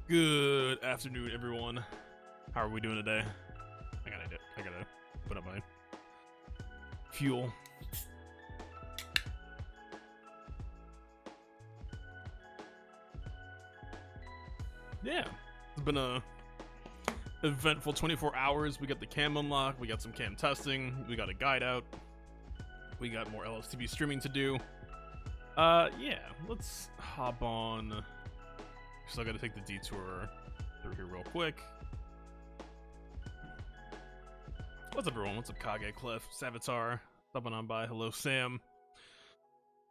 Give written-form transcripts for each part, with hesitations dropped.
Good afternoon, everyone. How are we doing today? I gotta put up my fuel. Yeah, it's been a eventful 24 hours. We got the cam unlock, we got some cam testing, we got a guide out, we got more LSTB streaming to do. Yeah, let's hop on. Still gotta take the detour through here real quick. What's up, everyone? What's up, Kage, Cliff, Savitar, stopping on by. Hello, Sam.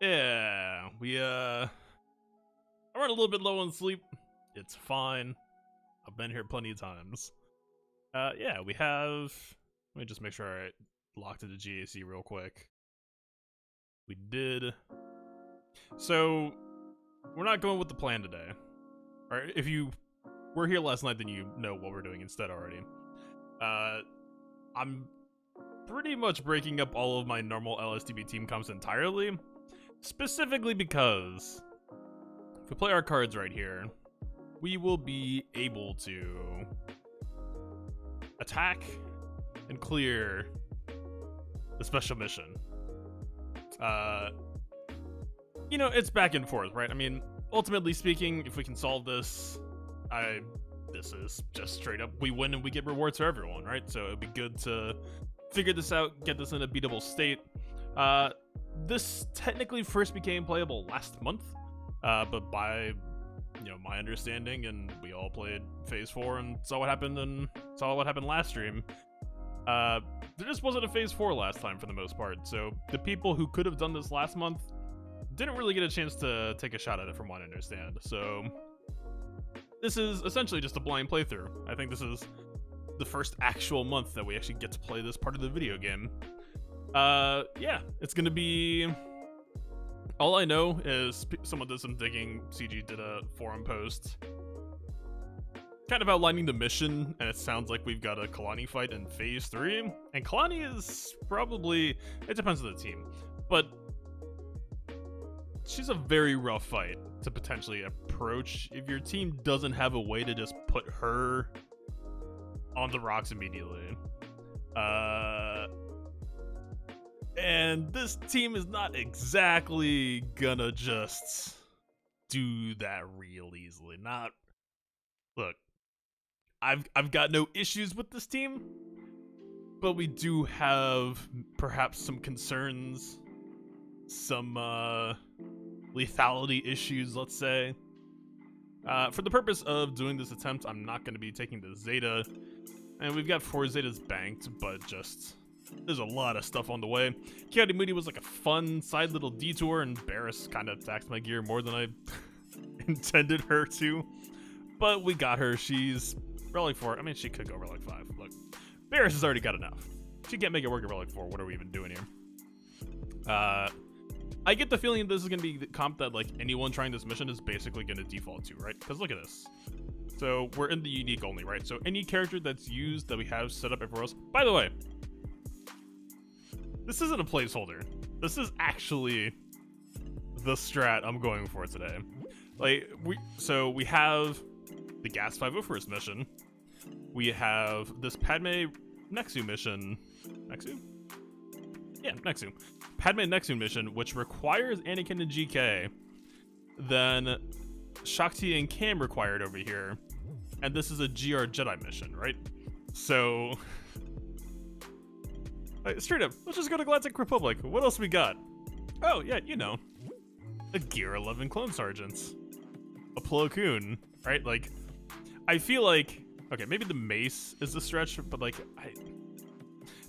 Yeah, I run a little bit low on sleep. It's fine. I've been here plenty of times. Yeah, we have. Let me just make sure I locked into GAC real quick. We did. So we're not going with the plan today. Or if you were here last night, then you know what we're doing instead already. I'm pretty much breaking up all of my normal LSTB team comps entirely, specifically because if we play our cards right here, we will be able to attack and clear the special mission. You know, it's back and forth, right? I mean, ultimately speaking, if we can solve this, this is just straight up, we win and we get rewards for everyone, right? So it'd be good to figure this out, get this in a beatable state. This technically first became playable last month, but by, you know, my understanding, and we all played Phase 4 and saw what happened last stream, there just wasn't a Phase 4 last time for the most part. So the people who could have done this last month didn't really get a chance to take a shot at it from what I understand. So this is essentially just a blind playthrough. I think this is the first actual month that we actually get to play this part of the video game. Yeah, it's gonna be... All I know is someone did some digging. CG did a forum post kind of outlining the mission, and it sounds like we've got a Kalani fight in Phase 3. And Kalani is probably... It depends on the team, but she's a very rough fight to potentially approach if your team doesn't have a way to just put her on the rocks immediately. And this team is not exactly gonna just do that real easily. Look, I've got no issues with this team, but we do have perhaps some concerns, some lethality issues, let's say. For the purpose of doing this attempt, I'm not going to be taking the Zeta, and we've got 4 Zetas banked, but just there's a lot of stuff on the way. Kiadi Moody was like a fun side little detour, and Barris kind of taxed my gear more than I intended her to, but we got her. She's Relic 4. I mean, she could go Relic 5. Look, Barris has already got enough. She can't make it work at Relic 4. What are we even doing here? I get the feeling this is going to be the comp that, like, anyone trying this mission is basically going to default to, right? Because look at this. So we're in the unique only, right? So any character that's used that we have set up everywhere else. By the way, this isn't a placeholder. This is actually the strat I'm going for today. Like, we have the Gas 501st mission. We have this Padme Nexu mission. Nexu? Yeah, Nexu. Padme Nexu mission, which requires Anakin and GK. Then Shakti and Cam required over here. And this is a GR Jedi mission, right? So, straight up, let's just go to Galactic Republic. What else we got? Oh, yeah, you know. A Gear 11 Clone Sergeants. A Plo Koon, right? Like, I feel like... Okay, maybe the Mace is the stretch, but, like,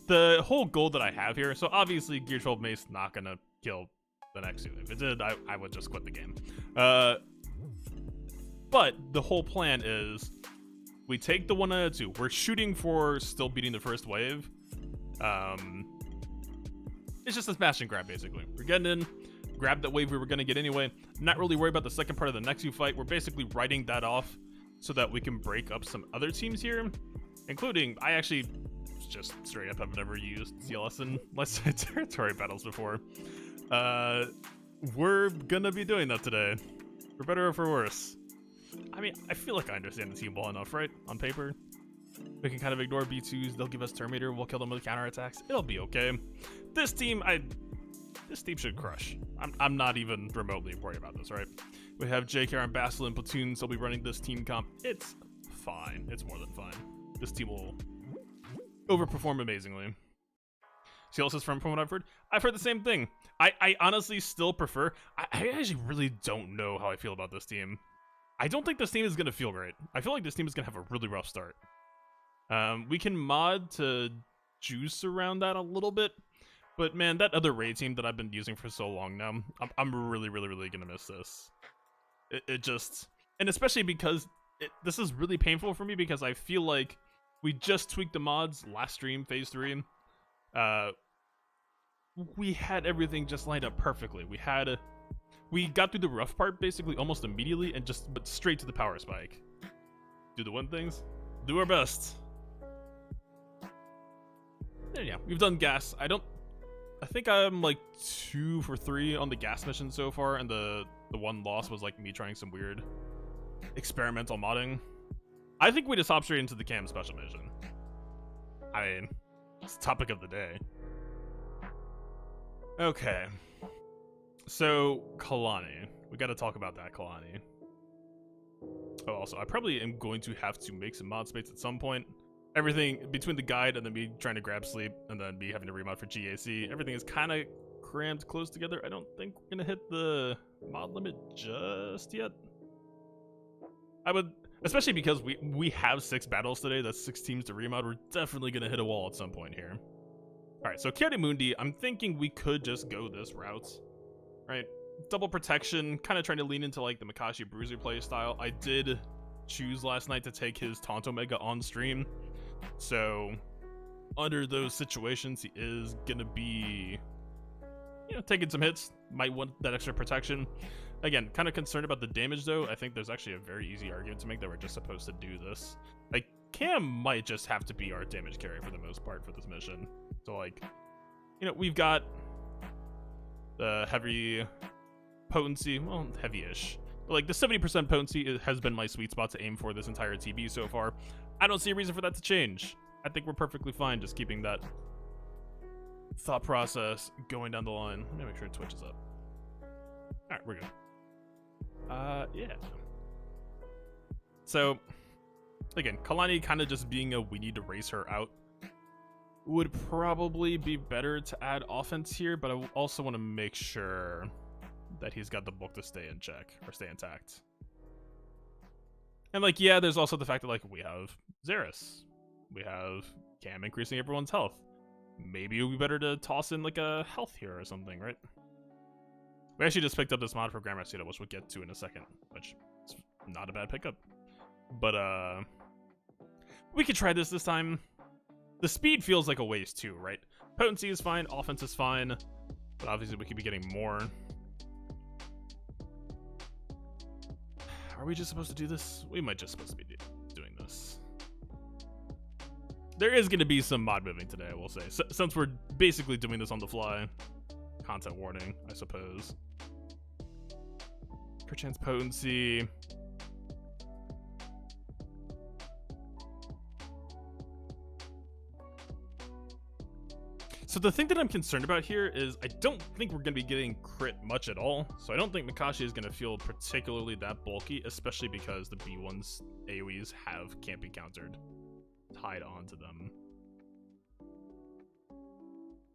the whole goal that I have here, so obviously Gear 12 Mace not gonna kill the Nexu. If it did, I would just quit the game. But the whole plan is we take the 1 out of 2. We're shooting for still beating the first wave. It's just a smash and grab, basically. We're getting in, grab that wave we were gonna get anyway. Not really worried about the second part of the Nexu fight. We're basically writing that off so that we can break up some other teams here, including, I actually just straight up have never used CLS in less territory battles before. We're gonna be doing that today, for better or for worse. I mean, I feel like I understand the team well enough, right? On paper. We can kind of ignore B2s, they'll give us Terminator, we'll kill them with counterattacks. It'll be okay. This team should crush. I'm not even remotely worried about this, right? We have JKL and Basil in platoons, they'll be running this team comp. It's fine. It's more than fine. This team will overperform amazingly. CLS is from what I've heard the same thing. I honestly still prefer. I actually really don't know how I feel about this team. I don't think this team is going to feel great. I feel like this team is going to have a really rough start. We can mod to juice around that a little bit. But man, that other Rey team that I've been using for so long now, I'm really going to miss this. It just... And especially because this is really painful for me because I feel like we just tweaked the mods last stream, Phase 3. We had everything just lined up perfectly. We got through the rough part basically almost immediately and but straight to the power spike. Do the one things. Do our best. Yeah, we've done gas. I think I'm like 2 for 3 on the gas mission so far, and the one loss was like me trying some weird experimental modding. I think we just hop straight into the KAM Special Mission. I mean, it's the topic of the day. Okay. So, Kalani. We gotta talk about that, Kalani. Oh, also, I probably am going to have to make some mod space at some point. Everything between the guide and then me trying to grab sleep and then me having to remod for GAC, everything is kind of crammed close together. I don't think we're gonna hit the mod limit just yet. I would, especially because we have 6 battles today. That's 6 teams to remod. We're definitely gonna hit a wall at some point here. All right, so Kiari Mundi, I'm thinking we could just go this route, right? Double protection, kind of trying to lean into like the Makashi Bruiser play style. I did choose last night to take his Taunt Omega on stream. So, under those situations, he is going to be, taking some hits. Might want that extra protection. Again, kind of concerned about the damage, though. I think there's actually a very easy argument to make that we're just supposed to do this. Like, Cam might just have to be our damage carry for the most part for this mission. So, like, we've got the heavy potency. Well, heavy-ish. But, like, the 70% potency has been my sweet spot to aim for this entire TB so far. I don't see a reason for that to change. I think we're perfectly fine just keeping that thought process going down the line. Let me make sure Twitch is up. Alright, we're good. Yeah. So, again, Kalani kind of just being we need to race her out would probably be better to add offense here, but I also want to make sure that he's got the book to stay in check, or stay intact. And, like, yeah, there's also the fact that, like, we have Xeris. We have Cam increasing everyone's health. Maybe it would be better to toss in, like, a health here or something, right? We actually just picked up this mod for Grandma Suda, which we'll get to in a second, which is not a bad pickup. But, we could try this time. The speed feels like a waste, too, right? Potency is fine, offense is fine, but obviously we could be getting more. Are we just supposed to do this? We might just supposed to be doing this. There is going to be some mod moving today, I will say. Since we're basically doing this on the fly. Content warning, I suppose. Perchance potency. So the thing that I'm concerned about here is I don't think we're going to be getting crit much at all. So I don't think Makashi is going to feel particularly that bulky, especially because the B1's AoEs can't be countered. Tied onto them.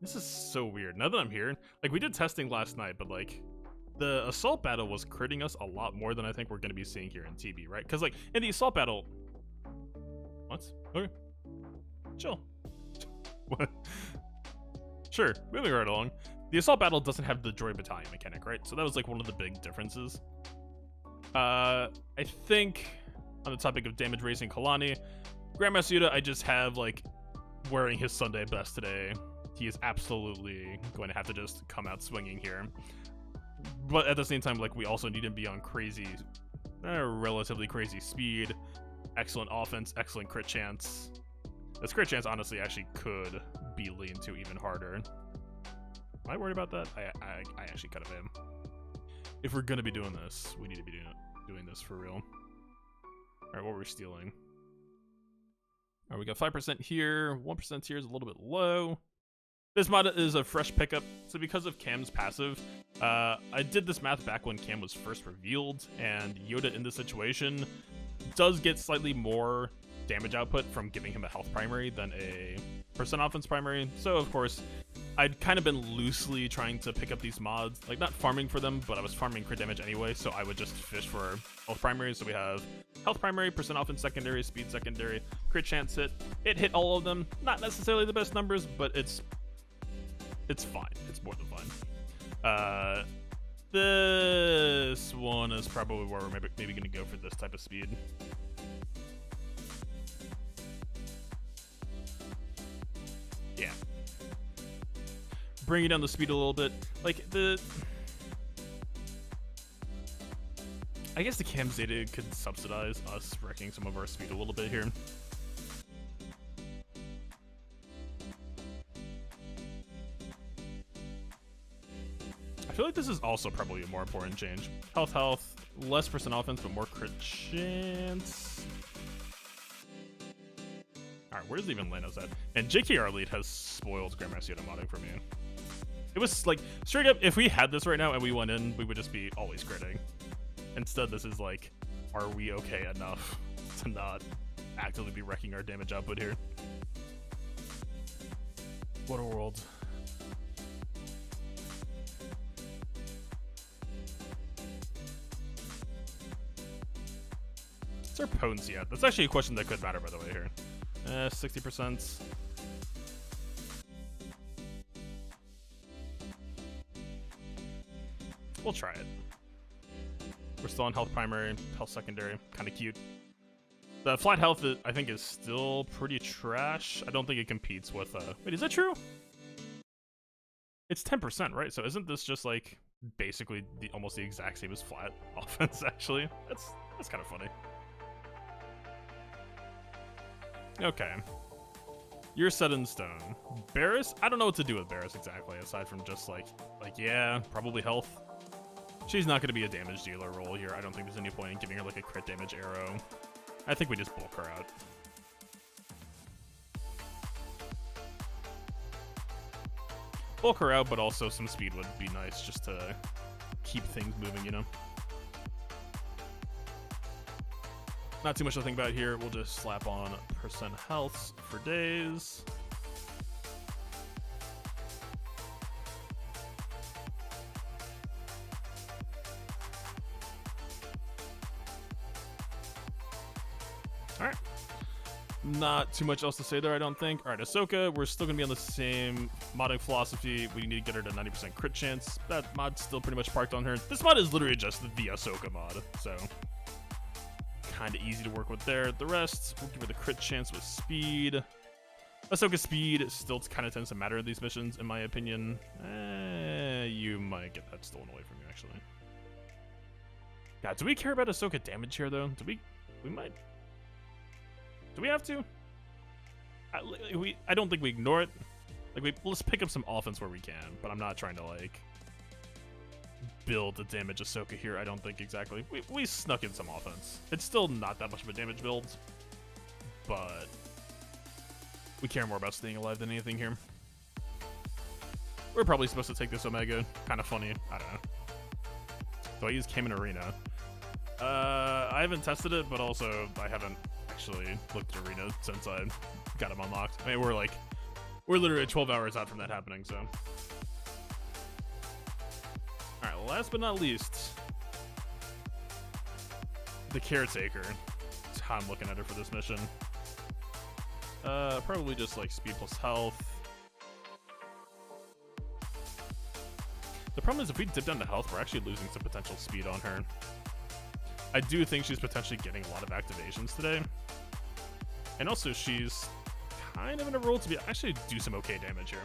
This is so weird. Now that I'm here, like, we did testing last night, but, like, the assault battle was critting us a lot more than I think we're going to be seeing here in TB, right? Because, like, in the assault battle... What? Okay. Chill. What? Sure, moving right along. The assault battle doesn't have the droid battalion mechanic, right? So that was, like, one of the big differences. I think, on the topic of damage racing Kalani, Grandmaster Yuta, I just have, like, wearing his Sunday best today. He is absolutely going to have to just come out swinging here. But at the same time, like, we also need him to be on crazy, relatively crazy speed, excellent offense, excellent crit chance. This crit chance, honestly, actually could be leaned to even harder. Am I worried about that? I actually kind of am. If we're going to be doing this, we need to be doing this for real. Alright, what we're stealing. Alright, we got 5% here, 1% here is a little bit low. This mod is a fresh pickup, so because of KAM's passive, I did this math back when KAM was first revealed, and Yoda in this situation does get slightly more damage output from giving him a health primary than a percent offense primary. So of course, I'd kind of been loosely trying to pick up these mods, like not farming for them, but I was farming crit damage anyway, so I would just fish for health primaries. So we have health primary, percent offense secondary, speed secondary, crit chance hit. It hit all of them. Not necessarily the best numbers, but it's fine. It's more than fine. This one is probably where we're maybe going to go for this type of speed. Yeah. Bringing down the speed a little bit. Like, I guess the KAM's data could subsidize us wrecking some of our speed a little bit here. I feel like this is also probably a more important change. Health, less percent offense, but more crit chance. Alright, where's even Lanos at? And JKR lead has spoiled Grandmaster Yoda modding for me. It was like, straight up, if we had this right now and we went in, we would just be always critting. Instead, this is like, are we okay enough to not actively be wrecking our damage output here? What a world. What's our potency at? That's actually a question that could matter, by the way, here. 60%. We'll try it. We're still on health primary, health secondary. Kind of cute. The flat health, I think, is still pretty trash. I don't think it competes with... Wait, is that true? It's 10%, right? So isn't this just, like, basically almost the exact same as flat offense, actually? That's kind of funny. Okay. You're set in stone. Barris? I don't know what to do with Barris exactly, aside from just like yeah, probably health. She's not going to be a damage dealer role here. I don't think there's any point in giving her like a crit damage arrow. I think we just bulk her out. Bulk her out, but also some speed would be nice just to keep things moving, you know? Not too much to think about here. We'll just slap on percent health for days. Alright. Not too much else to say there, I don't think. Alright, Ahsoka, we're still going to be on the same modding philosophy. We need to get her to 90% crit chance. That mod's still pretty much parked on her. This mod is literally just the Ahsoka mod, so... kind of easy to work with there. The rest, we'll give her the crit chance with speed. Ahsoka speed still kind of tends to matter in these missions, in my opinion. You might get that stolen away from you, actually. God, do we care about Ahsoka damage here, though? We might... Do we have to? I don't think we ignore it. Like, let's pick up some offense where we can, but I'm not trying to, like... build the damage Ahsoka here, I don't think exactly. We snuck in some offense. It's still not that much of a damage build, but we care more about staying alive than anything here. We're probably supposed to take this Omega. Kind of funny. I don't know. Do I use KAM in Arena? I haven't tested it, but also I haven't actually looked at Arena since I got him unlocked. I mean, we're literally 12 hours out from that happening, so... Alright, last but not least, the Caretaker. That's how I'm looking at it for this mission. Probably just like speed plus health. The problem is if we dip down to health, we're actually losing some potential speed on her. I do think she's potentially getting a lot of activations today. And also she's kind of in a role to be actually do some okay damage here.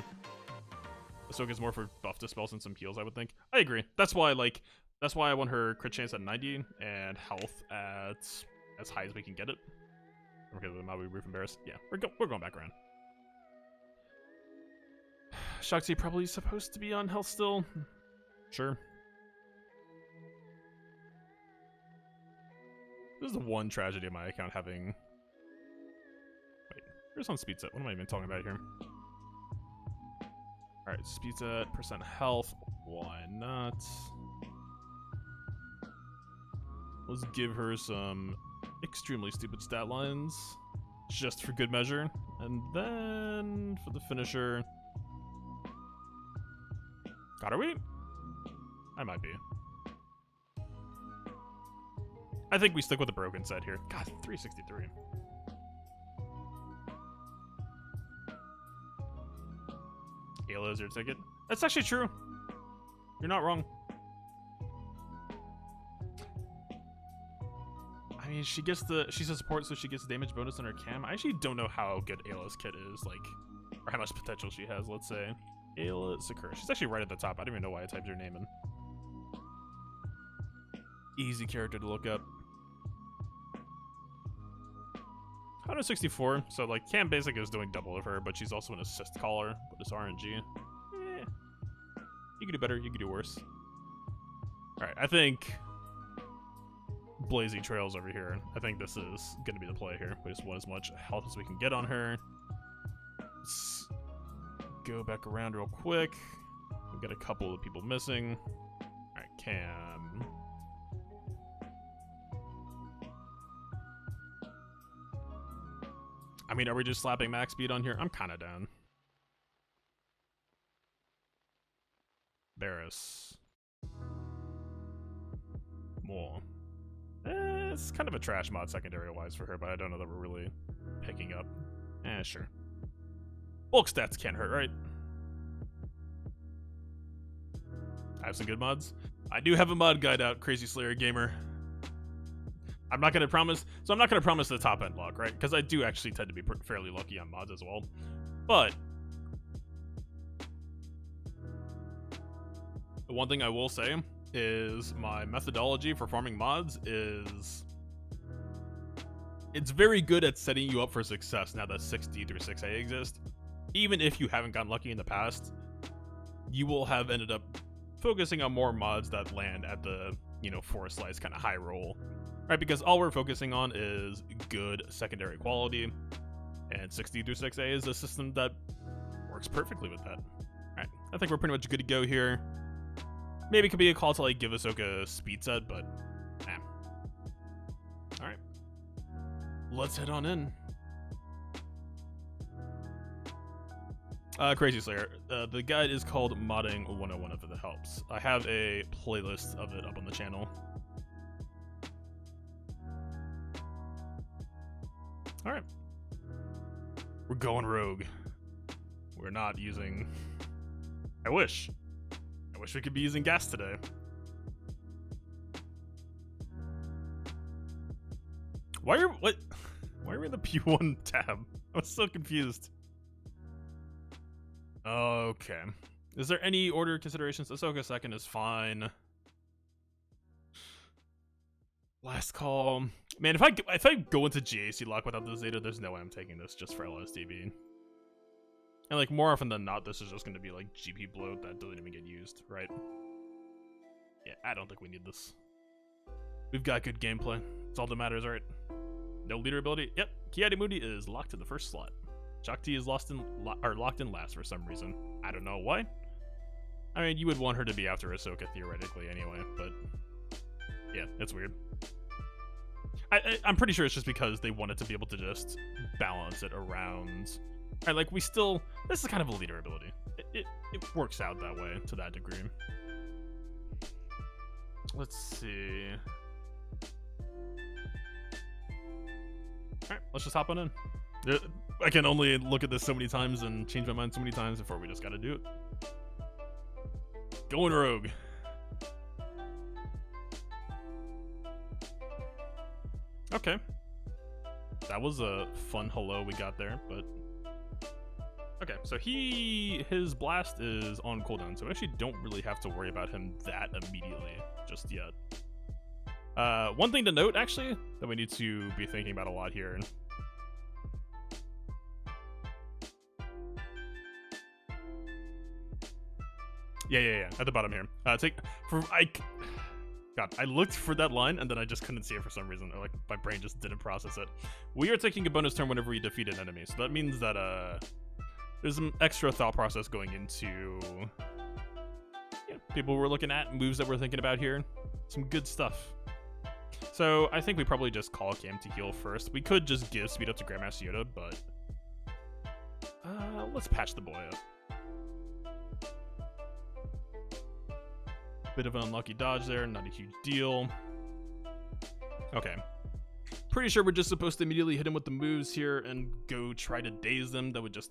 Ahsoka's more for buff dispels and some heals, I would think. I agree. That's why I want her crit chance at 90 and health at as high as we can get it. Okay, the Maui roof embarrassed. Yeah, we're going back around. Shakti probably supposed to be on health still. Sure. This is the one tragedy of my account having... Wait, here's on speed set. What am I even talking about here? Alright, speed set, percent health. Why not? Let's give her some extremely stupid stat lines, just for good measure. And then, for the finisher... God, are we? I might be. I think we stick with the broken set here. God, 363. Ayla is your ticket. That's actually true. You're not wrong. I mean, she's a support, so she gets damage bonus on her cam. I actually don't know how good Ayla's kit is, like, or how much potential she has, let's say. Ayla Sakura. She's actually right at the top. I don't even know why I typed her name in. Easy character to look up. 164, so like Cam Basic is doing double of her, but she's also an assist caller, but it's RNG. You could do better, you could do worse. Alright, I think Blazing Trails over here. I think this is gonna be the play here. We just want as much health as we can get on her. Let's go back around real quick. We've got a couple of people missing. Alright, Cam. I mean, are we just slapping max speed on here? I'm kind of down. Barris. More. It's kind of a trash mod secondary-wise for her, but I don't know that we're really picking up. Sure. Bulk stats can't hurt, right? I have some good mods. I do have a mod guide out, Crazy Slayer Gamer. I'm not gonna promise the top end luck, right? Because I do actually tend to be fairly lucky on mods as well. But the one thing I will say is my methodology for farming mods is it's very good at setting you up for success now that 6D through 6A exist. Even if you haven't gotten lucky in the past, you will have ended up focusing on more mods that land at the, you know, 4 slice kind of high roll. Right, because all we're focusing on is good secondary quality, and 6D through 6A is a system that works perfectly with that. Alright, I think we're pretty much good to go here. Maybe it could be a call to like give Ahsoka speed set, but nah. Alright. Let's head on in. Crazy Slayer. The guide is called Modding 101 if it helps. I have a playlist of it up on the channel. Alright. We're going rogue. We're not using... I wish we could be using gas today. Why are we in the P1 tab? I was so confused. Okay. Is there any order considerations? Ahsoka second is fine. Last call. Man, if I go into GAC lock without the Zeta, there's no way I'm taking this just for LSTB. And like more often than not, this is just going to be like GP bloat that doesn't even get used, right? Yeah, I don't think we need this. We've got good gameplay. That's all that matters, right? No leader ability. Yep, Kiadi Moody is locked in the first slot. Shakti is locked in last for some reason. I don't know why. I mean, you would want her to be after Ahsoka theoretically anyway, but yeah, it's weird. I'm pretty sure it's just because they wanted to be able to just balance it around. Right, like this is kind of a leader ability. It works out that way to that degree. Let's see. Alright, let's just hop on in. I can only look at this so many times and change my mind so many times before we just gotta do it. Going rogue. Okay. That was a fun hello we got there, but... Okay, so his blast is on cooldown, so we actually don't really have to worry about him that immediately just yet. One thing to note, actually, that we need to be thinking about a lot here. Yeah, at the bottom here. God, I looked for that line and then I just couldn't see it for some reason. Or like my brain just didn't process it. We are taking a bonus turn whenever we defeat an enemy. So that means that there's some extra thought process going into people we're looking at, moves that we're thinking about here. Some good stuff. So I think we probably just call KAM to heal first. We could just give speed up to Grandmaster Yoda, but let's patch the boy up. Bit of an unlucky dodge there, not a huge deal. Okay. Pretty sure we're just supposed to immediately hit him with the moves here and go try to daze them. That would just...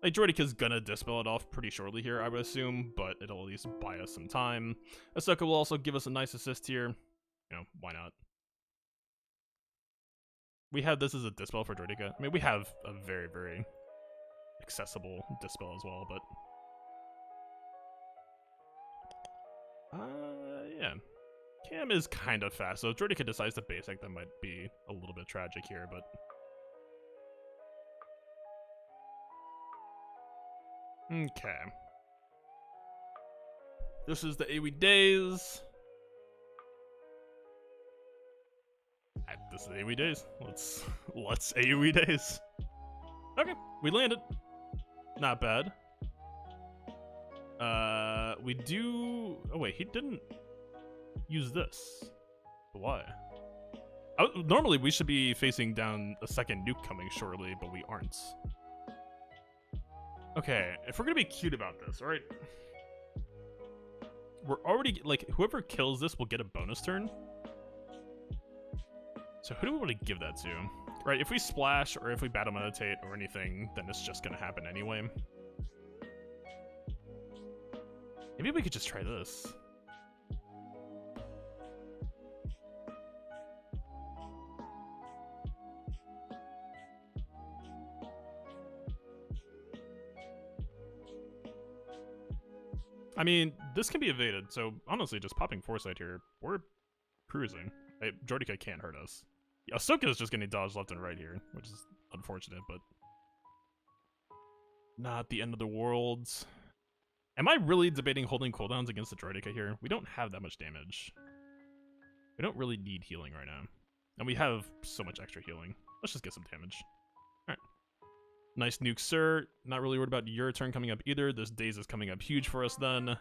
Like, Droideka's gonna dispel it off pretty shortly here, I would assume, but it'll at least buy us some time. Ahsoka will also give us a nice assist here. You know, why not? We have this as a dispel for Droideka. I mean, we have a very, very accessible dispel as well, but... yeah. KAM is kind of fast, so if Droideka decides to basic, that might be a little bit tragic here, but... Okay. This is the AoE days. This is the AoE days. Let's AoE days. Okay, we landed. Not bad. We do... Oh wait, he didn't use this. Why? Normally we should be facing down a second nuke coming shortly, but we aren't. Okay, if we're gonna be cute about this, alright? We're already, like, whoever kills this will get a bonus turn. So who do we want to give that to? Right, if we splash or if we battle meditate or anything, then it's just gonna happen anyway. Maybe we could just try this. I mean, this can be evaded, so honestly, just popping Foresight here, we're cruising. Hey, Droideka can't hurt us. Ahsoka is just getting dodged left and right here, which is unfortunate, but not the end of the world. Am I really debating holding cooldowns against the Droideka here? We don't have that much damage. We don't really need healing right now. And we have so much extra healing. Let's just get some damage. Alright. Nice nuke, sir. Not really worried about your turn coming up either. This daze is coming up huge for us then.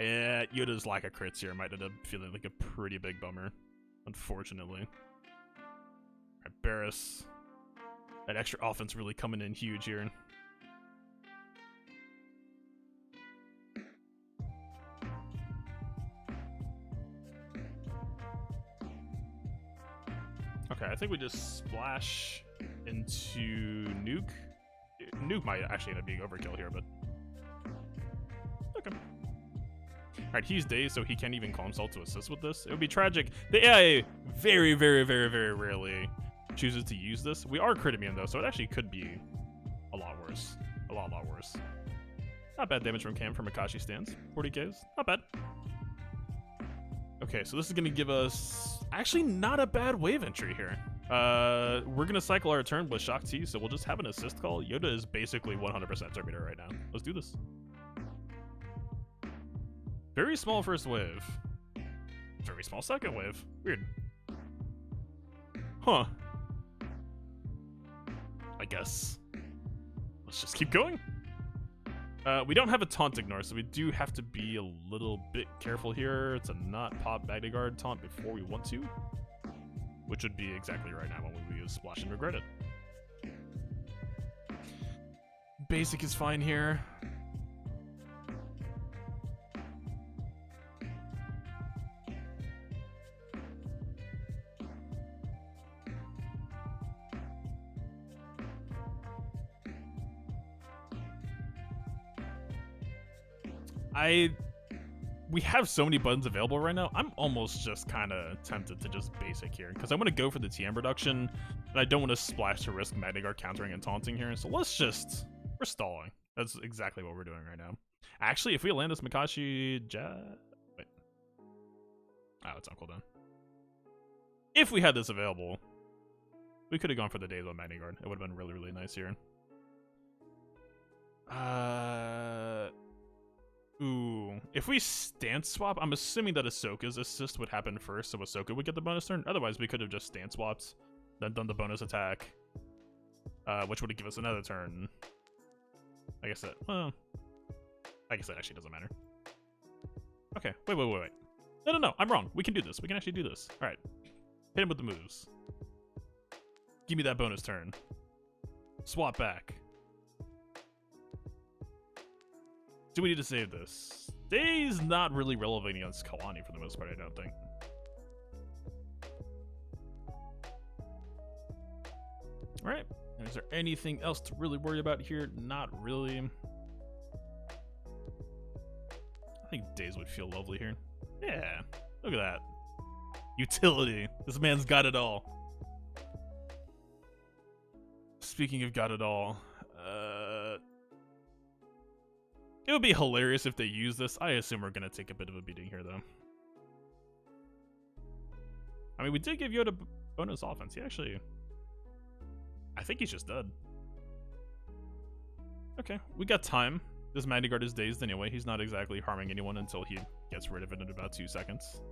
Yeah, Yoda's lack of crits here might end up feeling like a pretty big bummer, unfortunately. Alright, Barris. That extra offense really coming in huge here. Okay, I think we just splash into Nuke. Nuke might actually end up being overkill here, but... Okay. Alright, he's dazed, so he can't even call himself to assist with this. It would be tragic. The AI very, very, very, very rarely chooses to use this. We are crit immune though, so it actually could be a lot worse. A lot worse. Not bad damage from KAM for Makashi stands. 40Ks. Not bad. Okay, so this is going to give us actually not a bad wave entry here. We're going to cycle our turn with Shock T, so we'll just have an assist call. Yoda is basically 100% Terminator right now. Let's do this. Very small first wave. Very small second wave. Weird. Huh. I guess. Let's just keep going. We don't have a taunt ignore, so we do have to be a little bit careful here to not pop Magna Guard taunt before we want to. Which would be exactly right now when we use Splash and regret it. Basic is fine here. We have so many buttons available right now, I'm almost just kind of tempted to just basic here, because I want to go for the TM reduction, and I don't want to splash to risk Magna Guard countering and taunting here, so let's just... We're stalling. That's exactly what we're doing right now. Actually, if we land this Makashi... Wait. Oh, it's on cooldown. If we had this available, we could have gone for the days on Magna Guard. It would have been really, really nice here. Ooh, if we stance swap, I'm assuming that Ahsoka's assist would happen first, so Ahsoka would get the bonus turn. Otherwise, we could have just stance swapped, then done the bonus attack, which would give us another turn. I guess that, well, I guess that actually doesn't matter. Okay, wait. No, I'm wrong. We can do this. We can actually do this. All right, hit him with the moves. Give me that bonus turn. Swap back. Do we need to save this? Day's not really relevant against Kalani for the most part, I don't think. Alright. Is there anything else to really worry about here? Not really. I think Days would feel lovely here. Yeah. Look at that. Utility. This man's got it all. Speaking of got it all, it would be hilarious if they use this. I assume we're going to take a bit of a beating here, though. I mean, we did give Yoda bonus offense. He actually... I think he's just dead. Okay, we got time. This Magna is dazed anyway. He's not exactly harming anyone until he gets rid of it in about 2 seconds.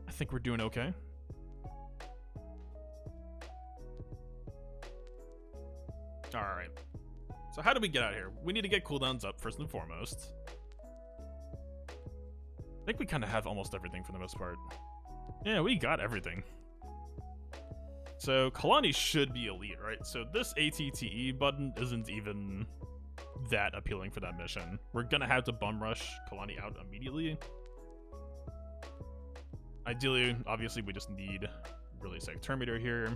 I think we're doing okay. Alright. So how do we get out of here? We need to get cooldowns up first and foremost. I think we kind of have almost everything for the most part. Yeah, we got everything. So Kalani should be elite, right? So this ATTE button isn't even that appealing for that mission. We're gonna have to bum rush Kalani out immediately. Ideally, obviously, we just need really sick Terminator here.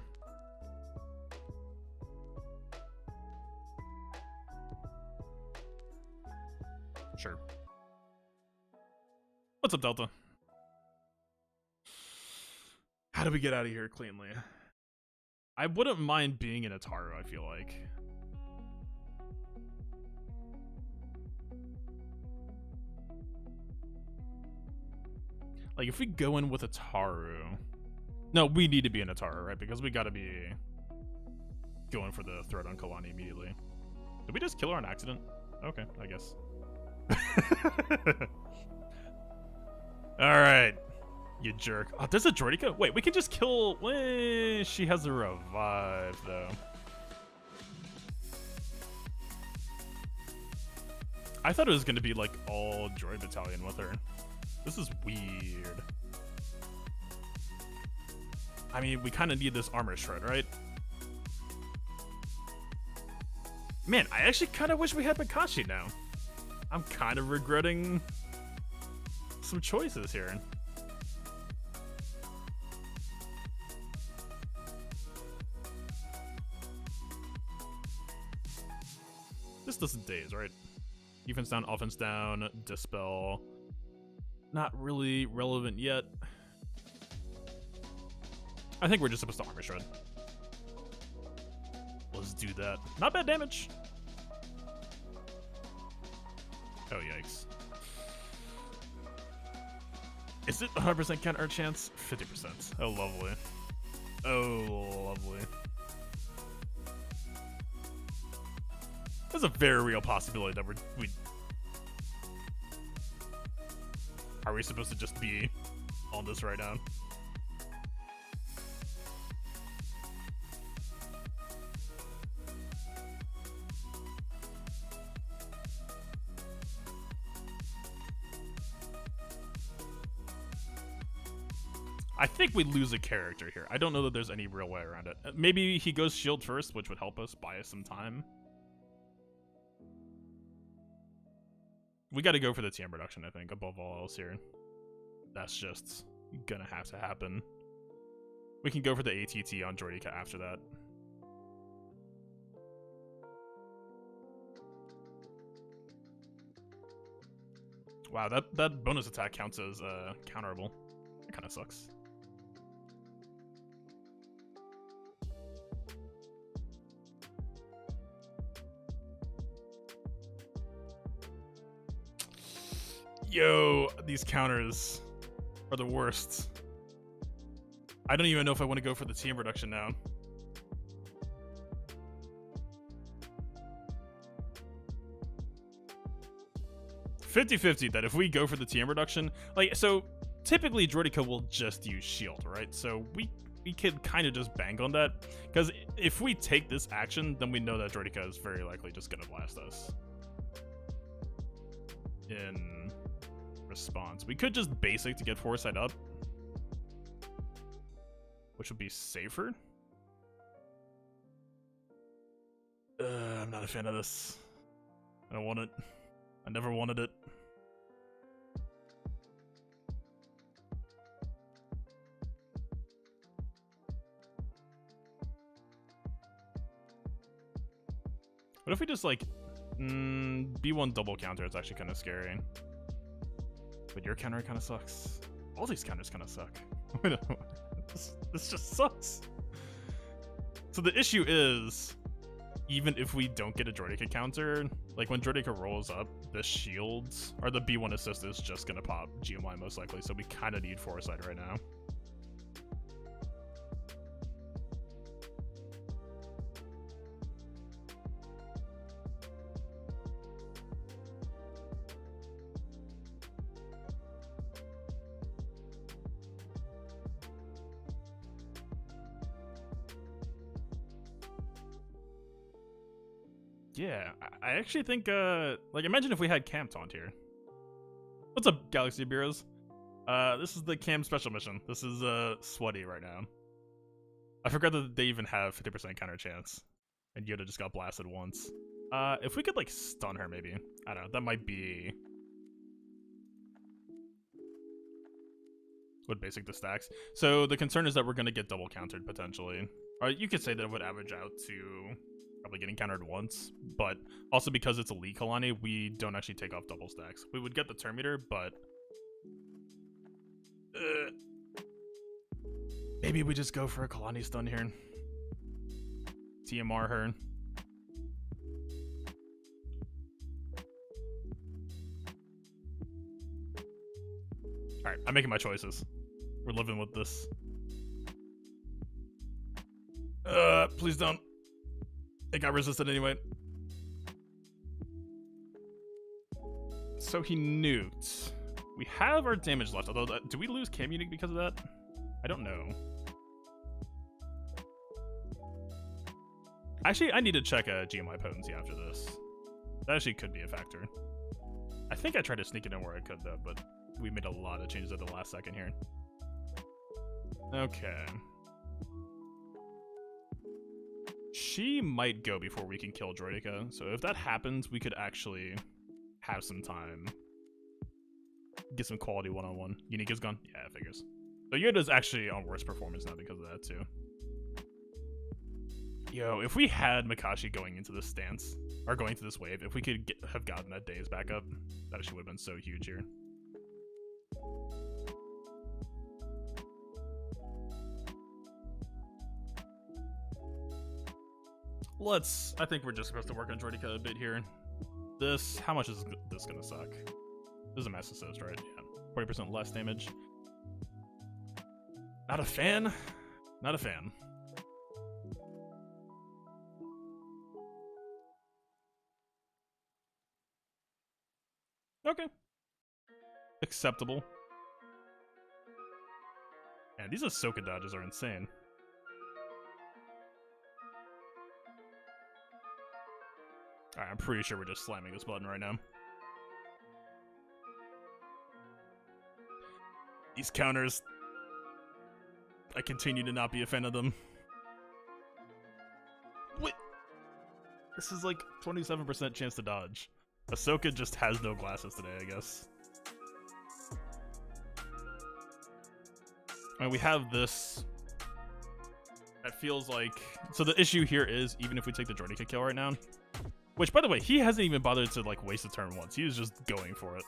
Sure. What's up, Delta? How do we get out of here cleanly? I wouldn't mind being in Ataru, I feel like. Like, if we go in with Ataru... No, we need to be in Ataru, right? Because we gotta be going for the threat on Kalani immediately. Did we just kill her on accident? Okay, I guess. Alright, you jerk. Oh, there's a Droideka? Wait, we can just kill... Wait, she has a revive, though. I thought it was going to be, like, all droid battalion with her. This is weird. I mean, we kind of need this armor shred, right? Man, I actually kind of wish we had Makashi now. I'm kind of regretting some choices here. This doesn't daze, right? Defense down, offense down, dispel. Not really relevant yet. I think we're just supposed to armor shred. Let's do that. Not bad damage. Oh, yikes. Is it 100% counter chance? 50%. Oh, lovely. Oh, lovely. There's a very real possibility that we... Are we supposed to just be on this right now? I think we lose a character here. I don't know that there's any real way around it. Maybe he goes shield first, which would help us buy us some time. We got to go for the TM reduction, I think, above all else here. That's just gonna have to happen. We can go for the ATT on Droideka after that. Wow, that bonus attack counts as counterable. That kind of sucks. Yo, these counters are the worst. I don't even know if I want to go for the TM reduction now. 50-50 that if we go for the TM reduction, like, so typically Droideka will just use shield, right? So we could kind of just bank on that, because if we take this action, then we know that Droideka is very likely just gonna blast us. In response, we could just basic to get foresight up, which would be safer. I'm not a fan of this. I don't want it. I never wanted it. What if we just like B1 double counter? It's actually kind of scary. But your counter kind of sucks. All these counters kind of suck. This just sucks. So the issue is, even if we don't get a Droideka counter, like when Droideka rolls up, the shields or the B1 assist is just gonna pop GMY most likely. So we kind of need foresight right now. Yeah, I actually think, like, imagine if we had KAM taunt here. What's up, Galaxy Bureaus? This is the KAM Special Mission. This is, sweaty right now. I forgot that they even have 50% counter chance. And Yoda just got blasted once. If we could, like, stun her, maybe. I don't know, that might be... Would basic the stacks. So the concern is that we're gonna get double countered, potentially. Or you could say that it would average out to... probably getting countered once, but also because it's a Elite Kalani, we don't actually take off double stacks. We would get the turn meter, but maybe we just go for a Kalani stun here. TMR her. Alright, I'm making my choices. We're living with this. Please don't. It got resisted anyway. So he nuked. We have our damage left, although, do we lose KAM unique because of that? I don't know. Actually, I need to check a GMI potency after this. That actually could be a factor. I think I tried to sneak it in where I could, though, but we made a lot of changes at the last second here. Okay. She might go before we can kill Droideka, so if that happens, we could actually have some time. Get some quality one-on-one. Unique is gone? Yeah, it figures. So Yoda's actually on worse performance now because of that, too. Yo, if we had Makashi going into this stance, or going to this wave, if we could have gotten that daze back up, that actually would have been so huge here. I think we're just supposed to work on Droideka a bit here. This, how much is this gonna suck? This is a mass assist, right? Yeah, 40% less damage. Not a fan. Not a fan. Okay. Acceptable. Man, these Ahsoka dodges are insane. Alright, I'm pretty sure we're just slamming this button right now. These counters... I continue to not be a fan of them. Wait! This is like 27% chance to dodge. Ahsoka just has no glasses today, I guess. And we have this... That feels like... So the issue here is, even if we take the Droideka kill right now... Which, by the way, he hasn't even bothered to, like, waste a turn once. He was just going for it.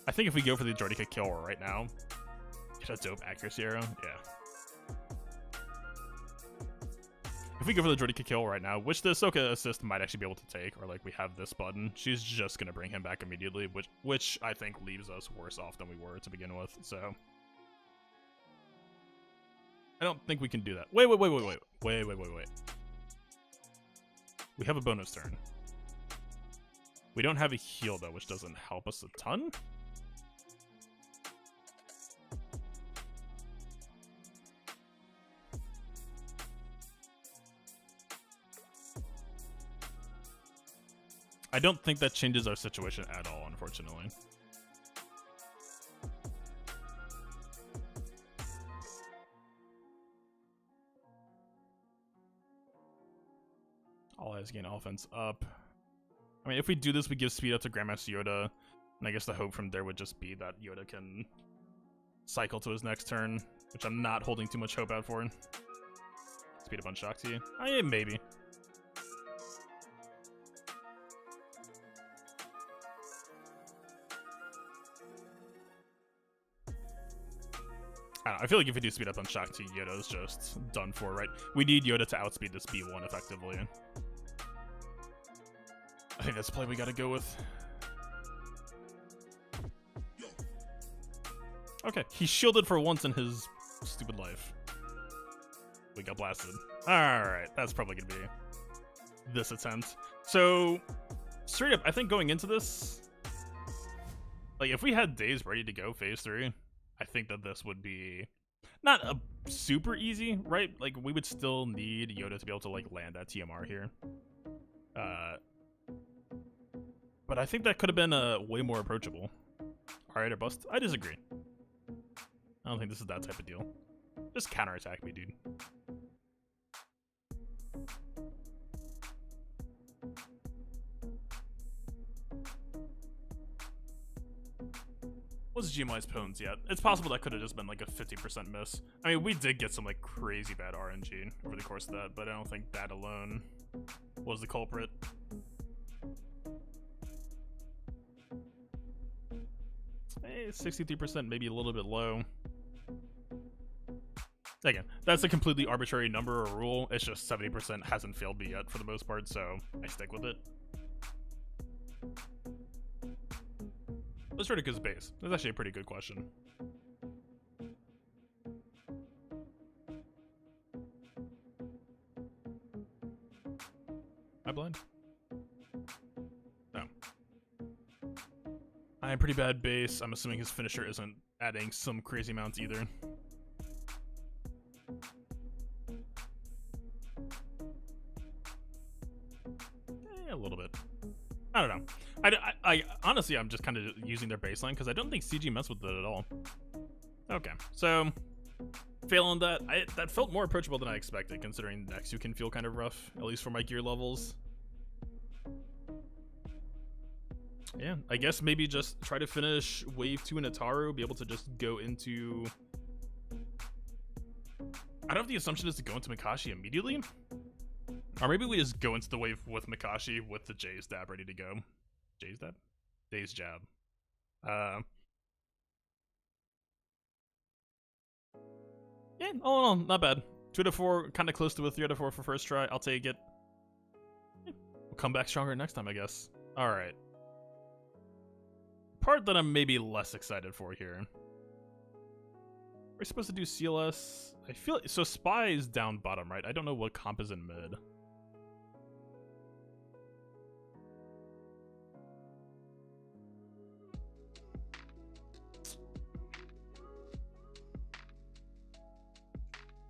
I think if we go for the Droideka kill right now... Get a dope accuracy arrow? Yeah. If we go for the Droideka kill right now, which the Ahsoka assist might actually be able to take, or, like, we have this button, she's just gonna bring him back immediately, which I think leaves us worse off than we were to begin with, so... I don't think we can do that. Wait. We have a bonus turn. We don't have a heal though, which doesn't help us a ton. I don't think that changes our situation at all, unfortunately. All eyes gain offense up. I mean, if we do this, we give speed up to Grandmaster Yoda, and I guess the hope from there would just be that Yoda can cycle to his next turn, which I'm not holding too much hope out for. Speed up on Shakti? Oh yeah, maybe. I feel like if we do speed up on Shakti, Yoda's just done for, right? We need Yoda to outspeed this B1 effectively. I think that's the play we gotta go with. Okay, he shielded for once in his stupid life. We got blasted. Alright, that's probably gonna be this attempt. So, straight up, I think going into this, like, if we had days ready to go phase 3, I think that this would be not a super easy, right? Like, we would still need Yoda to be able to, like, land that TMR here. But I think that could have been way more approachable. Alright, or bust? I disagree. I don't think this is that type of deal. Just counterattack me, dude. What's GMI's pwn's yet? It's possible that could have just been like a 50% miss. I mean, we did get some like crazy bad RNG over the course of that, but I don't think that alone was the culprit. Hey, 63%, maybe a little bit low. Again, that's a completely arbitrary number or rule. It's just 70% hasn't failed me yet for the most part, so I stick with it. Let's try to go base. That's actually a pretty good question. Am I blind? No. I'm pretty bad base. I'm assuming his finisher isn't adding some crazy amounts either. A little bit. I don't know. I honestly, I'm just kind of using their baseline because I don't think CG messed with it at all. Okay, so failing that, that felt more approachable than I expected, considering next 2 can feel kind of rough, at least for my gear levels. Yeah, I guess maybe just try to finish wave 2 in Ataru, be able to just go into... I don't know if the assumption is to go into Makashi immediately. Or maybe we just go into the wave with Makashi with the J's dab ready to go. J's dab? J's jab. Yeah, all in all, not bad. 2 out of 4, kind of close to a 3 out of 4 for first try. I'll take it. Yeah, we'll come back stronger next time, I guess. Alright. Part that I'm maybe less excited for here. We're supposed to do CLS. I feel so. Spy is down bottom, right? I don't know what comp is in mid.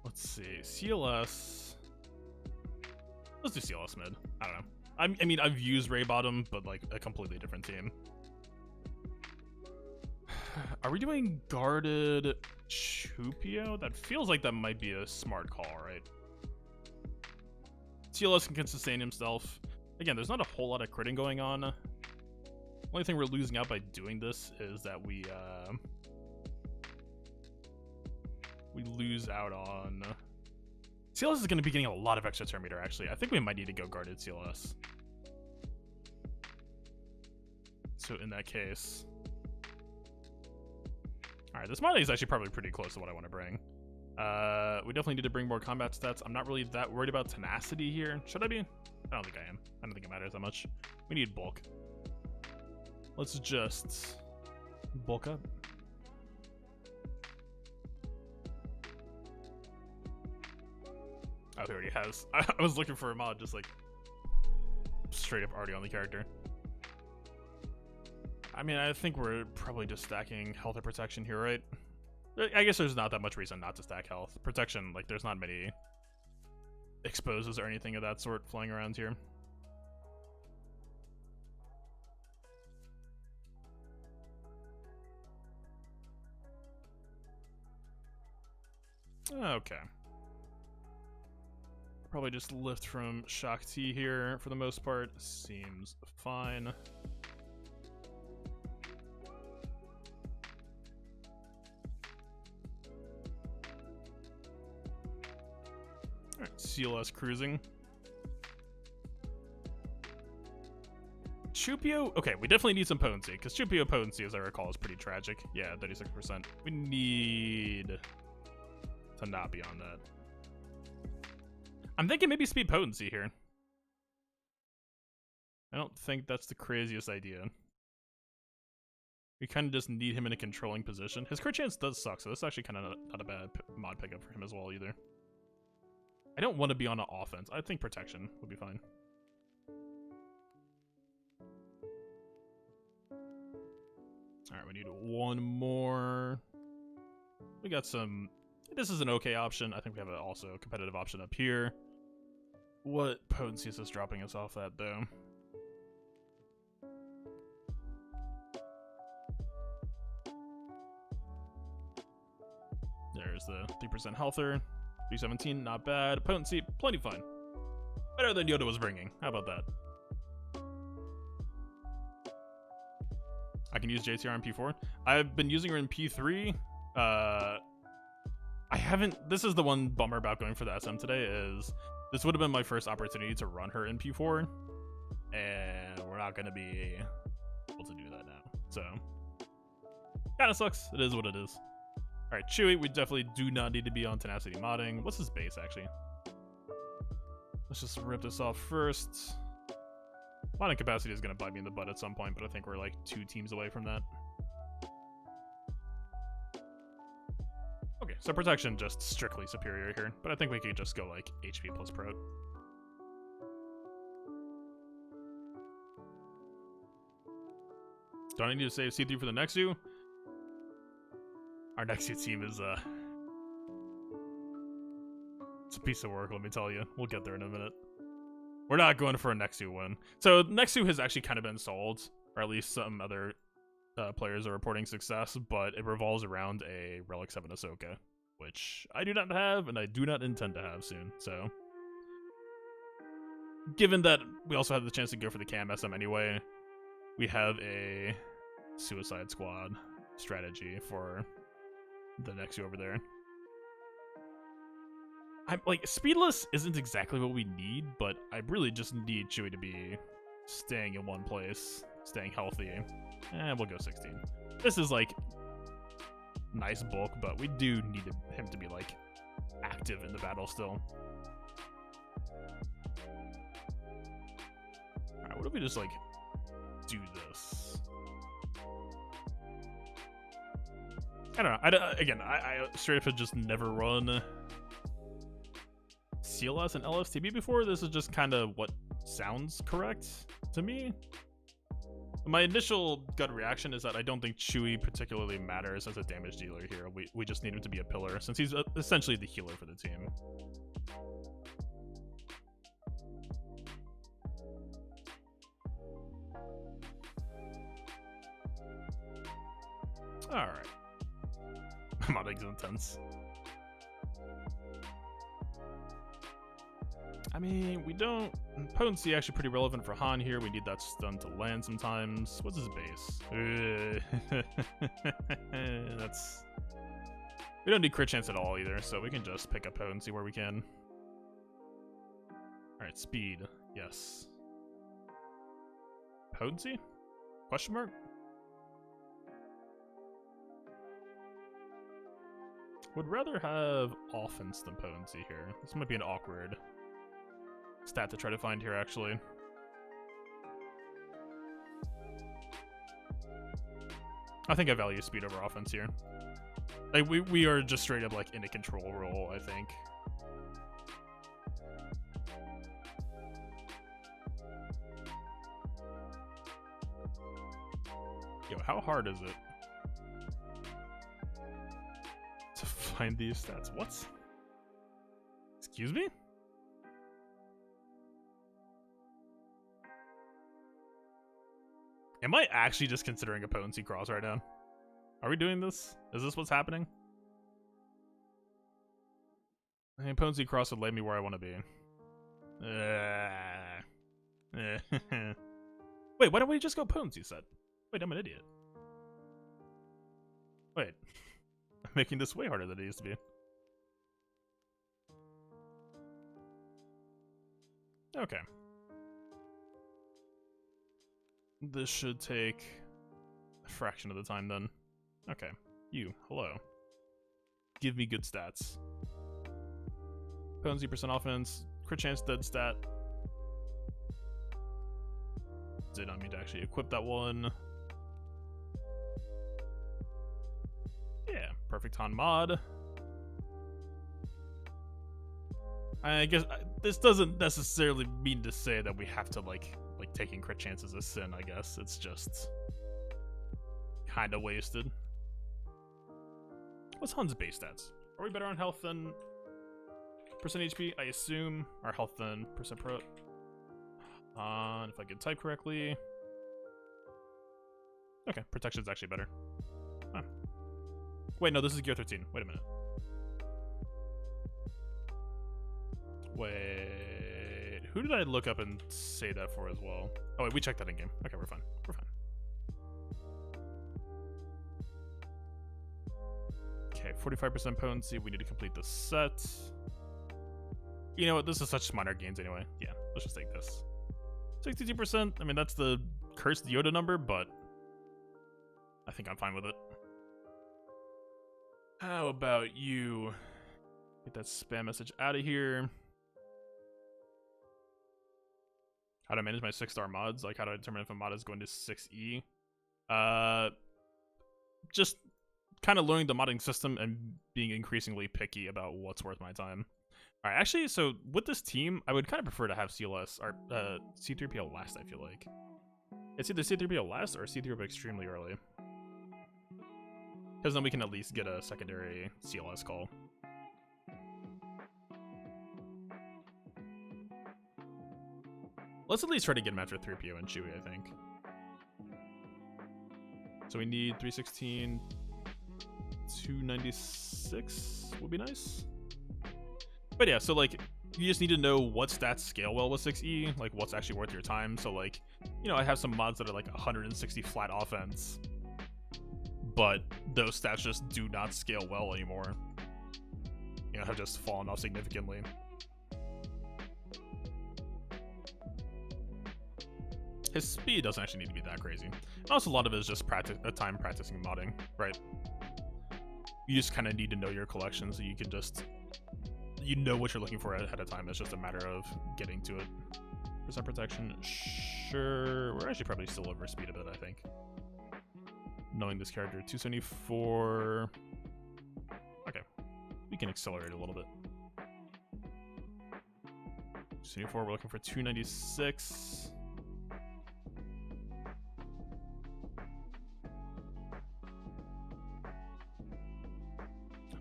Let's see. CLS. Let's do CLS mid. I don't know. I mean, I've used Rey bottom, but like a completely different team. Are we doing guarded Chupio? That feels like that might be a smart call, right? CLS can sustain himself. Again, there's not a whole lot of critting going on. Only thing we're losing out by doing this is that we lose out on... CLS is going to be getting a lot of extra turn meter, actually. I think we might need to go guarded CLS. So in that case... Alright, this Smiley is actually probably pretty close to what I want to bring. We definitely need to bring more combat stats. I'm not really that worried about tenacity here. Should I be? I don't think I am. I don't think it matters that much. We need bulk. Let's just bulk up. Oh, he already has. I was looking for a mod just like straight up already on the character. I mean, I think we're probably just stacking health or protection here, right? I guess there's not that much reason not to stack health. Protection, like, there's not many exposes or anything of that sort flying around here. Okay. Probably just lift from Shock T here for the most part. Seems fine. Alright, CLS cruising. Chupio? Okay, we definitely need some potency, because Chupio potency, as I recall, is pretty tragic. Yeah, 36%. We need to not be on that. I'm thinking maybe speed potency here. I don't think that's the craziest idea. We kind of just need him in a controlling position. His crit chance does suck, so this is actually kind of not a bad mod pickup for him as well either. I don't want to be on an offense. I think protection would be fine. Alright, we need one more. We got some... This is an okay option. I think we have also a competitive option up here. What potency is this dropping us off at, though? There's the 3% healther. 317, not bad. Potency, plenty fine. Better than Yoda was bringing. How about that? I can use JTR in P4. I've been using her in P3. I haven't... This is the one bummer about going for the SM today, is this would have been my first opportunity to run her in P4, and we're not going to be able to do that now. So, kind of sucks. It is what it is. Alright, Chewie, we definitely do not need to be on Tenacity modding. What's his base, actually? Let's just rip this off first. Modding capacity is going to bite me in the butt at some point, but I think we're like 2 teams away from that. Okay, so protection just strictly superior here, but I think we could just go like HP plus Prot. Do I need to save C3 for the Nexu? Our Nexu team is it's a piece of work, let me tell you. We'll get there in a minute. We're not going for a Nexu win. So Nexu has actually kind of been sold, or at least some other players are reporting success, but it revolves around a Relic 7 Ahsoka, which I do not have, and I do not intend to have soon, so... Given that we also have the chance to go for the KAM SM anyway, we have a Suicide Squad strategy for the Nexu over there. I'm like, speedless isn't exactly what we need, but I really just need Chewie to be staying in one place, staying healthy. And we'll go 16. This is like nice bulk, but we do need him to be like active in the battle still. Alright, what if we just like do this? I don't know. Again, I straight up have just never run CLS and LSTB before. This is just kind of what sounds correct to me. My initial gut reaction is that I don't think Chewie particularly matters as a damage dealer here. We just need him to be a pillar, since he's essentially the healer for the team. Alright. Modding's intense. I mean, we don't... Potency actually pretty relevant for Han here. We need that stun to land sometimes. What's his base? That's... We don't need crit chance at all either, so we can just pick up potency where we can. Alright, speed. Yes. Potency? Question mark? Would rather have offense than potency here. This might be an awkward stat to try to find here, actually. I think I value speed over offense here. Like, we are just straight up, like, in a control role, I think. Yo, Yo, how hard is it to find these stats? What? Excuse me? Am I actually just considering a potency cross right now? Are we doing this? Is this what's happening? I mean, potency cross would lay me where I want to be. Wait, why don't we just go potency set? Wait, I'm an idiot. Wait. I'm making this way harder than it used to be. Okay. This should take a fraction of the time then. Okay. You, hello. Give me good stats. Potency, percent offense, crit chance, dead stat. Did not mean to actually equip that one. Yeah, perfect on mod. I guess this doesn't necessarily mean to say that we have to like taking crit chances a sin. I guess it's just kind of wasted. What's Hun's base stats? Are we better on health than percent HP? I assume our health than percent pro. If I can type correctly. Okay, protection's actually better. Huh. Wait, no, this is gear 13. Wait a minute. Wait, who did I look up and say that for as well? Oh wait, we checked that in game. Okay, we're fine. We're fine. Okay, 45% potency. We need to complete the set. You know what? This is such minor gains anyway. Yeah, let's just take this. 62%. I mean, that's the cursed Yoda number, but I think I'm fine with it. How about you get that spam message out of here? How to manage my 6-star mods? Like, how do I determine if a mod is going to 6E? Just kind of learning the modding system and being increasingly picky about what's worth my time. All right, actually, so with this team, I would kind of prefer to have CLS or C3PO last. I feel like it's either C3PO last or C3PO extremely early, because then we can at least get a secondary CLS call. Let's at least try to get him after 3PO and Chewie, I think. So we need 316, 296 would be nice. But yeah, so like, you just need to know what stats scale well with 6E, like what's actually worth your time. So like, you know, I have some mods that are like 160 flat offense, but those stats just do not scale well anymore. You know, have just fallen off significantly. His speed doesn't actually need to be that crazy. And also a lot of it is just time practicing modding, right? You just kind of need to know your collection so you can just, you know what you're looking for ahead of time. It's just a matter of getting to it. Percent protection, sure. We're actually probably still over speed a bit, I think. Knowing this character, 274. Okay, we can accelerate a little bit. 274, we're looking for 296.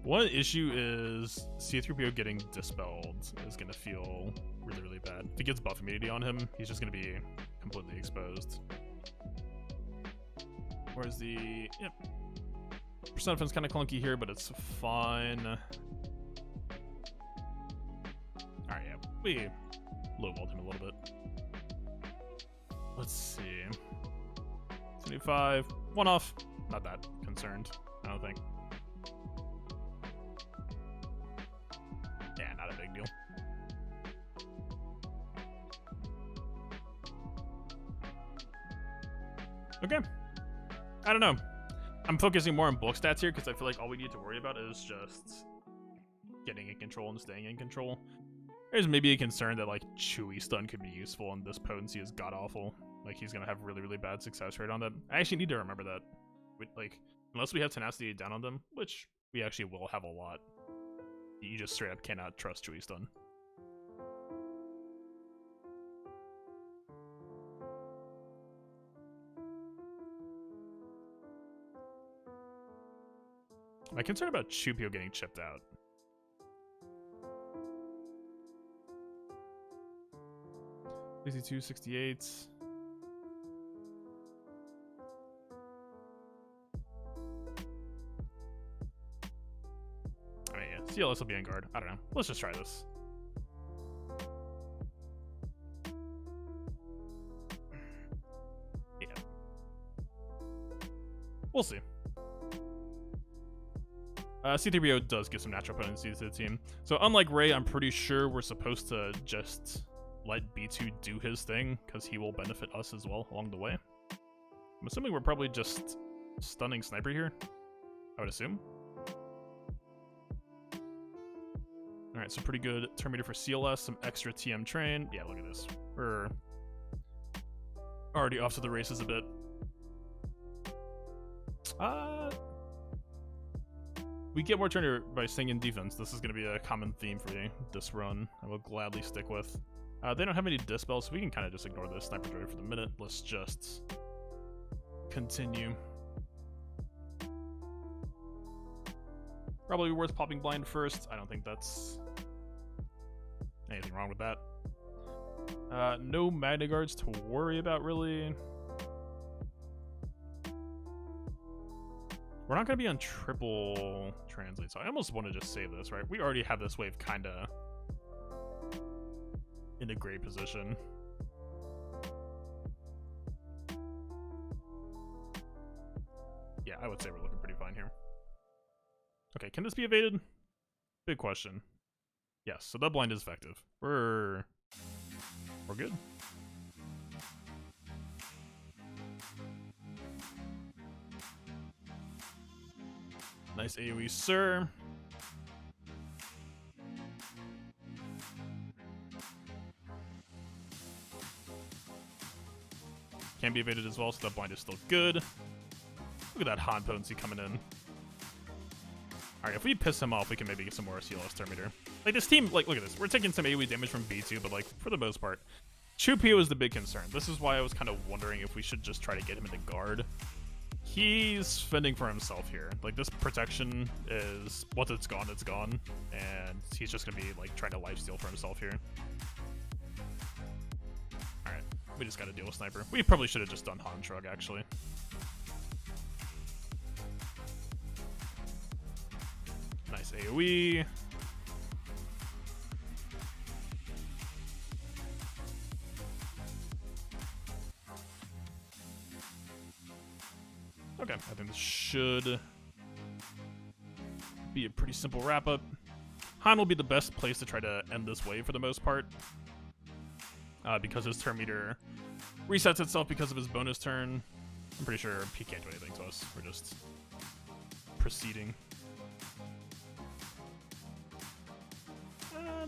One issue is C3PO getting dispelled is going to feel really, really bad. If he gets buff immunity on him, he's just going to be completely exposed. Where's the... Yep. Percent offense kind of clunky here, but it's fine. Alright, yeah. We lowballed him a little bit. Let's see. 75. One off. Not that concerned, I don't think. Yeah, not a big deal. Okay. I don't know. I'm focusing more on bulk stats here because I feel like all we need to worry about is just getting in control and staying in control. There's maybe a concern that like Chewie stun could be useful and this potency is god-awful. Like he's gonna have really, really bad success rate on that. I actually need to remember that. Like, unless we have tenacity down on them, which we actually will have a lot, you just straight up cannot trust Chewie stun. My concern about Chupio getting chipped out. $62, $68. I mean, yeah, CLS will be on guard. I don't know. Let's just try this. Yeah. We'll see. C3PO does give some natural potency to the team. So unlike Rey, I'm pretty sure we're supposed to just let B2 do his thing, because he will benefit us as well along the way. I'm assuming we're probably just stunning Sniper here. I would assume. Alright, so pretty good Terminator for CLS, some extra TM train. Yeah, look at this. We're already off to the races a bit. We get more Terminator by staying in defense. This is going to be a common theme for me this run. I will gladly stick with. They don't have any dispels, so we can kind of just ignore this Sniper droid for the minute. Let's just continue. Probably worth popping blind first. I don't think that's anything wrong with that. No Magna Guards to worry about, really. We're not going to be on triple translate, so I almost want to just save this, right? We already have this wave kind of in a great position. Yeah, I would say we're looking pretty fine here. Okay, can this be evaded? Big question. Yes, so that blind is effective. We're good. Nice AoE, sir. Can be evaded as well, so that blind is still good. Look at that Han potency coming in. Alright, if we piss him off, we can maybe get some more CLS Terminator. Like, this team, like, look at this. We're taking some AoE damage from B2, but, like, for the most part, Chupio is the big concern. This is why I was kind of wondering if we should just try to get him into guard. He's fending for himself here. Like, this protection is, once it's gone, and he's just gonna be, like, trying to lifesteal for himself here. Alright, we just gotta deal with Sniper. We probably should have just done Han Shrug, actually. Nice AoE. Okay, I think this should be a pretty simple wrap-up. Han will be the best place to try to end this wave for the most part, because his turn meter resets itself because of his bonus turn. I'm pretty sure he can't do anything to us. We're just proceeding.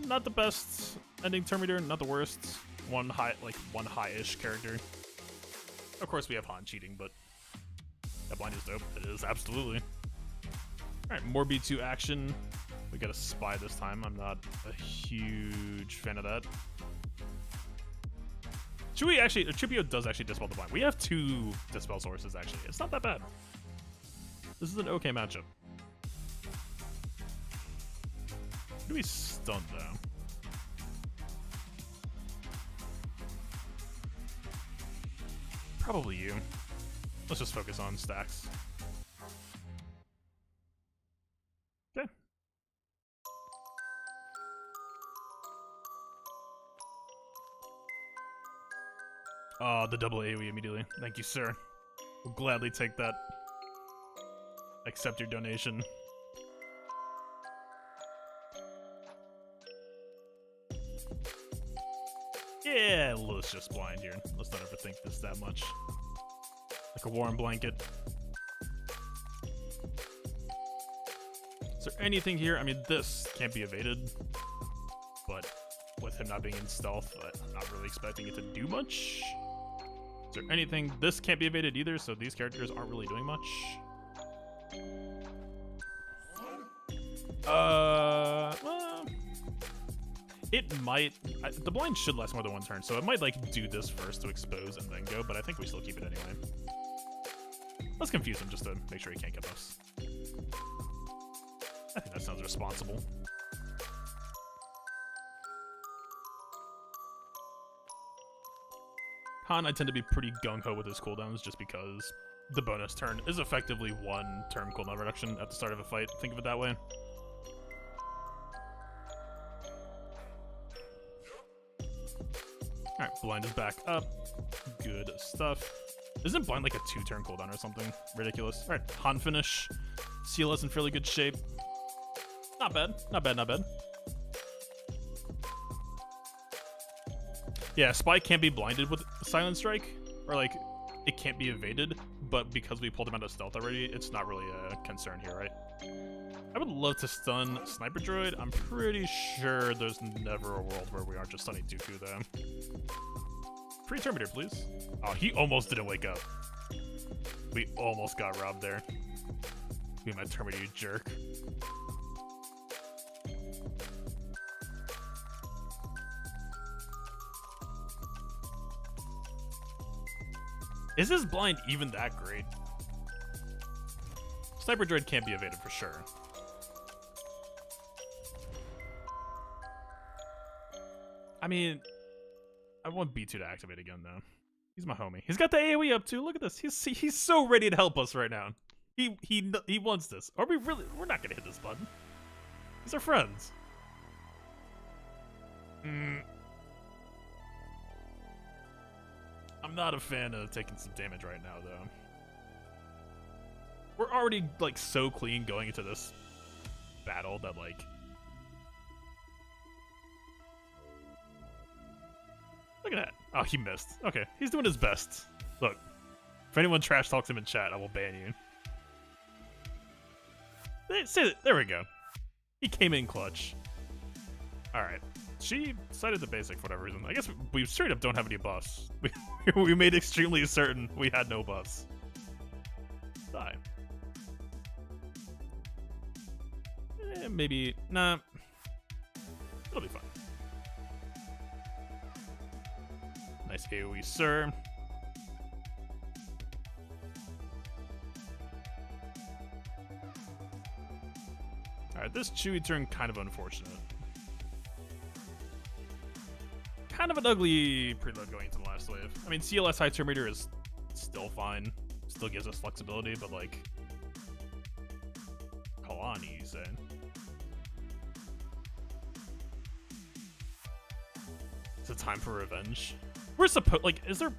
Not the best ending turn meter, not the worst. One high-ish character. Of course, we have Han cheating, but that blind is dope. It is, absolutely. Alright, more B2 action. We got a spy this time. I'm not a huge fan of that. Chupio does actually dispel the blind. We have 2 dispel sources, actually. It's not that bad. This is an okay matchup. Who do we stun, though? Probably you. Let's just focus on stacks. Okay. The double AoE immediately. Thank you, sir. We'll gladly take that. Accept your donation. Yeah, let's just blind here. Let's not overthink this that much. Like a warm blanket. Is there anything here? I mean, this can't be evaded, but with him not being in stealth, I'm not really expecting it to do much. Is there anything? This can't be evaded either, so these characters aren't really doing much. Well, it might. The blind should last more than one turn, so it might like do this first to expose and then go, but I think we still keep it anyway. Let's confuse him just to make sure he can't get us. I think that sounds responsible. Han, I tend to be pretty gung-ho with his cooldowns just because the bonus turn is effectively one turn cooldown reduction at the start of a fight. Think of it that way. Alright, blind is back up. Good stuff. Isn't blind like a 2-turn cooldown or something? Ridiculous. Alright, Han finish. CLS in fairly good shape. Not bad. Not bad, not bad. Yeah, Spy can't be blinded with Silent Strike. Or like, it can't be evaded. But because we pulled him out of stealth already, it's not really a concern here, right? I would love to stun Sniper Droid. I'm pretty sure there's never a world where we aren't just stunning Dooku, though. Free Terminator, please. Oh, he almost didn't wake up. We almost got robbed there. Be my Terminator, you jerk. Is this blind even that great? Sniper Droid can't be evaded for sure. I mean, I want B2 to activate again, though. He's my homie. He's got the AoE up, too. Look at this. He's so ready to help us right now. He wants this. Are we really? We're not going to hit this button. These are friends. I'm not a fan of taking some damage right now, though. We're already, like, so clean going into this battle that, like... Look at that. Oh, he missed. Okay, he's doing his best. Look, if anyone trash talks him in chat, I will ban you. There we go. He came in clutch. Alright. She cited the basic for whatever reason. I guess we straight up don't have any buffs. We made extremely certain we had no buffs. Die. Maybe... Nah. It'll be fine. Nice AoE, sir. Alright, this Chewie turn kind of unfortunate. Kind of an ugly preload going into the last wave. I mean, CLS high turn meter is still fine. Still gives us flexibility, but like... Kalani, you say? It's a time for revenge. We're supposed... Like, is there...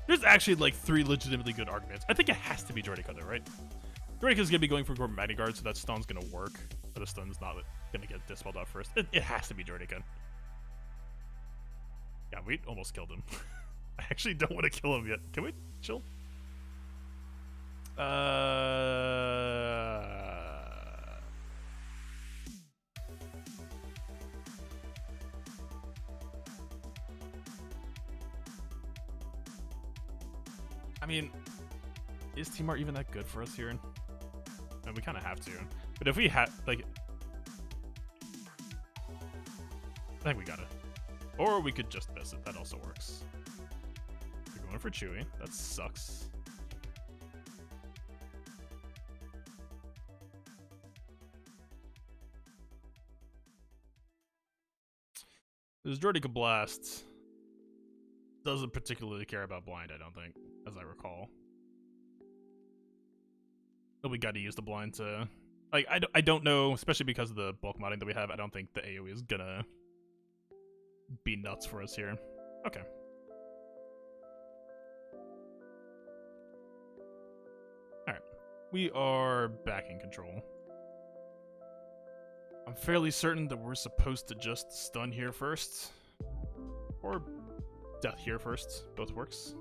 There's actually, like, 3 legitimately good arguments. I think it has to be Droideka, though, right? Droideka's gonna be going for Gorman Magna Guard, so that stun's gonna work. But the stun's not gonna get dispelled out first. It has to be Droideka. Yeah, we almost killed him. I actually don't want to kill him yet. Can we chill? I mean, is Timar even that good for us here? And we kind of have to. But if we had, like... I think we got it. Or we could just miss it. That also works. We're going for Chewie. That sucks. This Droideka Blast doesn't particularly care about blind, I don't think, as I recall. But we got to use the blind to... Like, I don't know, especially because of the bulk modding that we have, I don't think the AoE is gonna be nuts for us here. Okay. Alright. We are back in control. I'm fairly certain that we're supposed to just stun here first. Or death here first. Both works.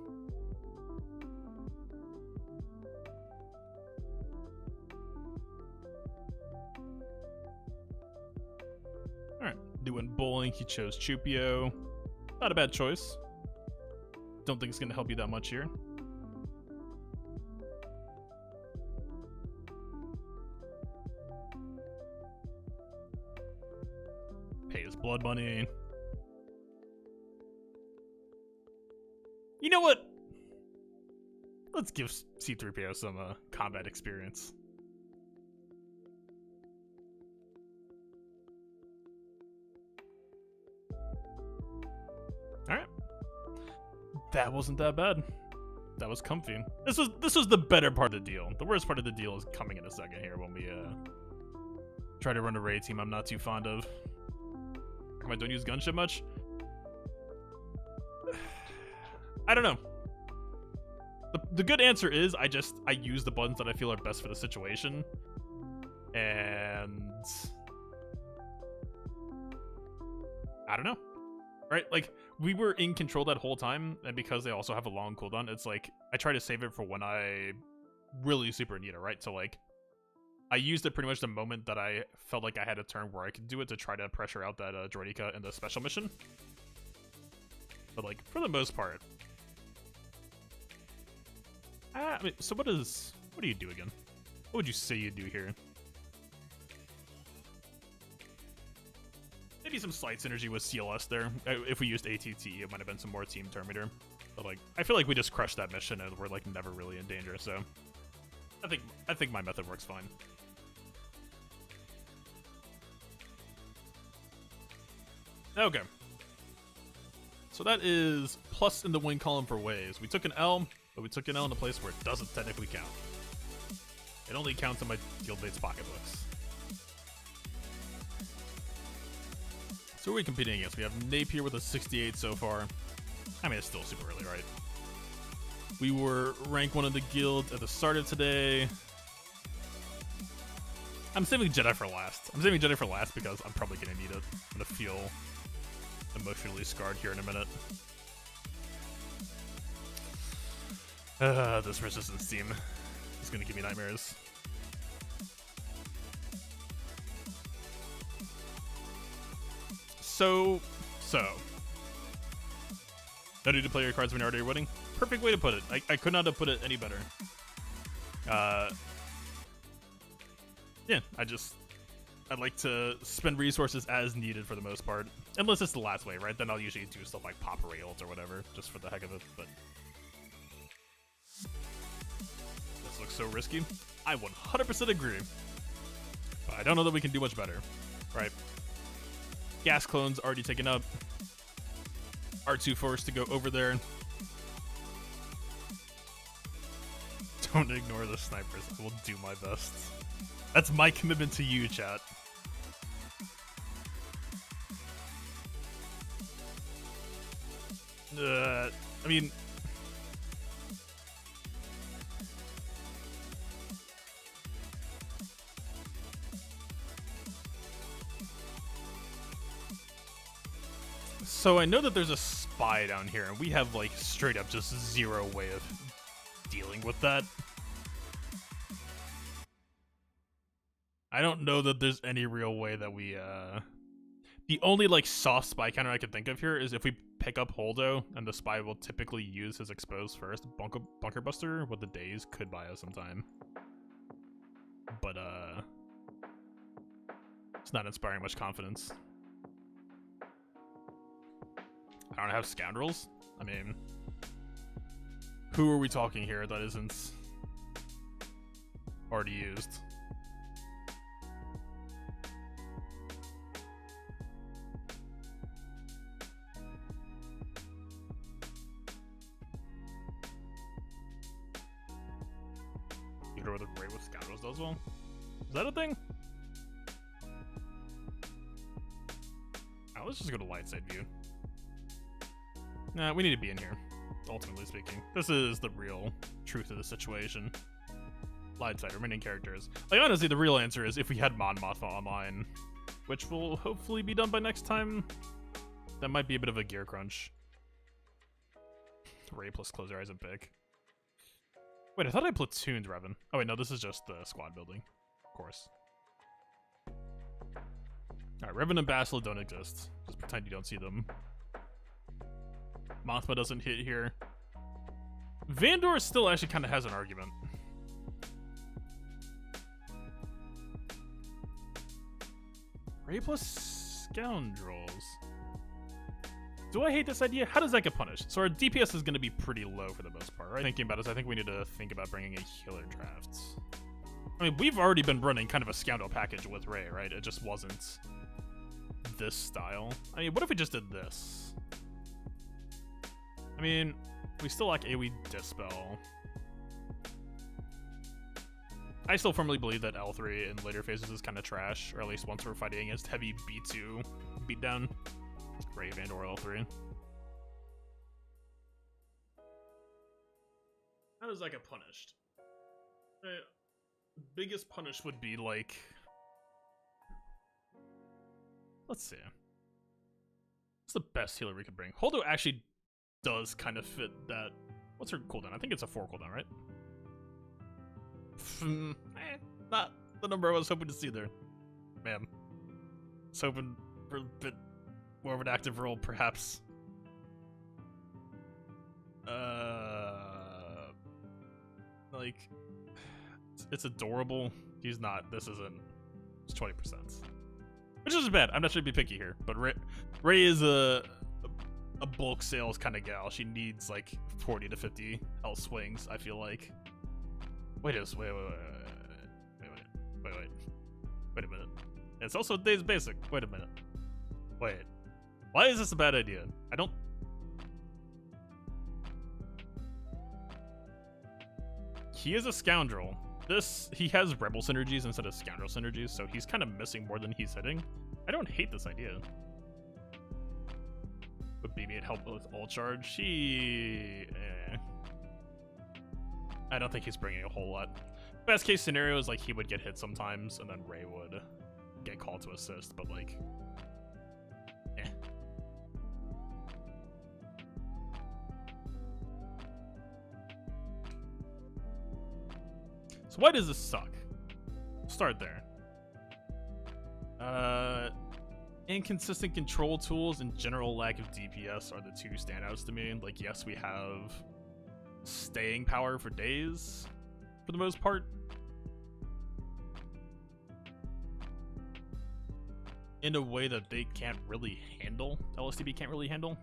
Alright. Doing bowling, he chose Chupio. Not a bad choice. Don't think it's going to help you that much here. Pay his blood money. You know what? let's give C-3PO some combat experience. Alright. That wasn't that bad. That was comfy. This was the better part of the deal. The worst part of the deal is coming in a second here when we try to run a Rey team I'm not too fond of. I don't use gunship much. I don't know. The good answer is I use the buttons that I feel are best for the situation. And I don't know. Right? Like, we were in control that whole time, and because they also have a long cooldown, it's like I try to save it for when I really super need it, right? So like I used it pretty much the moment that I felt like I had a turn where I could do it to try to pressure out that droideka in the special mission. But like for the most part, I mean, so what do you do again? What would you say you do here? Maybe some slight synergy with CLS there. If we used ATT, it might have been some more team Terminator. But like, I feel like we just crushed that mission and we're like never really in danger. So I think my method works fine. Okay. So that is plus in the win column for ways. We took an L, but we took an L in a place where it doesn't technically count. It only counts in my guildmates' pocketbooks. So who are we competing against? We have Napier with a 68 so far. I mean, it's still super early, right? We were rank 1 of the guild at the start of today. I'm saving Jedi for last. I'm saving Jedi for last because I'm probably going to need it. I'm going to feel emotionally scarred here in a minute. This resistance team is going to give me nightmares. So. No need to play your cards when you're already winning. Perfect way to put it. I could not have put it any better. Yeah, I'd like to spend resources as needed for the most part. Unless it's the last way, right? Then I'll usually do stuff like pop rails or whatever, just for the heck of it, but this looks so risky. I 100% agree. But I don't know that we can do much better, right? Gas clone's already taken up. R2 forced to go over there. Don't ignore the snipers. I will do my best. That's my commitment to you, chat. I mean... So I know that there's a spy down here, and we have, like, straight up just zero way of dealing with that. I don't know that there's any real way that we, The only, like, soft spy counter I can think of here is if we pick up Holdo, and the spy will typically use his exposed first. Bunker Buster with the days could buy us some time. But, it's not inspiring much confidence. I don't have scoundrels. I mean, who are we talking here that isn't already used? You know what the Rey with scoundrels does well? Is that a thing? Oh, let's just go to light side view. Nah, we need to be in here, ultimately speaking. This is the real truth of the situation. Light side, remaining characters. Like, honestly, the real answer is if we had Mon Mothma online, which will hopefully be done by next time. That might be a bit of a gear crunch. Rey plus close your eyes and pick. Wait, I thought I platooned Revan. Oh wait, no, this is just the squad building. Of course. Alright, Revan and Bastila don't exist. Just pretend you don't see them. Mothma doesn't hit here. Vandor still actually kind of has an argument. Rey plus scoundrels. Do I hate this idea? How does that get punished? So our DPS is going to be pretty low for the most part, right? Thinking about this, I think we need to think about bringing a healer draft. I mean, we've already been running kind of a scoundrel package with Rey, right? It just wasn't this style. I mean, what if we just did this? I mean, we still lack AoE Dispel. I still firmly believe that L3 in later phases is kind of trash, or at least once we're fighting against heavy B2 beatdown. Rey and or L3. How does that get punished? Biggest punish would be like... Let's see. What's the best healer we could bring? Holdo actually does kind of fit that... What's her cooldown? I think it's a 4 cooldown, right? Not the number I was hoping to see there. Man. I was hoping for a bit more of an active role, perhaps. Like, it's adorable. He's not. This isn't. It's 20%. Which isn't bad. I'm not trying to be picky here, but Rey is a bulk sales kind of gal. She needs like 40 to 50 health swings, I feel like. Wait a minute. It's also Days Basic. Wait a minute. Wait. Why is this a bad idea? He is a scoundrel. He has rebel synergies instead of scoundrel synergies, so he's kind of missing more than he's hitting. I don't hate this idea. Would BB-8 help with ult charge? I don't think he's bringing a whole lot. Best case scenario is like he would get hit sometimes, and then Rey would get called to assist, but like, So why does this suck? Start there. Inconsistent control tools and general lack of DPS are the two standouts to me. Like, yes, we have staying power for days, for the most part. In a way that they can't really handle, LSTB can't really handle.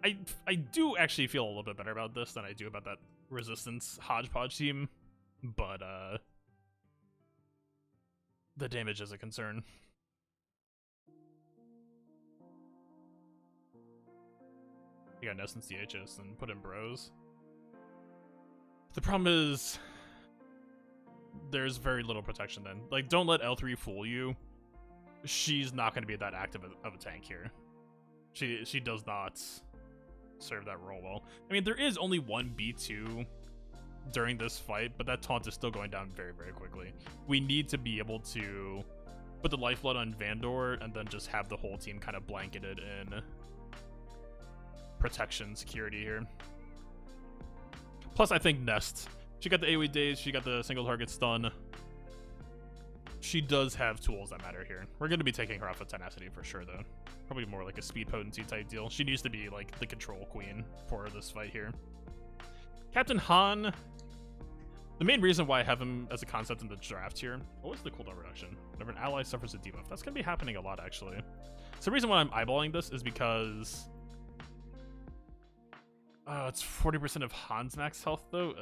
I do actually feel a little bit better about this than I do about that Resistance hodgepodge team, but the damage is a concern. You got Nest and CHS and put in bros. The problem is there's very little protection then. Like, don't let L3 fool you. She's not going to be that active of a tank here. She does not serve that role well. I mean, there is only one B2 during this fight, but that taunt is still going down very, very quickly. We need to be able to put the lifeblood on Vandor and then just have the whole team kind of blanketed in protection security here. Plus, I think Nest, she got the AoE days, she got the single target stun. She does have tools that matter here. We're going to be taking her off of tenacity for sure, though. Probably more like a speed potency type deal. She needs to be like the control queen for this fight here. Captain Han, the main reason why I have him as a concept in the draft here, what was the cooldown reduction? Whenever an ally suffers a debuff, that's going to be happening a lot, actually. So the reason why I'm eyeballing this is because it's 40% of Han's max health, though.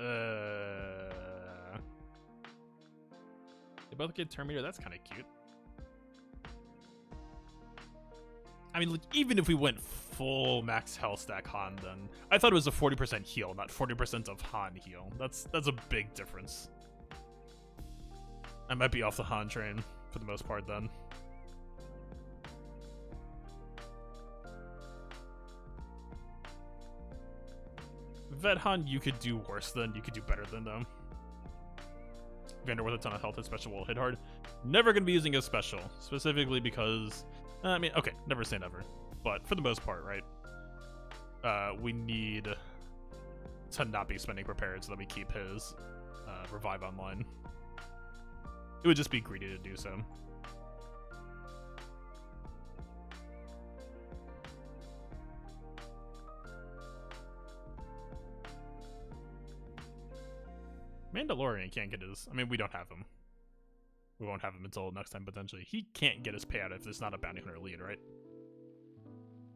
They both get Terminator. That's kind of cute. I mean, like, even if we went full max health stack Han, then I thought it was a 40% heal, not 40% of Han heal. That's a big difference. I might be off the Han train for the most part then. Vet Han, you could do worse than, you could do better than, though. Vander with a ton of health, his special will hit hard. Never going to be using his special, specifically because, I mean, okay, never say never. But for the most part, right, we need to not be spending prepared so that we keep his revive online. It would just be greedy to do so. Mandalorian can't get his... I mean, we don't have him. We won't have him until next time, potentially. He can't get his payout if it's not a bounty hunter lead, right?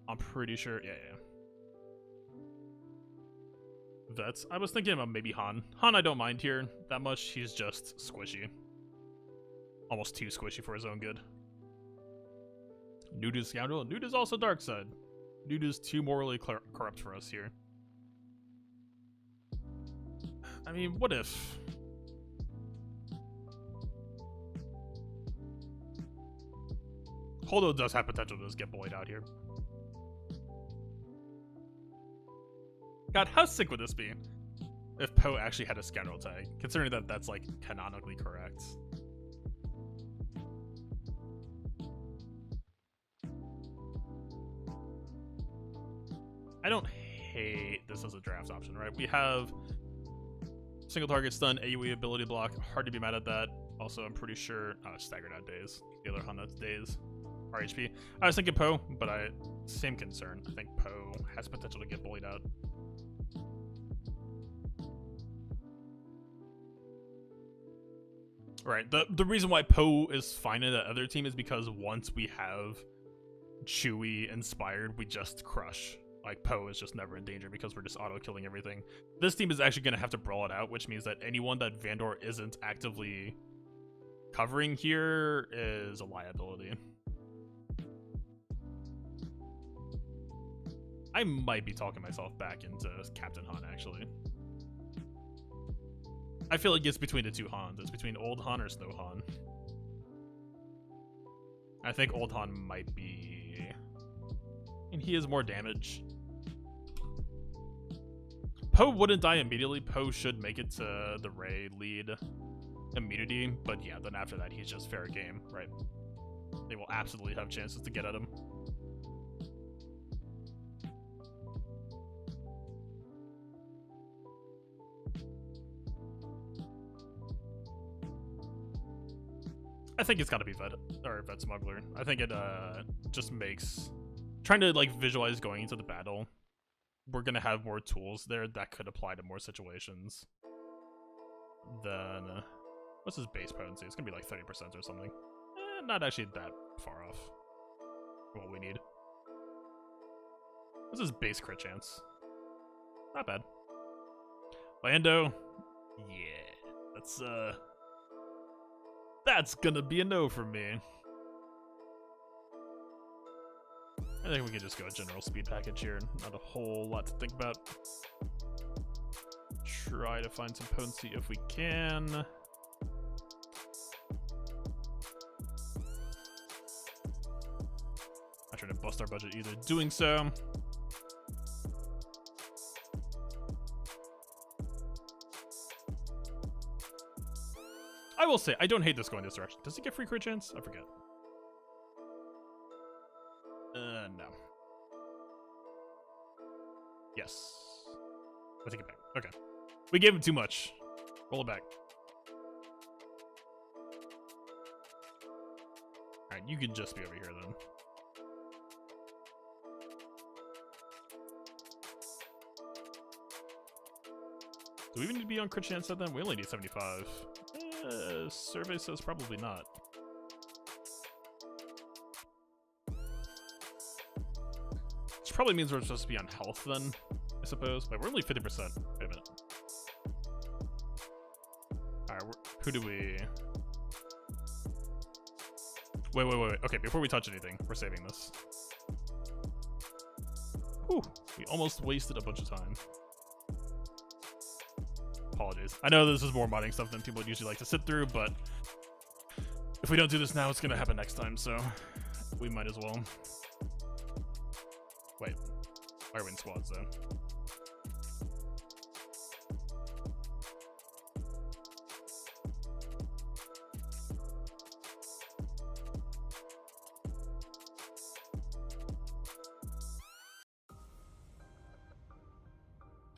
I'm pretty sure. Yeah, yeah. Vets. I was thinking about maybe Han. Han I don't mind here that much. He's just squishy. Almost too squishy for his own good. Nude is scoundrel. Nude is also dark side. Nude is too morally corrupt for us here. I mean, what if? Holdo does have potential to just get bullied out here. God, how sick would this be if Poe actually had a scoundrel tag, considering that that's like canonically correct. I don't hate this as a draft option, right? We have single target stun, AoE ability block. Hard to be mad at that. Also, I'm pretty sure staggered out days. The other Han that's days. RHP. I was thinking Poe, but same concern. I think Poe has potential to get bullied out. Right. The reason why Poe is fine in that other team is because once we have Chewie inspired, we just crush. Like, Poe is just never in danger because we're just auto-killing everything. This team is actually going to have to brawl it out, which means that anyone that Vandor isn't actively covering here is a liability. I might be talking myself back into Captain Han, actually. I feel like it's between the two Hans. It's between Old Han or Snow Han. I think Old Han might be... And he has more damage. Poe wouldn't die immediately. Poe should make it to the Rey lead immunity, but yeah, then after that, he's just fair game, right? They will absolutely have chances to get at him. I think it's got to be Vet Smuggler. I think it just makes trying to like visualize going into the battle. We're gonna have more tools there that could apply to more situations than what's his base potency? It's gonna be like 30% or something. Not actually that far off for what we need. What's his base crit chance? Not bad. Lando, yeah, that's gonna be a no from me. I think we can just go general speed package here. Not a whole lot to think about. Try to find some potency if we can. Not trying to bust our budget either doing so. I will say, I don't hate this going this direction. Does he get free crit chance? I forget. No. Yes. I take it back. Okay. We gave him too much. Roll it back. Alright, you can just be over here then. Do we even need to be on crit chance at them? We only need 75. Survey says probably not. Which probably means we're supposed to be on health then, I suppose. But we're only 50%. Wait a minute. Alright, who do we... Wait. Okay, before we touch anything, we're saving this. Whew. We almost wasted a bunch of time. Apologies. I know this is more modding stuff than people would usually like to sit through, but if we don't do this now, it's going to happen next time, so we might as well. Wait. Why are we in squads, though?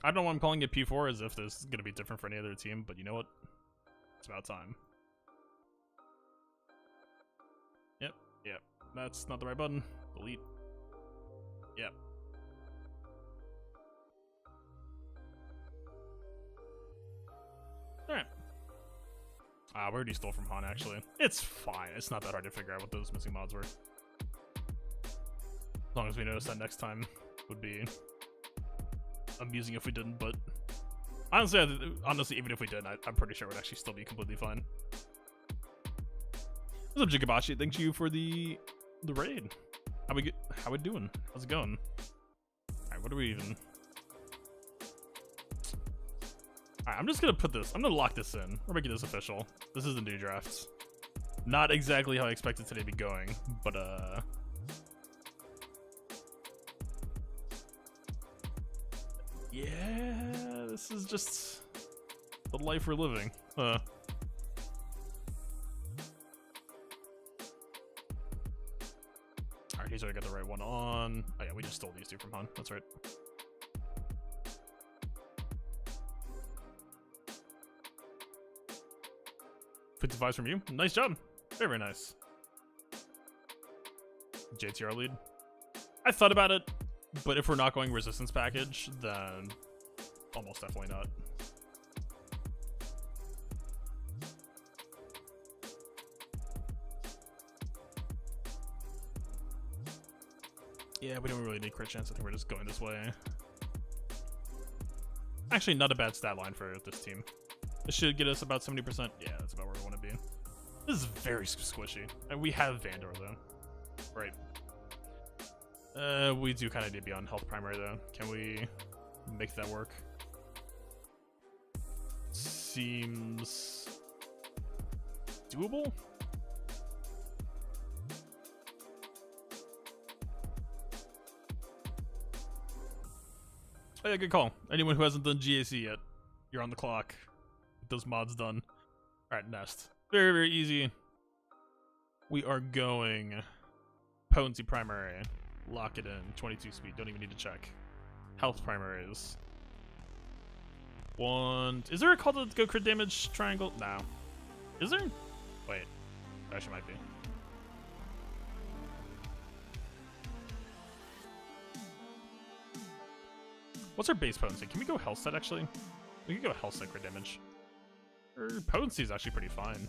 I don't know why I'm calling it P4 as if this is going to be different for any other team, but you know what? It's about time. Yep. That's not the right button. Delete. Yep. Alright. We already stole from Han, actually. It's fine. It's not that hard to figure out what those missing mods were. As long as we notice that next time, would be amusing if we didn't, but honestly, even if we did, I'm pretty sure it would actually still be completely fine. What's up, Jikabashi? Thank you for the raid. How we doing? How's it going? Alright, what are we even? Alright, I'm just gonna I'm gonna lock this in. We're making this official. This is the new draft. Not exactly how I expected today to be going, but yeah, this is just the life we're living. Alright, he's already got the right one on. Oh yeah, we just stole these two from Han. That's right. $55 from you. Nice job. Very, very nice. JTR lead. I thought about it, but if we're not going resistance package, then almost definitely not. Yeah, we don't really need crit chance. I think we're just going this way. Actually, not a bad stat line for this team. This should get us about 70%. Yeah, that's about where we want to be. This is very squishy. And we have Vandor, though. Right. We do kind of need to be on health primary, though. Can we make that work? Seems doable? Oh yeah, good call. Anyone who hasn't done GAC yet, you're on the clock. Get those mods done. Alright, nest. Very, very easy. We are going potency primary. Lock it in. 22 speed. Don't even need to check. Health primaries. One. Is there a call to go crit damage triangle? No. Is there? Wait. Actually might be. What's our base potency? Can we go health set actually? We can go health set crit damage. Our potency is actually pretty fine.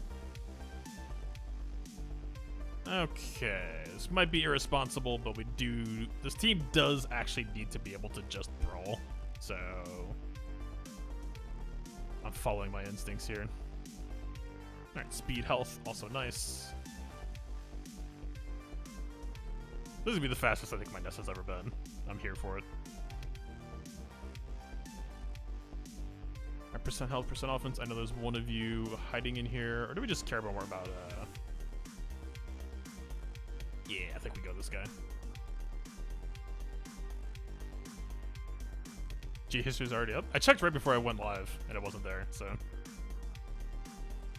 Okay, this might be irresponsible, but this team does actually need to be able to just brawl. So I'm following my instincts here. Alright, speed, health, also nice. This is gonna be the fastest I think my nest has ever been. I'm here for it. Percent health, percent offense. I know there's one of you hiding in here. Or do we just care more about yeah, I think we go this guy. G history's already up. I checked right before I went live and it wasn't there, so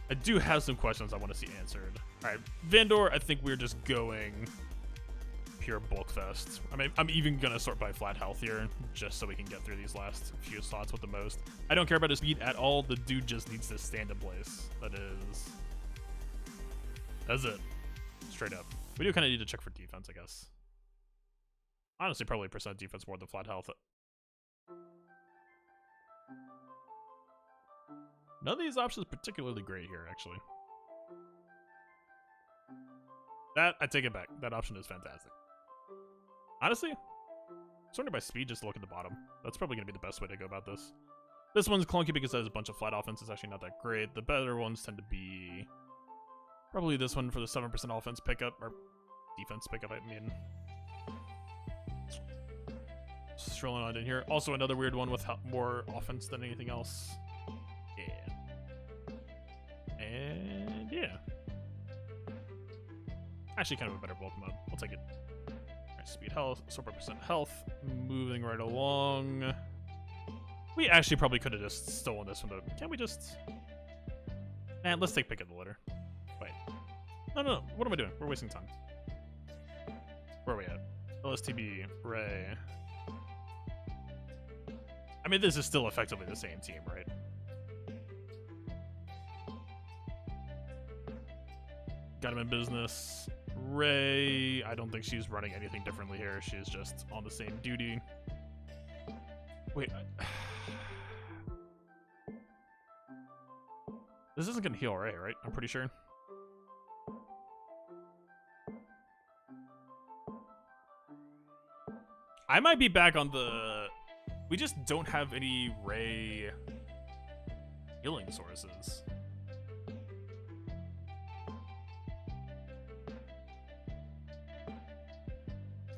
I do have some questions I want to see answered. Alright, Vandor, I think we're just going pure bulk fest. I mean, I'm even gonna sort by flat health here, just so we can get through these last few slots with the most. I don't care about his speed at all. The dude just needs to stand in place. That's it. Straight up. We do kind of need to check for defense, I guess. Honestly, probably percent defense more than flat health. None of these options particularly great here, actually. That, I take it back. That option is fantastic. Honestly, sorted by speed, just look at the bottom. That's probably going to be the best way to go about this. This one's clunky because it has a bunch of flat offense. It's actually not that great. The better ones tend to be probably this one for the 7% offense pickup, or defense pickup, I mean. Strolling on in here. Also another weird one with more offense than anything else. Yeah. And yeah. Actually kind of a better bulk mode. I'll take it. Speed, health, super percent health, moving right along. We actually probably could have just stolen this from the. Can't we just? And let's take pick of the litter. Wait, no. What am I doing? We're wasting time. Where are we at? LSTB, Rey. I mean, this is still effectively the same team, right? Got him in business. Rey, I don't think she's running anything differently here. She's just on the same duty. Wait. This isn't gonna heal Rey, right? I'm pretty sure. I might be back on the... We just don't have any Rey healing sources.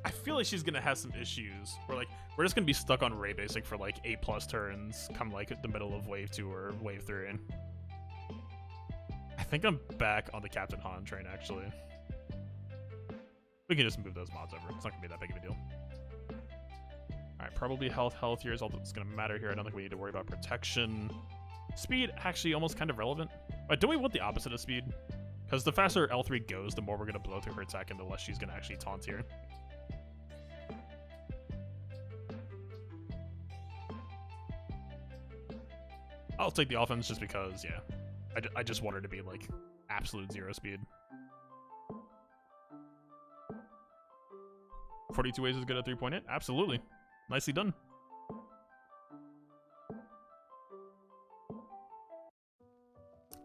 I feel like she's gonna have some issues. We're just gonna be stuck on Rey basic for like 8+ turns, come like the middle of wave 2 or wave 3. I think I'm back on the Captain Han train actually. We can just move those mods over. It's not gonna be that big of a deal. Alright, probably health here is all that's gonna matter here. I don't think we need to worry about protection. Speed, actually almost kind of relevant. But don't we want the opposite of speed? Because the faster L3 goes, the more we're gonna blow through her attack and the less she's gonna actually taunt here. I'll take the offense just because, yeah. I just want her to be, like, absolute 0 speed. 42 ways is good at 3.8? Absolutely. Nicely done.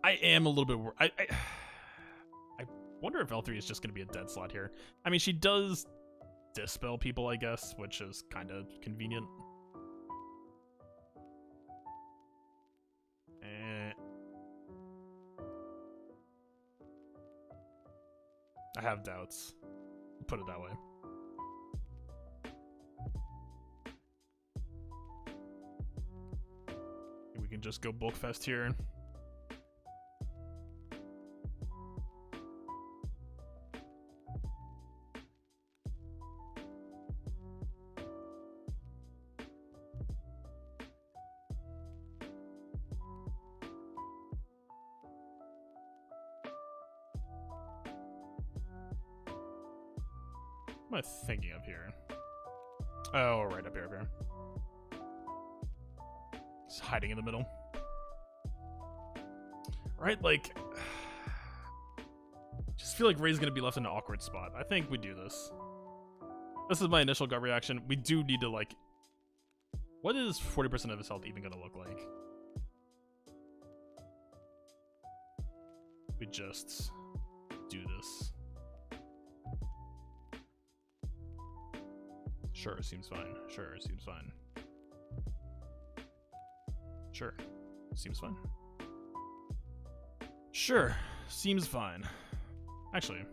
I am a little bit worried. I wonder if L3 is just going to be a dead slot here. I mean, she does dispel people, I guess, which is kind of convenient. I have doubts. Put it that way. We can just go bulk fest here. What am I thinking of here? Oh, right up here, It's hiding in the middle. Right, like... Just feel like Rey's gonna be left in an awkward spot. I think we do this. This is my initial gut reaction. We do need to, like... What is 40% of his health even gonna look like? We just do this. Sure, seems fine. Sure, seems fine. Sure, seems fine. Sure, seems fine. Actually.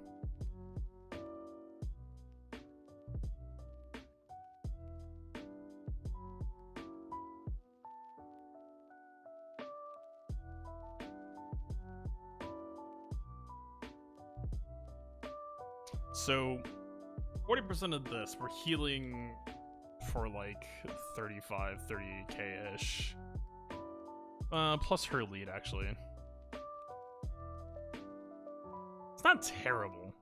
So... 40% of this, we're healing for like 35, 30k-ish. Plus her lead, actually. It's not terrible.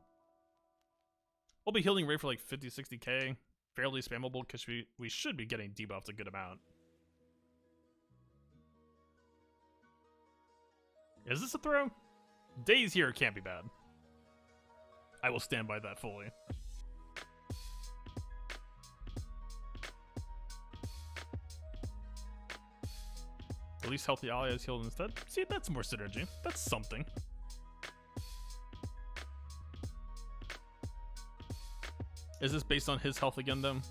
We'll be healing Rey for like 50, 60k. Fairly spammable because we should be getting debuffed a good amount. Is this a throw? Days here can't be bad. I will stand by that fully. At least healthy ally is healed instead. See, that's more synergy. That's something. Is this based on his health again, though?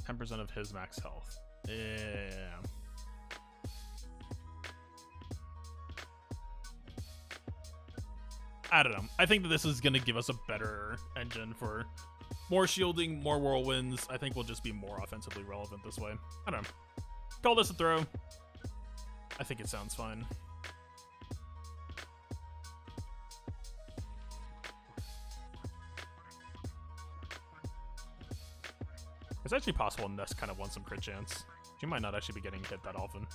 10% of his max health. Yeah. I don't know. I think that this is going to give us a better engine for more shielding, more whirlwinds. I think we'll just be more offensively relevant this way. I don't know. Call this a throw. I think it sounds fine. It's actually possible Ness kind of wants some crit chance. She might not actually be getting hit that often.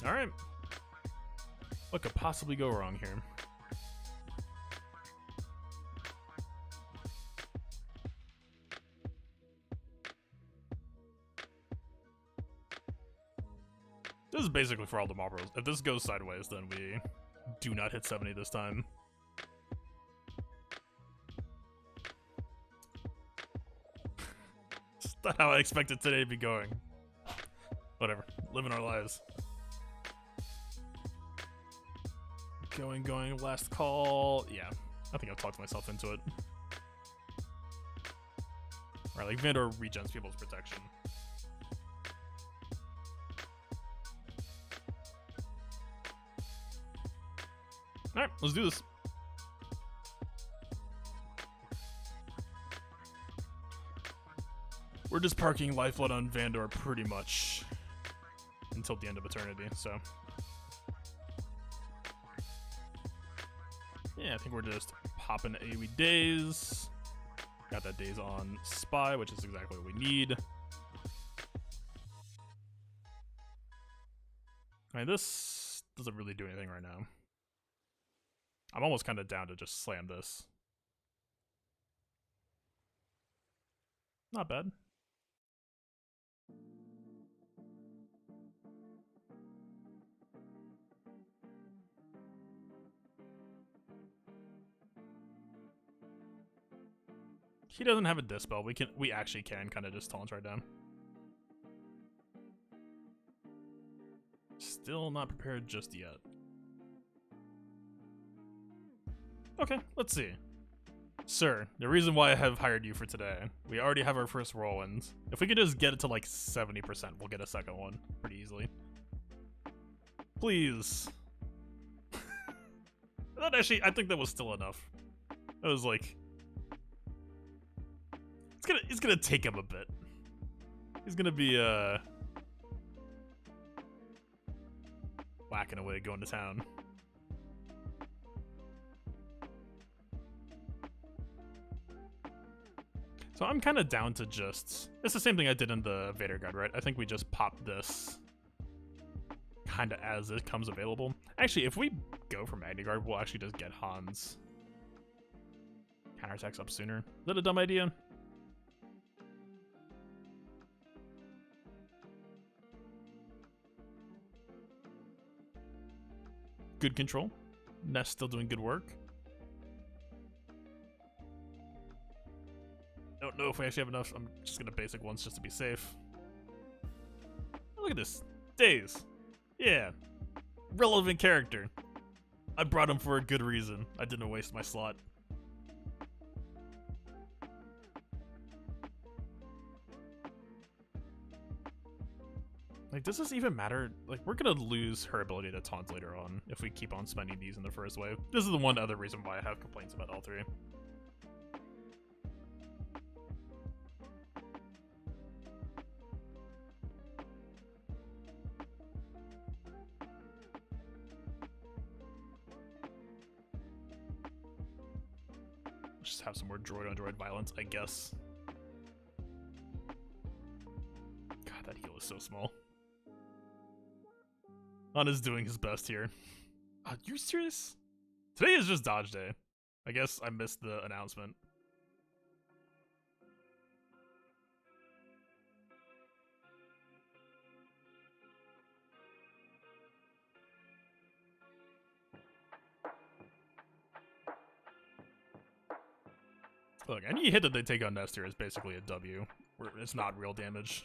Alright. What could possibly go wrong here? This is basically for all the Marlboros. If this goes sideways, then we do not hit 70 this time. It's not how I expected today to be going. Whatever. Living our lives. Going, last call. Yeah, I think I've talked myself into it. Right, like Vandor regens people's protection. Alright, let's do this. We're just parking Lifeblood on Vandor pretty much until the end of eternity, so. Yeah, I think we're just popping AoE Daze. Got that Daze on Spy, which is exactly what we need. Alright, this doesn't really do anything right now. I'm almost kind of down to just slam this. Not bad. He doesn't have a dispel. We actually can kind of just taunt right down. Still not prepared just yet. Okay, let's see. Sir, the reason why I have hired you for today, we already have our first whirlwind. If we could just get it to like 70%, we'll get a second one pretty easily. Please. That actually, I think that was still enough. That was like... It's gonna take him a bit. He's gonna be, whacking away, going to town. So I'm kind of down to just... It's the same thing I did in the Vader Guard, right? I think we just pop this kind of as it comes available. Actually, if we go for Magna Guard, we'll actually just get Han's counterattacks up sooner. Is that a dumb idea? Good control. Nest still doing good work. Don't know if we actually have enough. I'm just gonna basic ones just to be safe. Look at this. Daze. Yeah. Relevant character. I brought him for a good reason. I didn't waste my slot. Like, does this even matter? Like, we're gonna lose her ability to taunt later on if we keep on spending these in the first wave. This is the one other reason why I have complaints about L3. Just have some more droid on droid violence, I guess. God, that heal is so small. Han is doing his best here. Are you serious? Today is just dodge day. I guess I missed the announcement. Look, any hit that they take on Nestor is basically a W. It's not real damage.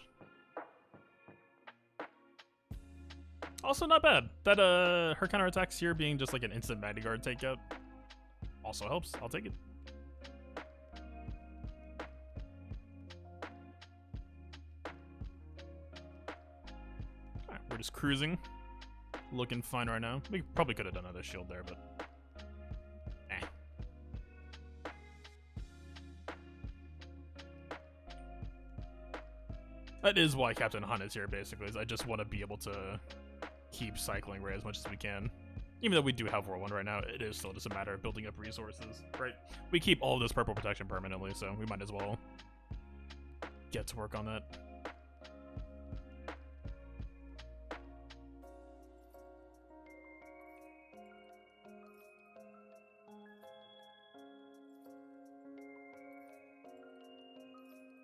Also not bad. That her counterattacks here being just like an instant Magna Guard takeout also helps. I'll take it. Alright, we're just cruising. Looking fine right now. We probably could have done another shield there, but that is why Captain Han is here, basically, is I just want to be able to keep cycling Rey as much as we can. Even though we do have War 1 right now, it is still just a matter of building up resources, right? We keep all of this purple protection permanently, so we might as well get to work on that.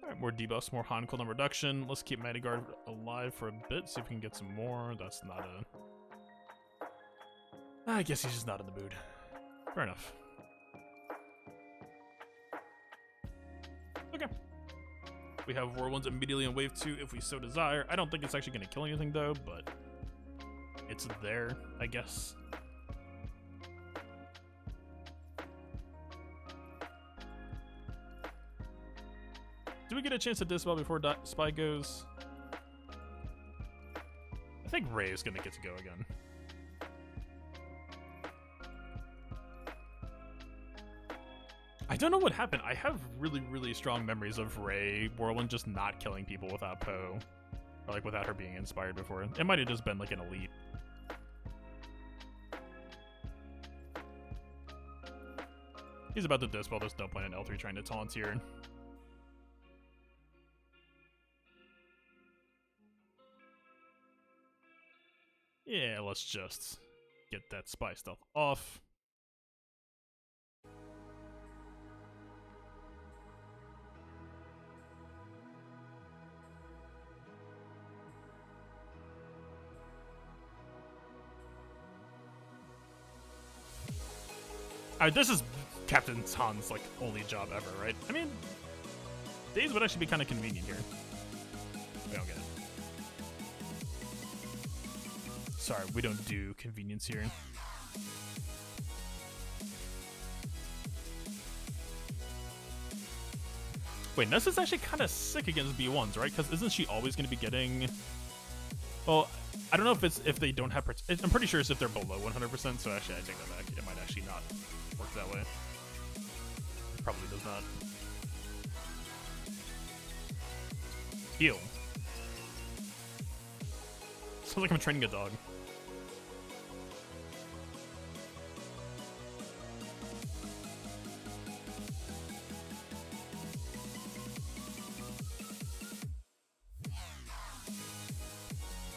Alright, more debuffs, more Han cooldown reduction. Let's keep Magna Guard alive for a bit, see if we can get some more. That's not a... I guess he's just not in the mood. Fair enough. Okay. We have War 1s immediately in Wave 2 if we so desire. I don't think it's actually going to kill anything though, but it's there, I guess. do we get a chance to dispel before Spy goes? I think Rey is gonna get to go again. I don't know what happened. I have really, really strong memories of Rey Whirlwind just not killing people without Poe. Or like without her being inspired before. It might have just been like an elite. He's about to dispel this dump lane in L3 trying to taunt here. Yeah, let's just get that spy stuff off. This is Captain Han's like only job ever, right? I mean, days would actually be kind of convenient here. We don't get it. Sorry, we don't do convenience here. Wait, Nessa's actually kind of sick against B1s, right? Because isn't she always going to be getting... Well, I don't know if they don't have... I'm pretty sure it's if they're below 100%, so actually I take that back. It might actually not work that way. It probably does not. Heal. Sounds like I'm training a dog.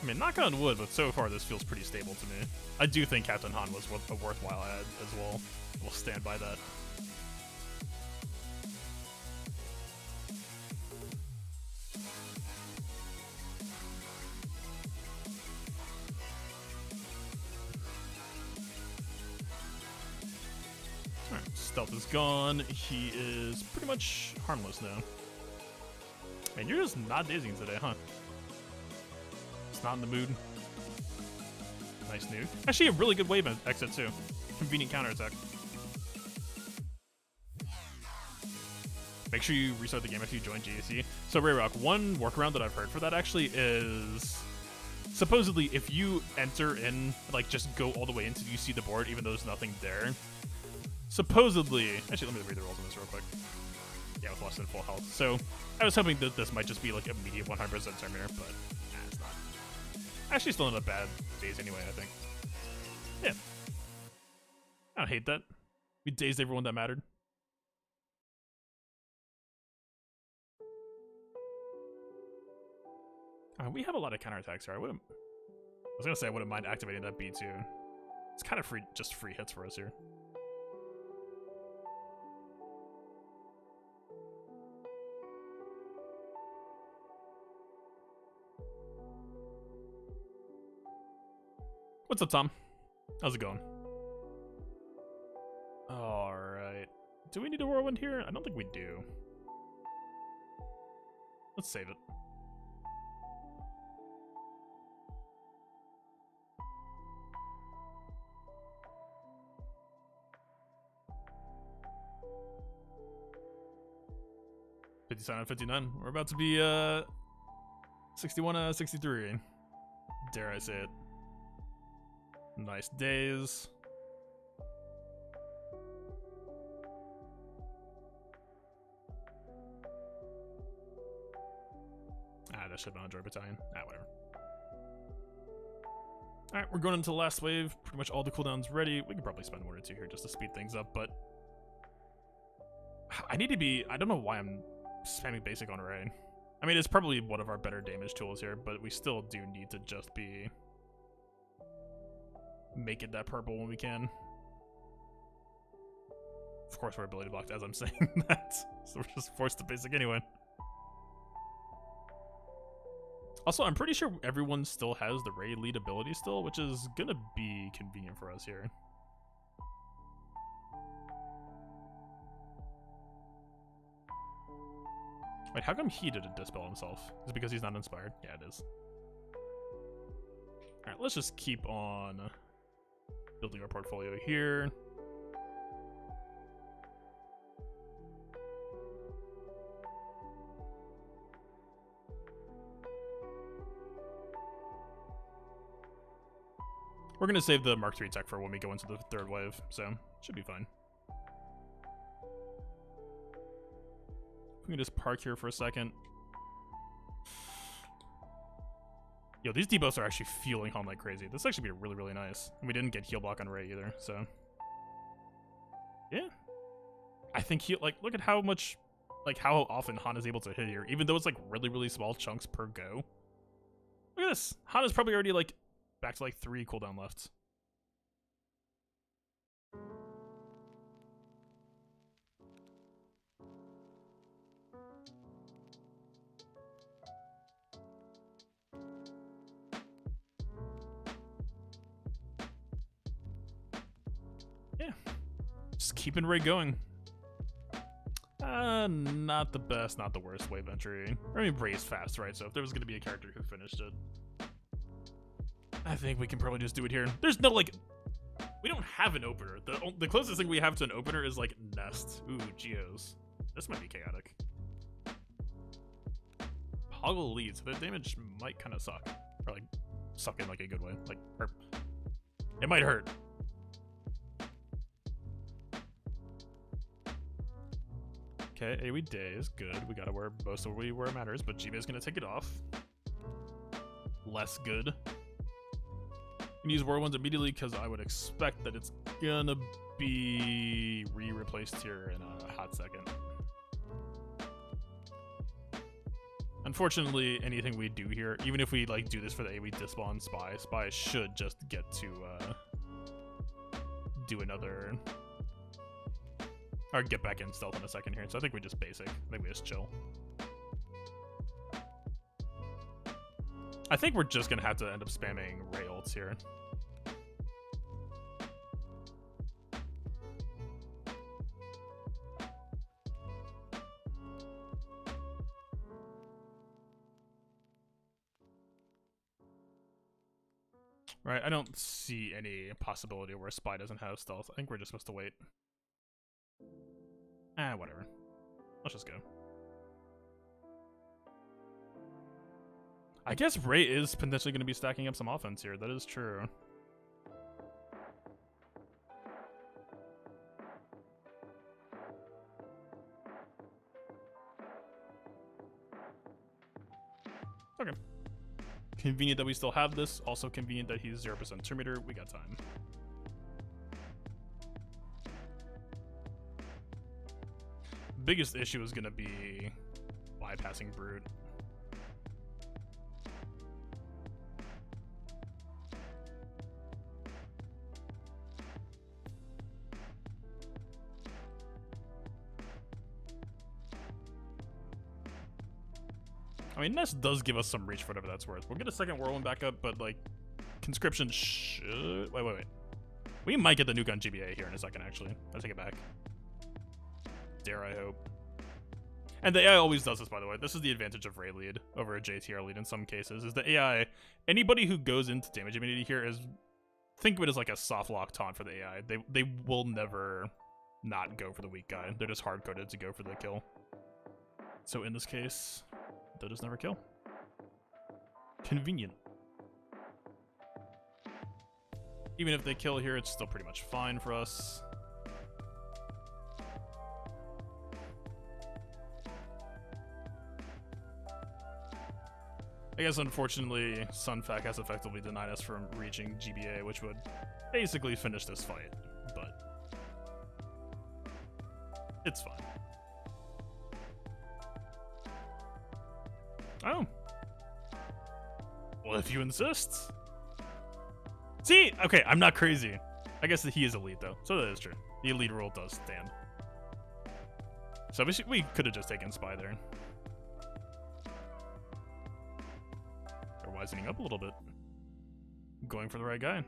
I mean, knock on wood, but so far this feels pretty stable to me. I do think Captain Han was a worthwhile add as well. We'll stand by that. Alright, stealth is gone. He is pretty much harmless now. Man, you're just not dazing today, huh? It's not in the mood. Nice nuke. Actually, a really good wave exit, too. Convenient counterattack. Make sure you restart the game after you join GAC. So, Rayrock, one workaround that I've heard for that actually is... Supposedly, if you enter in, like, just go all the way until you see the board, even though there's nothing there. Supposedly... Actually, let me read the rules on this real quick. Yeah, with less than full health. So, I was hoping that this might just be, like, immediate 100% Terminator, but... it's not. Actually, still not a bad daze anyway, I think. Yeah. I don't hate that. We dazed everyone that mattered. We have a lot of counterattacks here. I was gonna say I wouldn't mind activating that B2. It's kind of free, just free hits for us here. What's up, Tom? How's it going? Alright. Do we need a whirlwind here? I don't think we do. Let's save it. $57 out of $59. We're about to be 61 out of 63. Dare I say it. Nice days. That should have been a Droid Battalion. Whatever. Alright, we're going into the last wave. Pretty much all the cooldowns ready. We can probably spend 1 or 2 here just to speed things up, but... I need to be... I don't know why I'm spamming basic on Rey. I mean, it's probably one of our better damage tools here, but we still do need to just be... make it that purple when we can. Of course we're ability blocked as I'm saying that, so we're just forced to basic anyway. Also, I'm pretty sure everyone still has the Rey lead ability still, which is gonna be convenient for us here. Wait, how come he didn't dispel himself? Is it because he's not inspired? Yeah, it is. Alright, let's just keep on building our portfolio here. We're gonna save the Mark III tech for when we go into the third wave, so should be fine. We can just park here for a second. Yo, these debuffs are actually fueling home like crazy. This actually be really, really nice. And we didn't get heal block on Rey either, so yeah. I think look at how much, like how often Han is able to hit here, even though it's like really, really small chunks per go. Look at this. Han is probably already like back to like 3 cooldown left. Yeah. Just keeping Rey going. Not the best, not the worst wave entry. I mean, Rey is fast, right? So if there was going to be a character who finished it, I think we can probably just do it here. There's no, like, we don't have an opener. The closest thing we have to an opener is, like, Nest. Ooh, Geos. This might be chaotic. Hoggle leads. The damage might kind of suck. Or, like, suck in, like, a good way. Like, hurt. It might hurt. Okay, AoE days, good. We gotta wear most of where it matters, but Jibe is gonna take it off. Less good. Can use War Ones immediately because I would expect that it's gonna be replaced here in a hot second. Unfortunately, anything we do here, even if we like do this for the AoE dispawn Spy should just get to do another. Or get back in stealth in a second here, so I think we just basic. I think we just chill. I think we're just gonna have to end up spamming Rey ults here. Right, I don't see any possibility where Spy doesn't have stealth. I think we're just supposed to wait. Whatever. Let's just go. I guess Rey is potentially going to be stacking up some offense here. That is true. Okay. Convenient that we still have this. Also convenient that he's 0% turn meter. We got time. Biggest issue is going to be bypassing Brute. I mean, Nest does give us some reach for whatever that's worth. We'll get a second whirlwind back up, but like, conscription should... Wait. We might get the nuke on GBA here in a second, actually. I'll take it back. Dare I hope. And the AI always does this, by the way. This is the advantage of Rey lead over a JTR lead in some cases, is the AI, anybody who goes into damage immunity here is, think of it as like a soft lock taunt for the AI. They will never not go for the weak guy. They're just hard-coded to go for the kill. So in this case, they'll just never kill. Convenient. Even if they kill here, it's still pretty much fine for us. I guess, unfortunately, Sunfac has effectively denied us from reaching GBA, which would basically finish this fight, but it's fine. Oh. Well, if you insist. See? Okay, I'm not crazy. I guess that he is elite, though, so that is true. The elite rule does stand. So we could have just taken Spy there. Wisening up a little bit. Going for the right guy.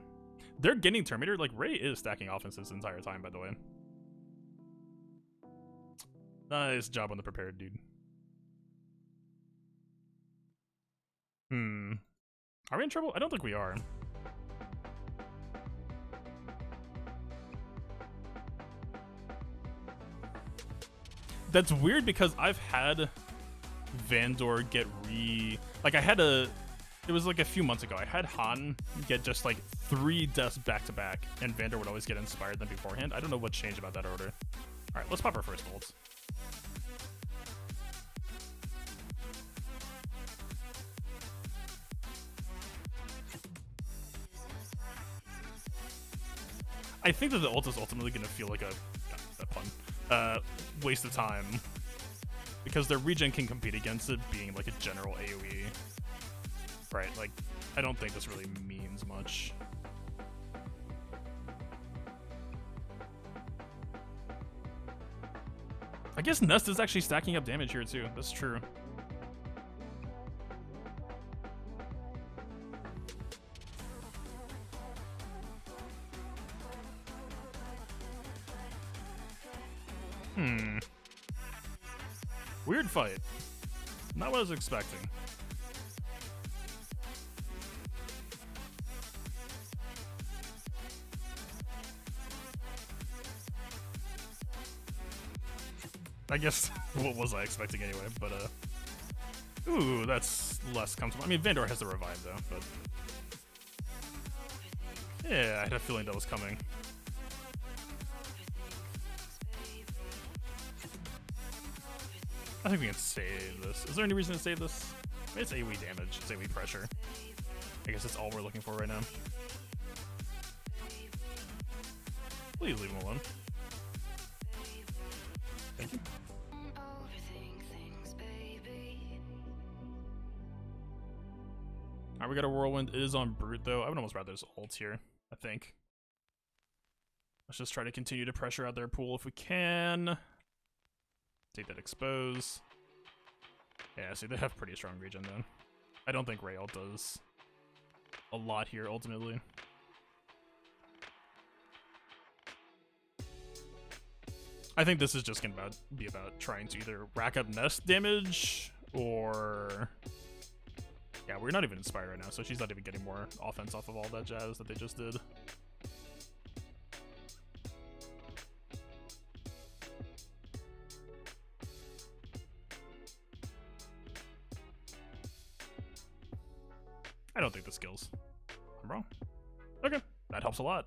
They're getting Terminator. Like, Rey is stacking offenses the entire time, by the way. Nice job on the prepared, dude. Are we in trouble? I don't think we are. That's weird because I've had Vandor get like, I had a... it was like a few months ago. I had Han get just like 3 deaths back to back, and Vander would always get inspired than beforehand. I don't know what changed about that order. All right, let's pop our first ult. I think that the ult is ultimately going to feel like waste of time, because their regen can compete against it being like a general AoE. Right, like, I don't think this really means much. I guess Nest is actually stacking up damage here too, that's true. Weird fight. Not what I was expecting. I guess, what was I expecting anyway, but, ooh, that's less comfortable. I mean, Vandor has the revive, though, but... yeah, I had a feeling that was coming. I think we can save this. Is there any reason to save this? I mean, it's AoE damage, it's AoE pressure. I guess that's all we're looking for right now. Please leave him alone. Thank you. Alright, we got a Whirlwind. It is on Brute, though. I would almost rather there's ult here, I think. Let's just try to continue to pressure out their pool if we can. Take that expose. Yeah, see, they have pretty strong regen, though. I don't think Rey ult does a lot here, ultimately. I think this is just going to be about trying to either rack up Nest damage, or... yeah, we're not even inspired right now, so she's not even getting more offense off of all that jazz that they just did. I don't think this kills. I'm wrong. Okay, that helps a lot.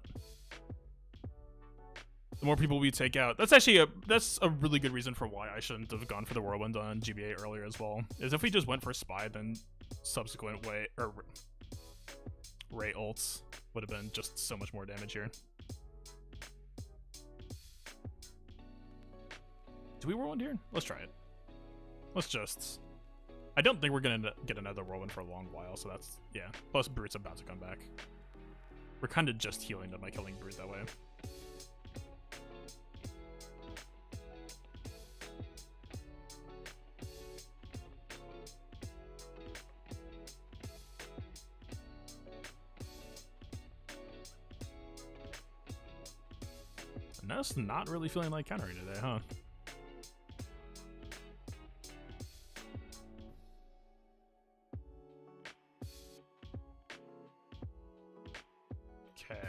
The more people we take out, that's a really good reason for why I shouldn't have gone for the Whirlwind on GBA earlier as well. Is if we just went for Spy, then subsequent Rey ults would have been just so much more damage here. Do we Whirlwind here? Let's try it. Let's just... I don't think we're gonna get another Whirlwind for a long while, so that's... yeah. Plus, Brute's about to come back. We're kind of just healing them by killing Brute that way. Nest not really feeling like countering today, huh? Okay.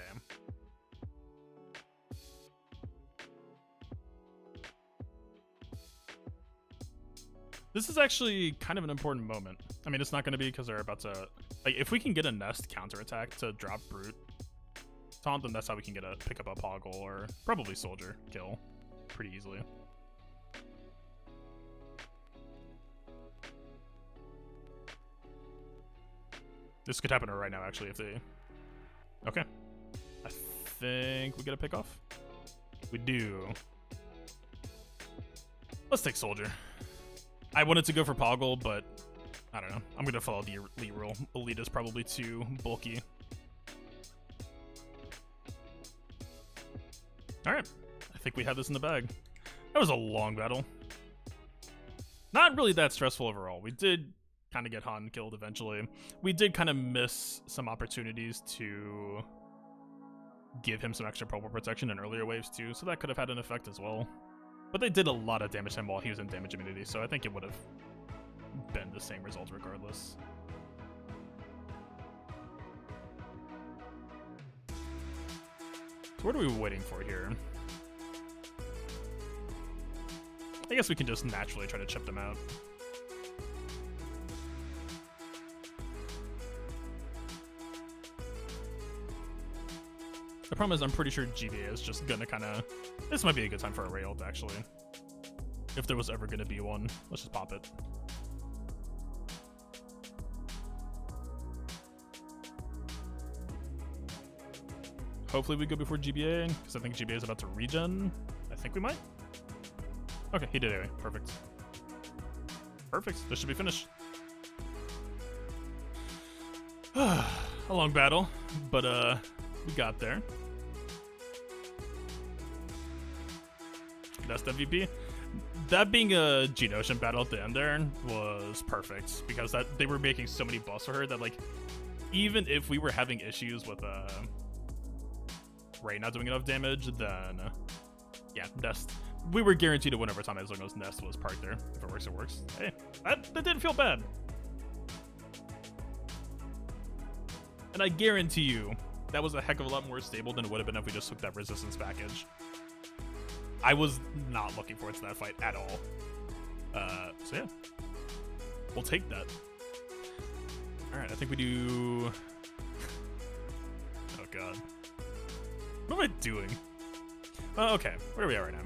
This is actually kind of an important moment. I mean, it's not going to be because they're about to... like, if we can get a Nest counterattack to drop Brute taunt, then that's how we can get pick up a Poggle or probably Soldier kill pretty easily. This could happen right now, actually, if they... okay. I think we get a pick off. We do. Let's take Soldier. I wanted to go for Poggle, but I don't know. I'm going to follow the elite rule. Elite is probably too bulky. Alright. I think we have this in the bag. That was a long battle. Not really that stressful overall. We did kind of get Han killed eventually. We did kind of miss some opportunities to give him some extra purple protection in earlier waves too, so that could have had an effect as well. But they did a lot of damage to him while he was in damage immunity, so I think it would have been the same result regardless. So what are we waiting for here? I guess we can just naturally try to chip them out. The problem is I'm pretty sure GBA is just gonna kind of... This might be a good time for a Rey ult, actually. If there was ever gonna be one. Let's just pop it. Hopefully we go before GBA, because I think GBA is about to regen. I think we might. Okay, he did anyway. Perfect. Perfect. This should be finished. A long battle, but we got there. Best MVP. That being a Geonosian battle at the end there was perfect, because they were making so many buffs for her that, like, even if we were having issues with Rey not doing enough damage, then yeah, Nest. We were guaranteed to win over time as long as Nest was parked there. If it works, it works. Hey, that didn't feel bad. And I guarantee you, that was a heck of a lot more stable than it would have been if we just took that resistance package. I was not looking forward to that fight at all. So yeah, we'll take that. All right, I think we do... Oh God. What am I doing? Okay, where are we at right now?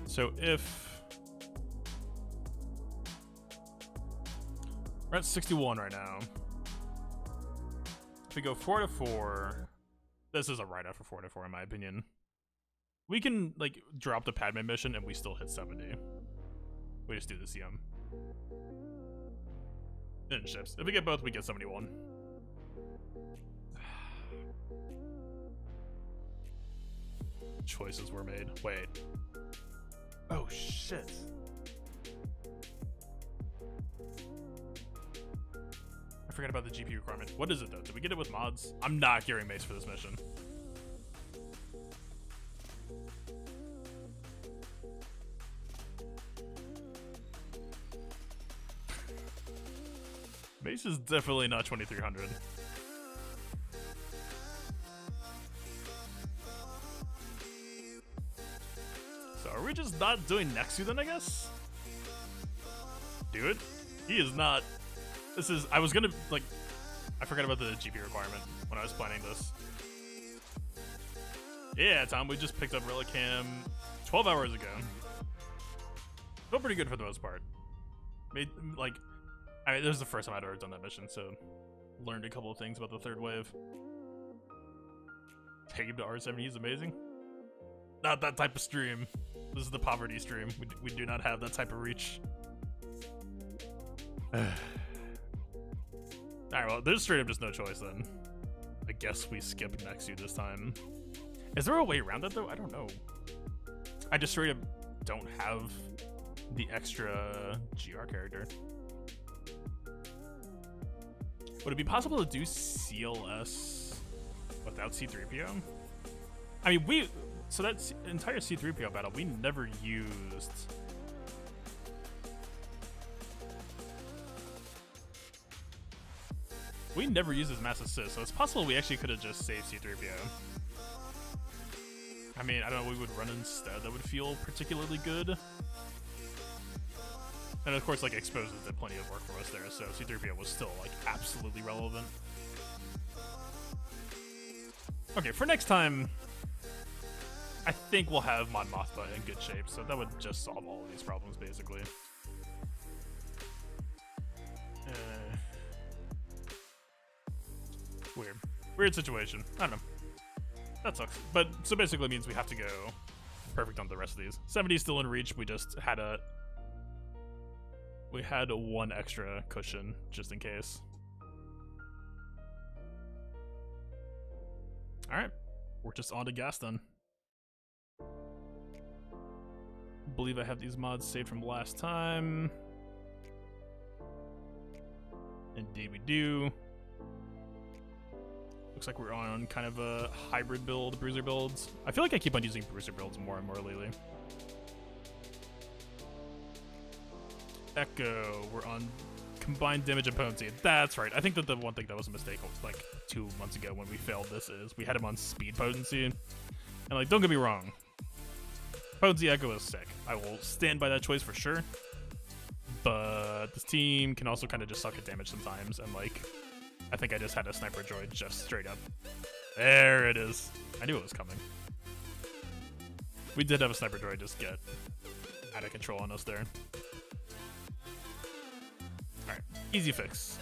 So if... We're at 61 right now. If we go 4-4, this is a write-off for 4-4 in my opinion. We can, like, drop the Padme mission and we still hit 70. We just do the CM. And ships. If we get both, we get 71. Choices were made. Wait. Oh, shit. I forgot about the GP requirement. What is it, though? Did we get it with mods? I'm not gearing mace for this mission. Mace is definitely not 2300. So are we just not doing Nexu then, I guess? Dude, he is not... This is... I was gonna, like... I forgot about the GP requirement when I was planning this. Yeah, Tom, we just picked up Relic Cam 12 hours ago. Felt pretty good for the most part. Made, like... I mean, this is the first time I'd ever done that mission, so... Learned a couple of things about the third wave. Take him to R70 is amazing. Not that type of stream. This is the poverty stream. We do not have that type of reach. Alright, well, there's straight up just no choice then. I guess we skip Nexu this time. Is there a way around that though? I don't know. I just straight up don't have the extra GR character. Would it be possible to do CLS without C3PO? I mean, so that entire C3PO battle, we never used... We never used his mass assist, so it's possible we actually could have just saved C3PO. I mean, I don't know what we would run instead that would feel particularly good. And of course, like, Exposed did plenty of work for us there, so C3PO was still, like, absolutely relevant. Okay, for next time, I think we'll have Mon Mothma in good shape, so that would just solve all of these problems, basically. Weird situation. I don't know. That sucks. But, so basically means we have to go perfect on the rest of these. 70 is still in reach, we just had a... We had one extra cushion, just in case. Alright. We're just on to gas then. Believe I have these mods saved from last time. Indeed we do. Looks like we're on kind of a hybrid build, bruiser builds. I feel like I keep on using bruiser builds more and more lately. Echo, we're on combined damage and potency. That's right. I think that the one thing that was a mistake was like 2 months ago when we failed this is we had him on speed potency. And like, don't get me wrong. Potency Echo is sick. I will stand by that choice for sure. But this team can also kind of just suck at damage sometimes. And like, I think I just had a sniper droid just straight up There it is. I knew it was coming. We did have a sniper droid just get out of control on us there. Alright, easy fix.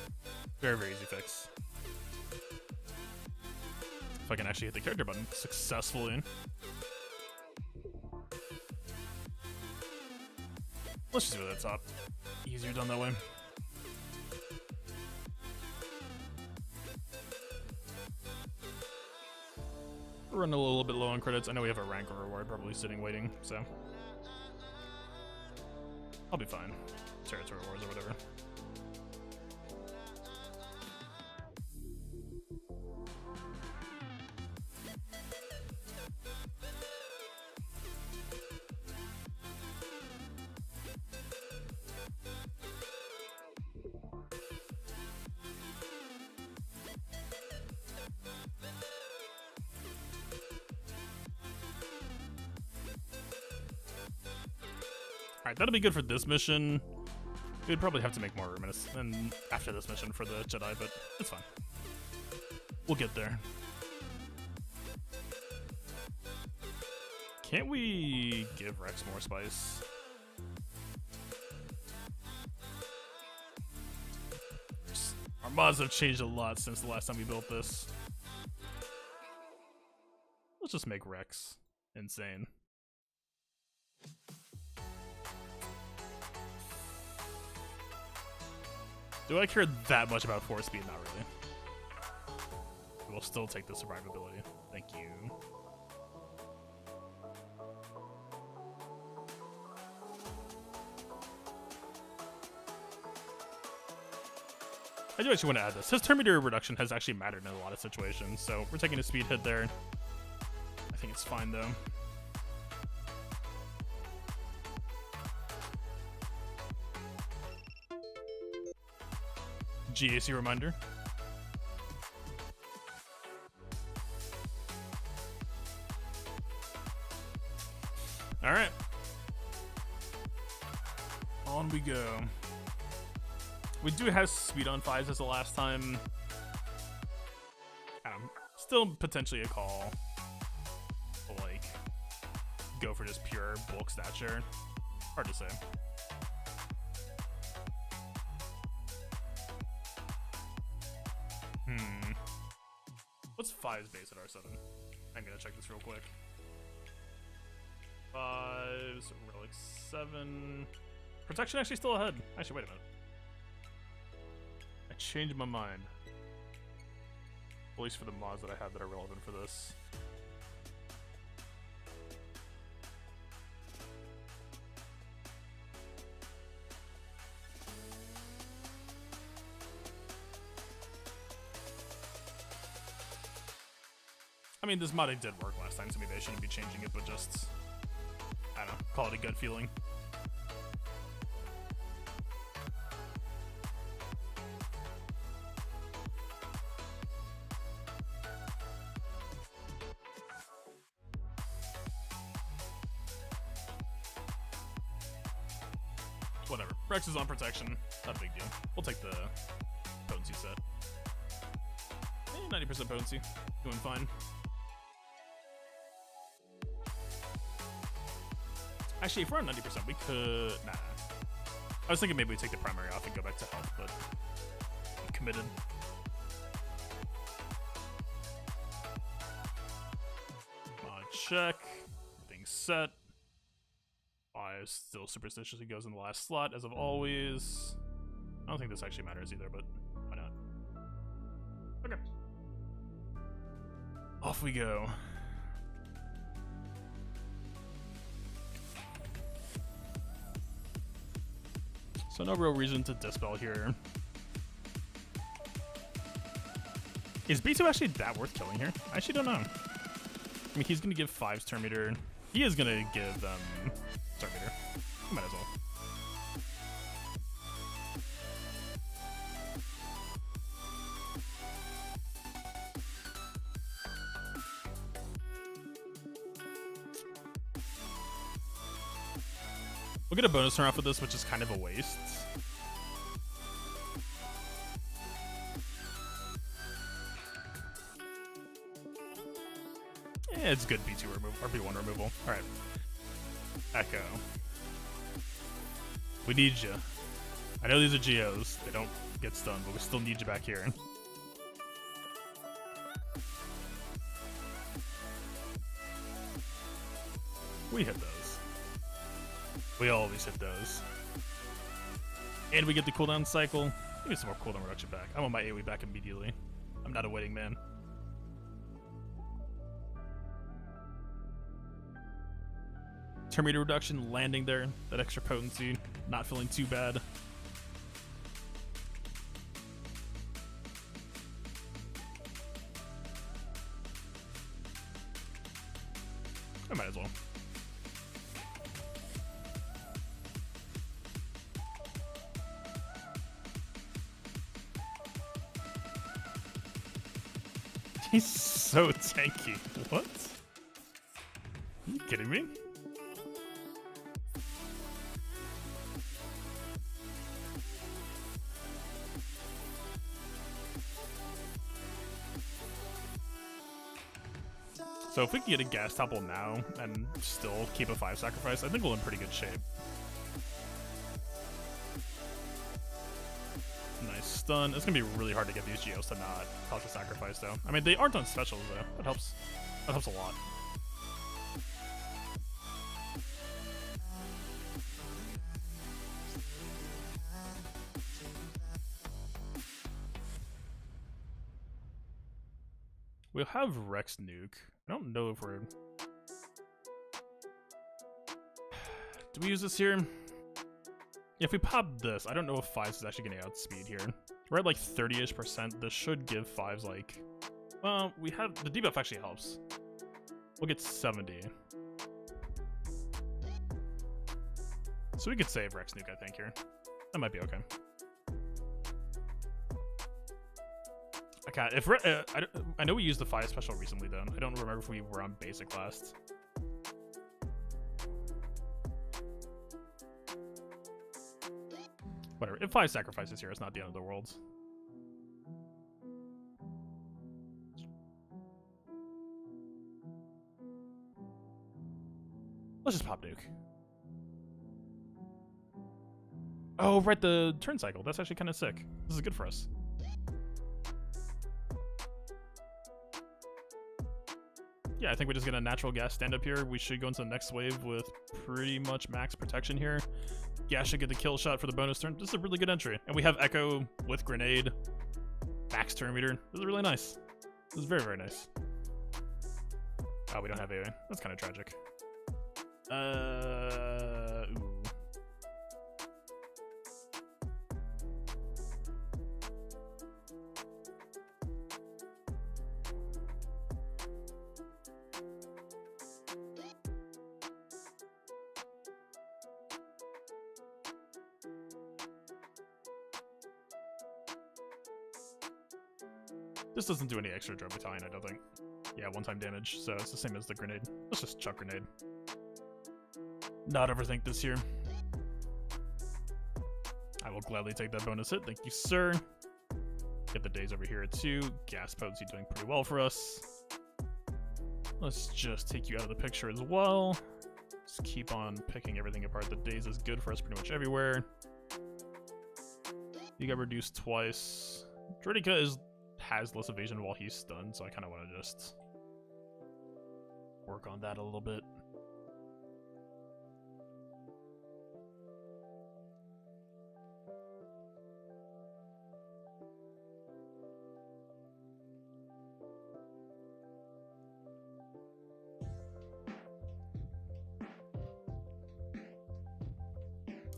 Very, very easy fix. If I can actually hit the character button successfully. Let's just do it at the top. Easier done that way. We're running a little bit low on credits. I know we have a rank reward probably sitting waiting, so I'll be fine. Territory wars or whatever. Alright, that'll be good for this mission. We'd probably have to make more room and after this mission for the Jedi, but it's fine. We'll get there. Can't we give Rex more spice? Our mods have changed a lot since the last time we built this. Let's just make Rex insane. Do I care that much about force speed? Not really. We'll still take the survivability. Thank you. I do actually want to add this. His turn meter reduction has actually mattered in a lot of situations, so we're taking a speed hit there. I think it's fine though. GAC reminder. All right. On we go. We do have speed on 5s as the last time. Still potentially a call. But like, go for just pure bulk stature. Hard to say. What's 5's base at R7? I'm gonna check this real quick. 5's relic 7. Protection actually still ahead. Actually, wait a minute. I changed my mind. At least for the mods that I have that are relevant for this. I mean, this modding did work last time, so maybe I shouldn't be changing it, but just, I don't know, call it a gut feeling. Whatever. Rex is on protection. Not a big deal. We'll take the potency set. 90% potency. Doing fine. Actually, if we're on 90%, we could... Nah. I was thinking maybe we take the primary off and go back to health, but I'm committed. Mod check. Everything's set. 5 still superstitiously goes in the last slot, as of always. I don't think this actually matters either, but why not? Okay. Off we go. So no real reason to dispel here. Is B2 actually that worth killing here? I actually don't know. I mean, he's going to give 5's turn meter. He is going to give turn meter. Might as well. We'll get a bonus turn off of this, which is kind of a waste. Yeah, it's good B2 removal, or B1 removal. Alright. Echo. We need you. I know these are GOs. They don't get stunned, but we still need you back here. We hit those. We always hit those. And we get the cooldown cycle. Give me some more cooldown reduction back. I want my AoE back immediately. I'm not a waiting man. Turn meter reduction, landing there. That extra potency. Not feeling too bad. I might as well. He's so tanky. What? Are you kidding me? So if we can get a gas topple now and still keep a 5 sacrifice, I think we're in pretty good shape. Nice stun. It's gonna be really hard to get these Geos to not cause a sacrifice though. I mean, they aren't on specials though. That helps. That helps a lot. We'll have Rex nuke. I don't know if we're... Do we use this here? If we pop this, I don't know if 5s is actually going to outspeed here. We're at like 30-ish%. This should give 5s like... Well, we have... The debuff actually helps. We'll get 70. So we could save Rex nuke, I think, here. That might be okay. Okay, if I know we used the 5 special recently, though. I don't remember if we were on basic last. Whatever. If 5 sacrifices here, it's not the end of the world. Let's just pop nuke. Oh, right, the turn cycle. That's actually kind of sick. This is good for us. Yeah, I think we just get a natural gas stand up here. We should go into the next wave with pretty much max protection here. Gas should get the kill shot for the bonus turn. This is a really good entry. And we have Echo with grenade. Max turn meter. This is really nice. This is very, very nice. Oh, we don't have AoE. That's kind of tragic. Ooh. This doesn't do any extra drone battalion, I don't think. Yeah, one-time damage, so it's the same as the grenade. Let's just chuck grenade. Not overthink this here. I will gladly take that bonus hit, thank you, sir. Get the days over here too. Gas potency doing pretty well for us. Let's just take you out of the picture as well. Just keep on picking everything apart. The days is good for us pretty much everywhere. You got reduced twice. Dredika has less evasion while he's stunned, so I kind of want to just work on that a little bit.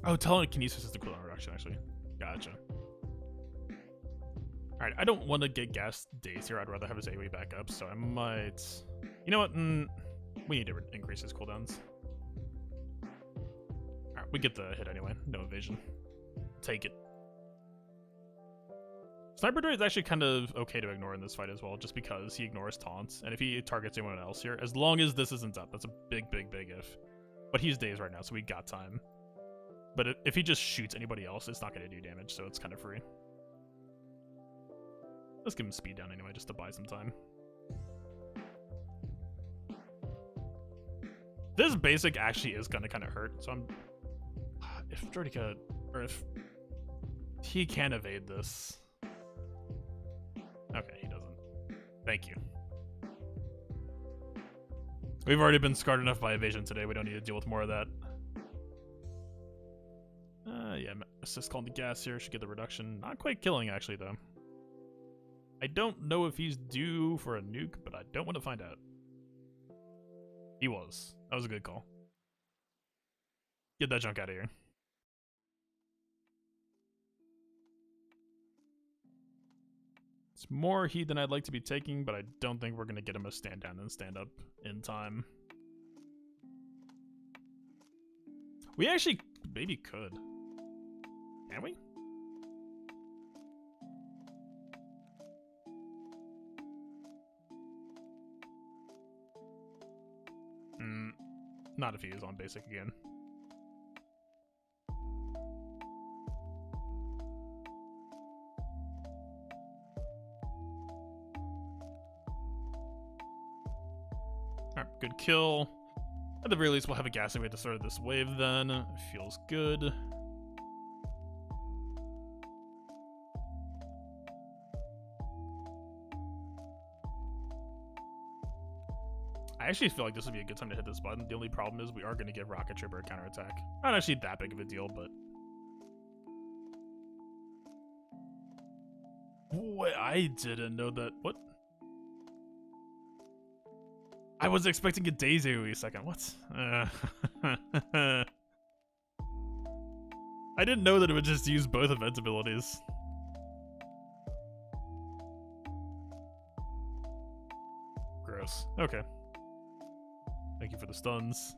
Oh, telekinesis is the cooldown reduction, actually. Gotcha. Alright, I don't want to get gas days here. I'd rather have his AoE back up, so I might... You know what? We need to increase his cooldowns. Alright, we get the hit anyway. No evasion. Take it. Sniper Droid is actually kind of okay to ignore in this fight as well, just because he ignores taunts. And if he targets anyone else here, as long as this isn't up, that's a big, big, big if. But he's days right now, so we got time. But if he just shoots anybody else, it's not going to do damage, so it's kind of free. Let's give him speed down anyway, just to buy some time. This basic actually is gonna kind of hurt, so I'm... If Droideka... Or if... He can evade this. Okay, he doesn't. Thank you. We've already been scarred enough by evasion today, we don't need to deal with more of that. Yeah, assist calling the gas here, should get the reduction. Not quite killing, actually, though. I don't know if he's due for a nuke, but I don't want to find out. He was. That was a good call. Get that junk out of here. It's more heat than I'd like to be taking, but I don't think we're going to get him to stand down and stand up in time. We actually maybe could. Can we? Not if he is on basic again. Alright, good kill. At the very least, we'll have a gas away at the start of this wave then. Feels good. I actually feel like this would be a good time to hit this button. The only problem is we are going to get Rocket Trooper a counterattack. Not actually that big of a deal, but... Wait, I didn't know that. What? I was expecting a Daisy a second. What? I didn't know that it would just use both event abilities. Gross. Okay. Thank you for the stuns.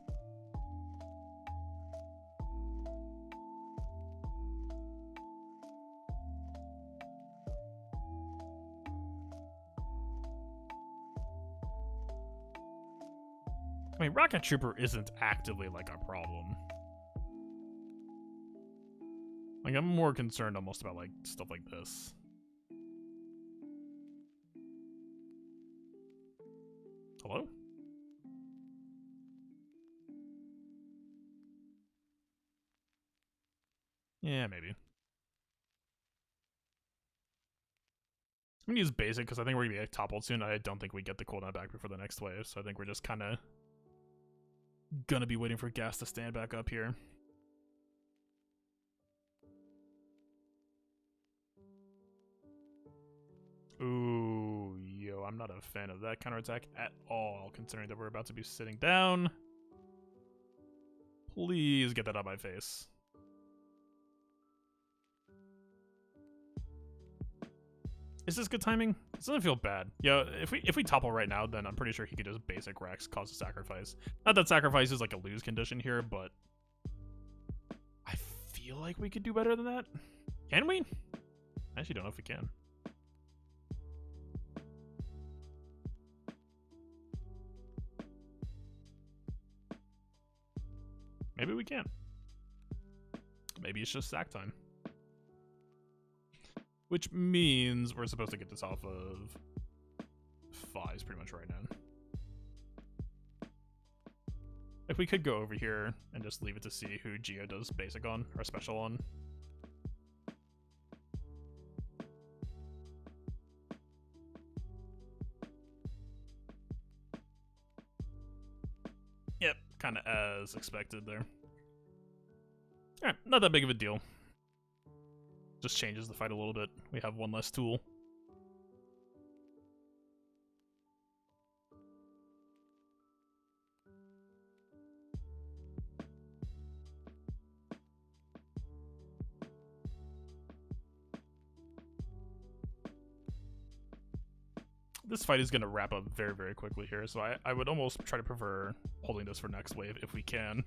I mean, Rocket Trooper isn't actively like a problem. Like, I'm more concerned almost about like stuff like this. Hello? Yeah, maybe. I'm gonna use basic because I think we're gonna be toppled soon. I don't think we get the cooldown back before the next wave, so I think we're just kind of gonna be waiting for gas to stand back up here. Ooh, yo, I'm not a fan of that counterattack at all, considering that we're about to be sitting down. Please get that out of my face. Is this good timing? This doesn't feel bad. Yeah, if we topple right now, then I'm pretty sure he could just basic Rex, cause a sacrifice. Not that sacrifice is like a lose condition here, but I feel like we could do better than that. Can we? I actually don't know if we can. Maybe we can. Maybe it's just sack time. Which means we're supposed to get this off of 5s pretty much right now. Like, we could go over here and just leave it to see who Geo does basic on, or special on. Yep, kind of as expected there. Alright, not that big of a deal. Just changes the fight a little bit. We have one less tool. This fight is going to wrap up very, very quickly here, so I would almost try to prefer holding this for next wave if we can.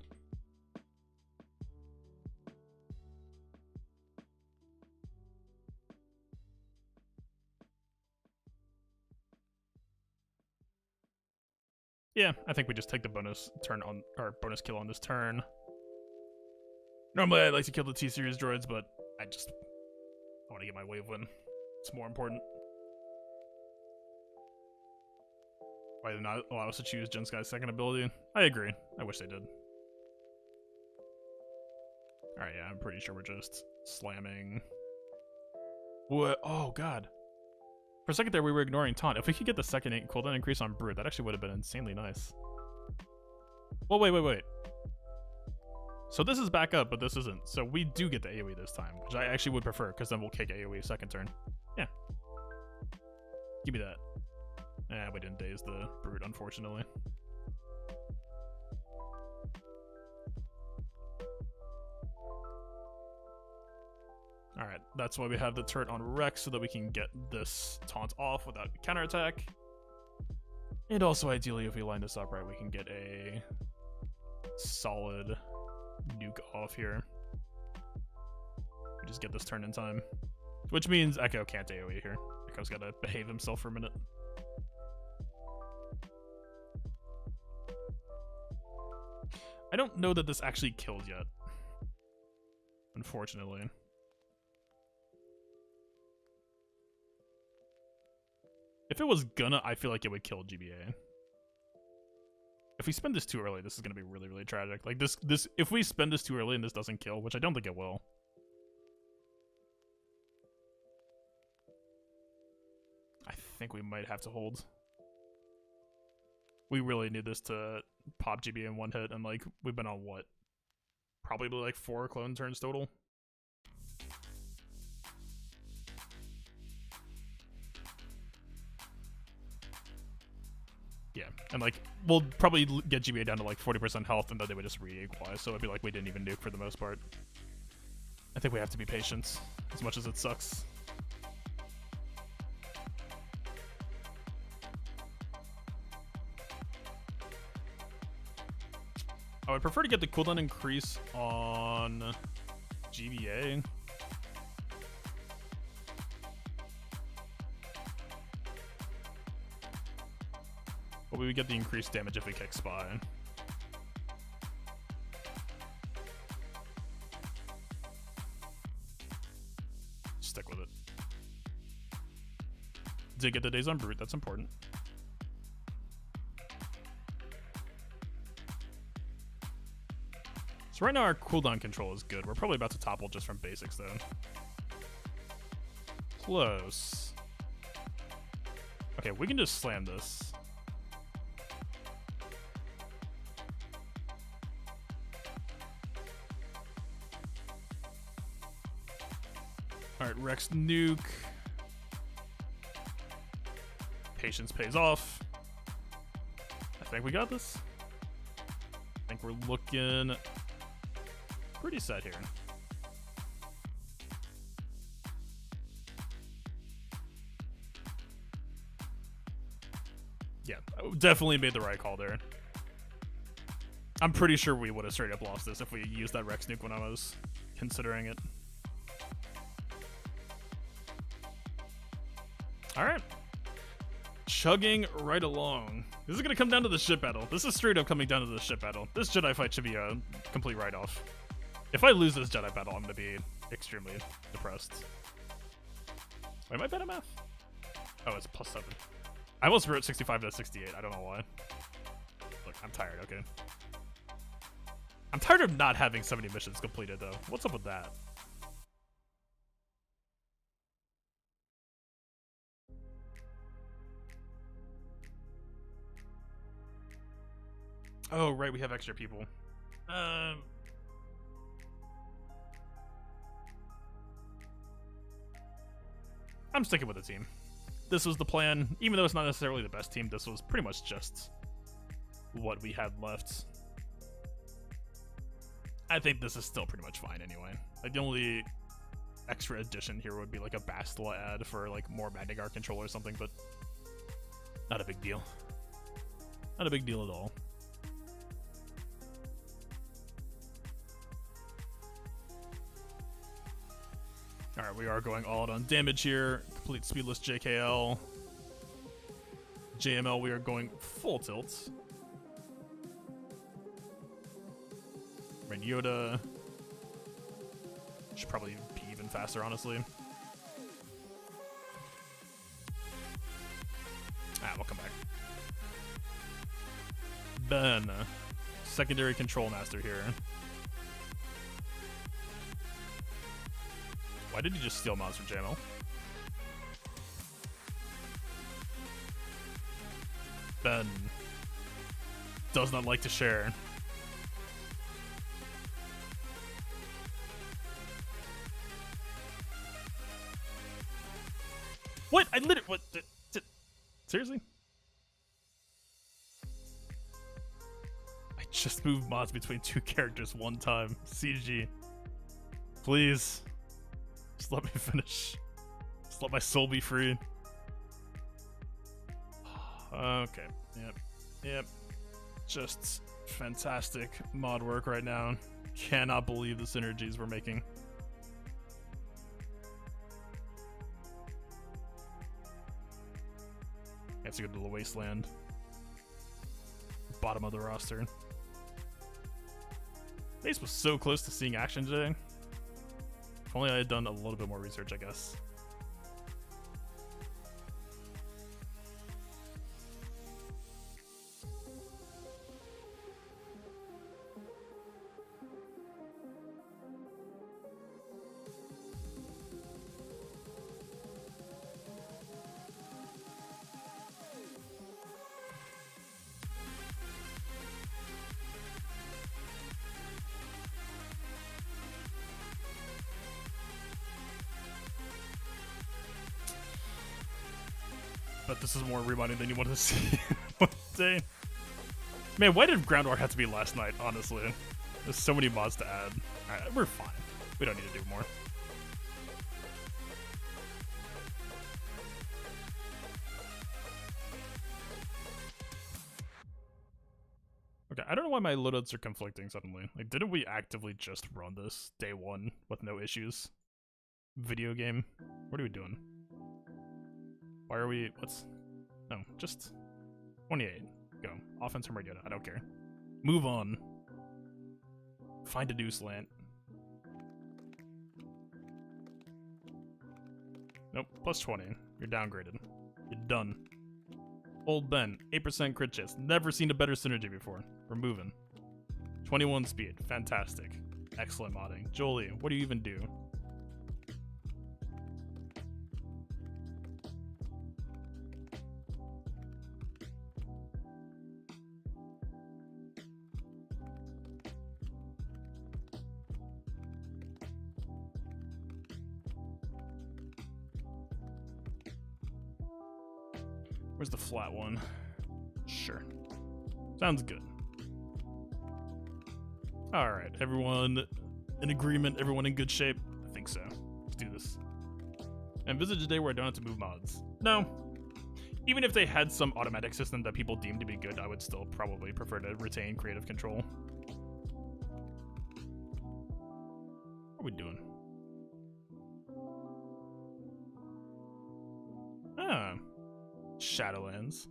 Yeah, I think we just take the bonus turn on, or bonus kill on this turn. Normally I'd like to kill the T-Series droids, but I want to get my wave win. It's more important. Why did not allow us to choose Jin Sky's second ability? I agree. I wish they did. Alright, yeah, I'm pretty sure we're just slamming. What? Oh, God. For a second there, we were ignoring Taunt. If we could get the second cooldown increase on Brute, that actually would have been insanely nice. Well, wait. So this is back up, but this isn't. So we do get the AoE this time, which I actually would prefer, because then we'll kick AoE second turn. Yeah. Give me that. We didn't daze the Brute, unfortunately. Alright, that's why we have the turret on Rex, so that we can get this taunt off without counterattack. And also, ideally, if we line this up right, we can get a solid nuke off here. We just get this turn in time. Which means Echo can't AoE here. Echo's gotta behave himself for a minute. I don't know that this actually kills yet. Unfortunately. If it was gonna, I feel like it would kill GBA. If we spend this too early, this is gonna be really, really tragic. Like this, if we spend this too early and this doesn't kill, which I don't think it will. I think we might have to hold. We really need this to pop GBA in one hit, and like, we've been on what? Probably like 4 clone turns total. Yeah, and like, we'll probably get GBA down to like 40% health, and then they would just re-equalize, so it'd be like we didn't even nuke for the most part. I think we have to be patient, as much as it sucks. I would prefer to get the cooldown increase on GBA. But we would get the increased damage if we kick Spy. Stick with it. Did get the days on Brute, that's important. So right now our cooldown control is good. We're probably about to topple just from basics though. Close. Okay, we can just slam this. Alright, Rex nuke. Patience pays off. I think we got this. I think we're looking pretty set here. Yeah, definitely made the right call there. I'm pretty sure we would have straight up lost this if we used that Rex nuke when I was considering it. Alright. Chugging right along. This is going to come down to the ship battle. This is straight up coming down to the ship battle. This Jedi fight should be a complete write-off. If I lose this Jedi battle, I'm going to be extremely depressed. Wait, am I bad at math? Oh, it's +7. I almost wrote 65 to 68. I don't know why. Look, I'm tired, okay? I'm tired of not having 70 missions completed, though. What's up with that? Oh, right, we have extra people. I'm sticking with the team. This was the plan. Even though it's not necessarily the best team, this was pretty much just what we had left. I think this is still pretty much fine anyway. Like, the only extra addition here would be like a Bastila ad for like more Magnegar control or something, but not a big deal. Not a big deal at all. Alright, we are going all out on damage here. Complete speedless JKL. JML, we are going full tilt. Ren Yoda. Should probably be even faster, honestly. We'll come back. Ben, secondary control master here. Why did he just steal mods from JML? Ben does not like to share. What? I literally... What? Seriously? I just moved mods between two characters one time. CG. Please. Just let me finish. Just let my soul be free. Okay. Yep. Just fantastic mod work right now. Cannot believe the synergies we're making. I have to go to the wasteland. Bottom of the roster. Base was so close to seeing action today. If only I had done a little bit more research, I guess. But this is more rewinding than you wanted to see one day. Man, why did Ground War have to be last night, honestly? There's so many mods to add. Alright, we're fine. We don't need to do more. Okay, I don't know why my loadouts are conflicting suddenly. Like, didn't we actively just run this day one with no issues? Video game? What are we doing? Why are we... What's... No, just... 28. Go. Offense from Mariota. I don't care. Move on. Find a new slant. Nope. Plus 20. You're downgraded. You're done. Old Ben. 8% crit chance. Never seen a better synergy before. We're moving. 21 speed. Fantastic. Excellent modding. Jolie, what do you even do? Where's the flat one? Sure. Sounds good. Alright, everyone in agreement, everyone in good shape? I think so. Let's do this. Envisage a day where I don't have to move mods. No. Even if they had some automatic system that people deemed to be good, I would still probably prefer to retain creative control. What are we doing? Ah. Shadowlands.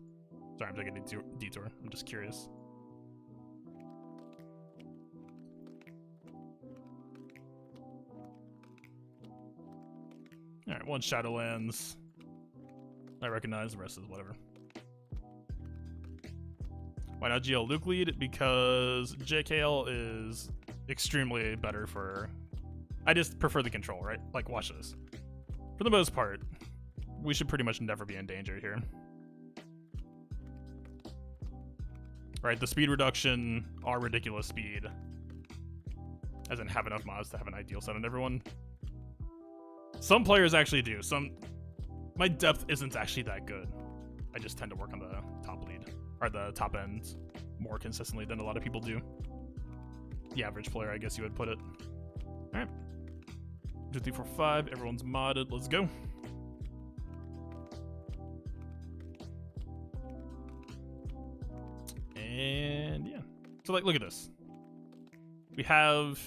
Sorry, I'm taking a detour. I'm just curious. Alright, one Shadowlands. I recognize, the rest is whatever. Why not GL Luke lead? Because JKL is extremely better for... I just prefer the control, right? Like, watch this. For the most part, we should pretty much never be in danger here. Right, the speed reduction, our ridiculous speed. As in have enough mods to have an ideal set on everyone. Some players actually do. My depth isn't actually that good. I just tend to work on the top lead, or the top end, more consistently than a lot of people do. The average player, I guess you would put it. Alright. 2, 3, 4, 5. Everyone's modded. Let's go. And yeah. So, like, look at this. We have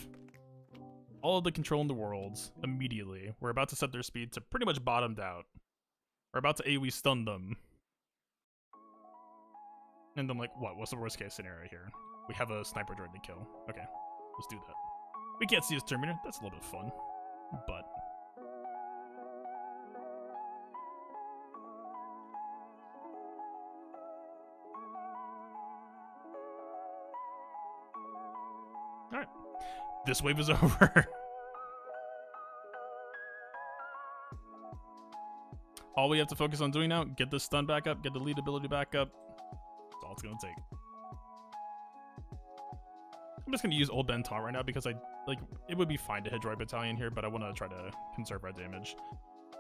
all of the control in the world immediately. We're about to set their speed to pretty much bottomed out. We're about to AoE stun them. And then, like, what's the worst case scenario here? We have a sniper droid to kill. Okay, let's do that. We can't see his Terminator. That's a little bit fun. But Alright. This wave is over. All we have to focus on doing now, get the stun back up, get the lead ability back up. That's all it's going to take. I'm just going to use Old Ben Taunt right now because it would be fine to hit Droid Battalion here, but I want to try to conserve our damage.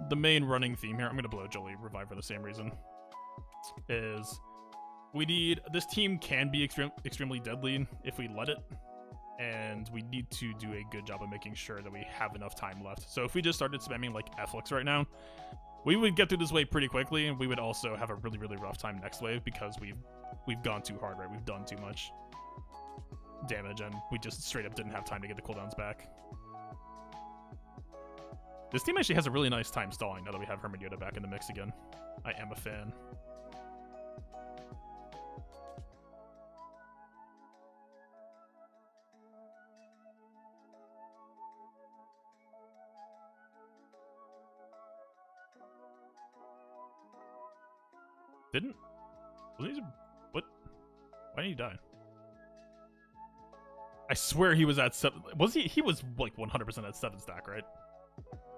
The main running theme here, I'm going to blow Jolie Revive for the same reason, is this team can be extremely deadly if we let it, and we need to do a good job of making sure that we have enough time left. So if we just started spamming like F-Lix right now, we would get through this wave pretty quickly, and we would also have a really, really rough time next wave because we've gone too hard, right? We've done too much damage, and we just straight up didn't have time to get the cooldowns back. This team actually has a really nice time stalling now that we have Hermit Yoda back in the mix again. I am a fan. What? Why did he die? I swear he was at 7. Was he? He was like 100% at 7 stack, right?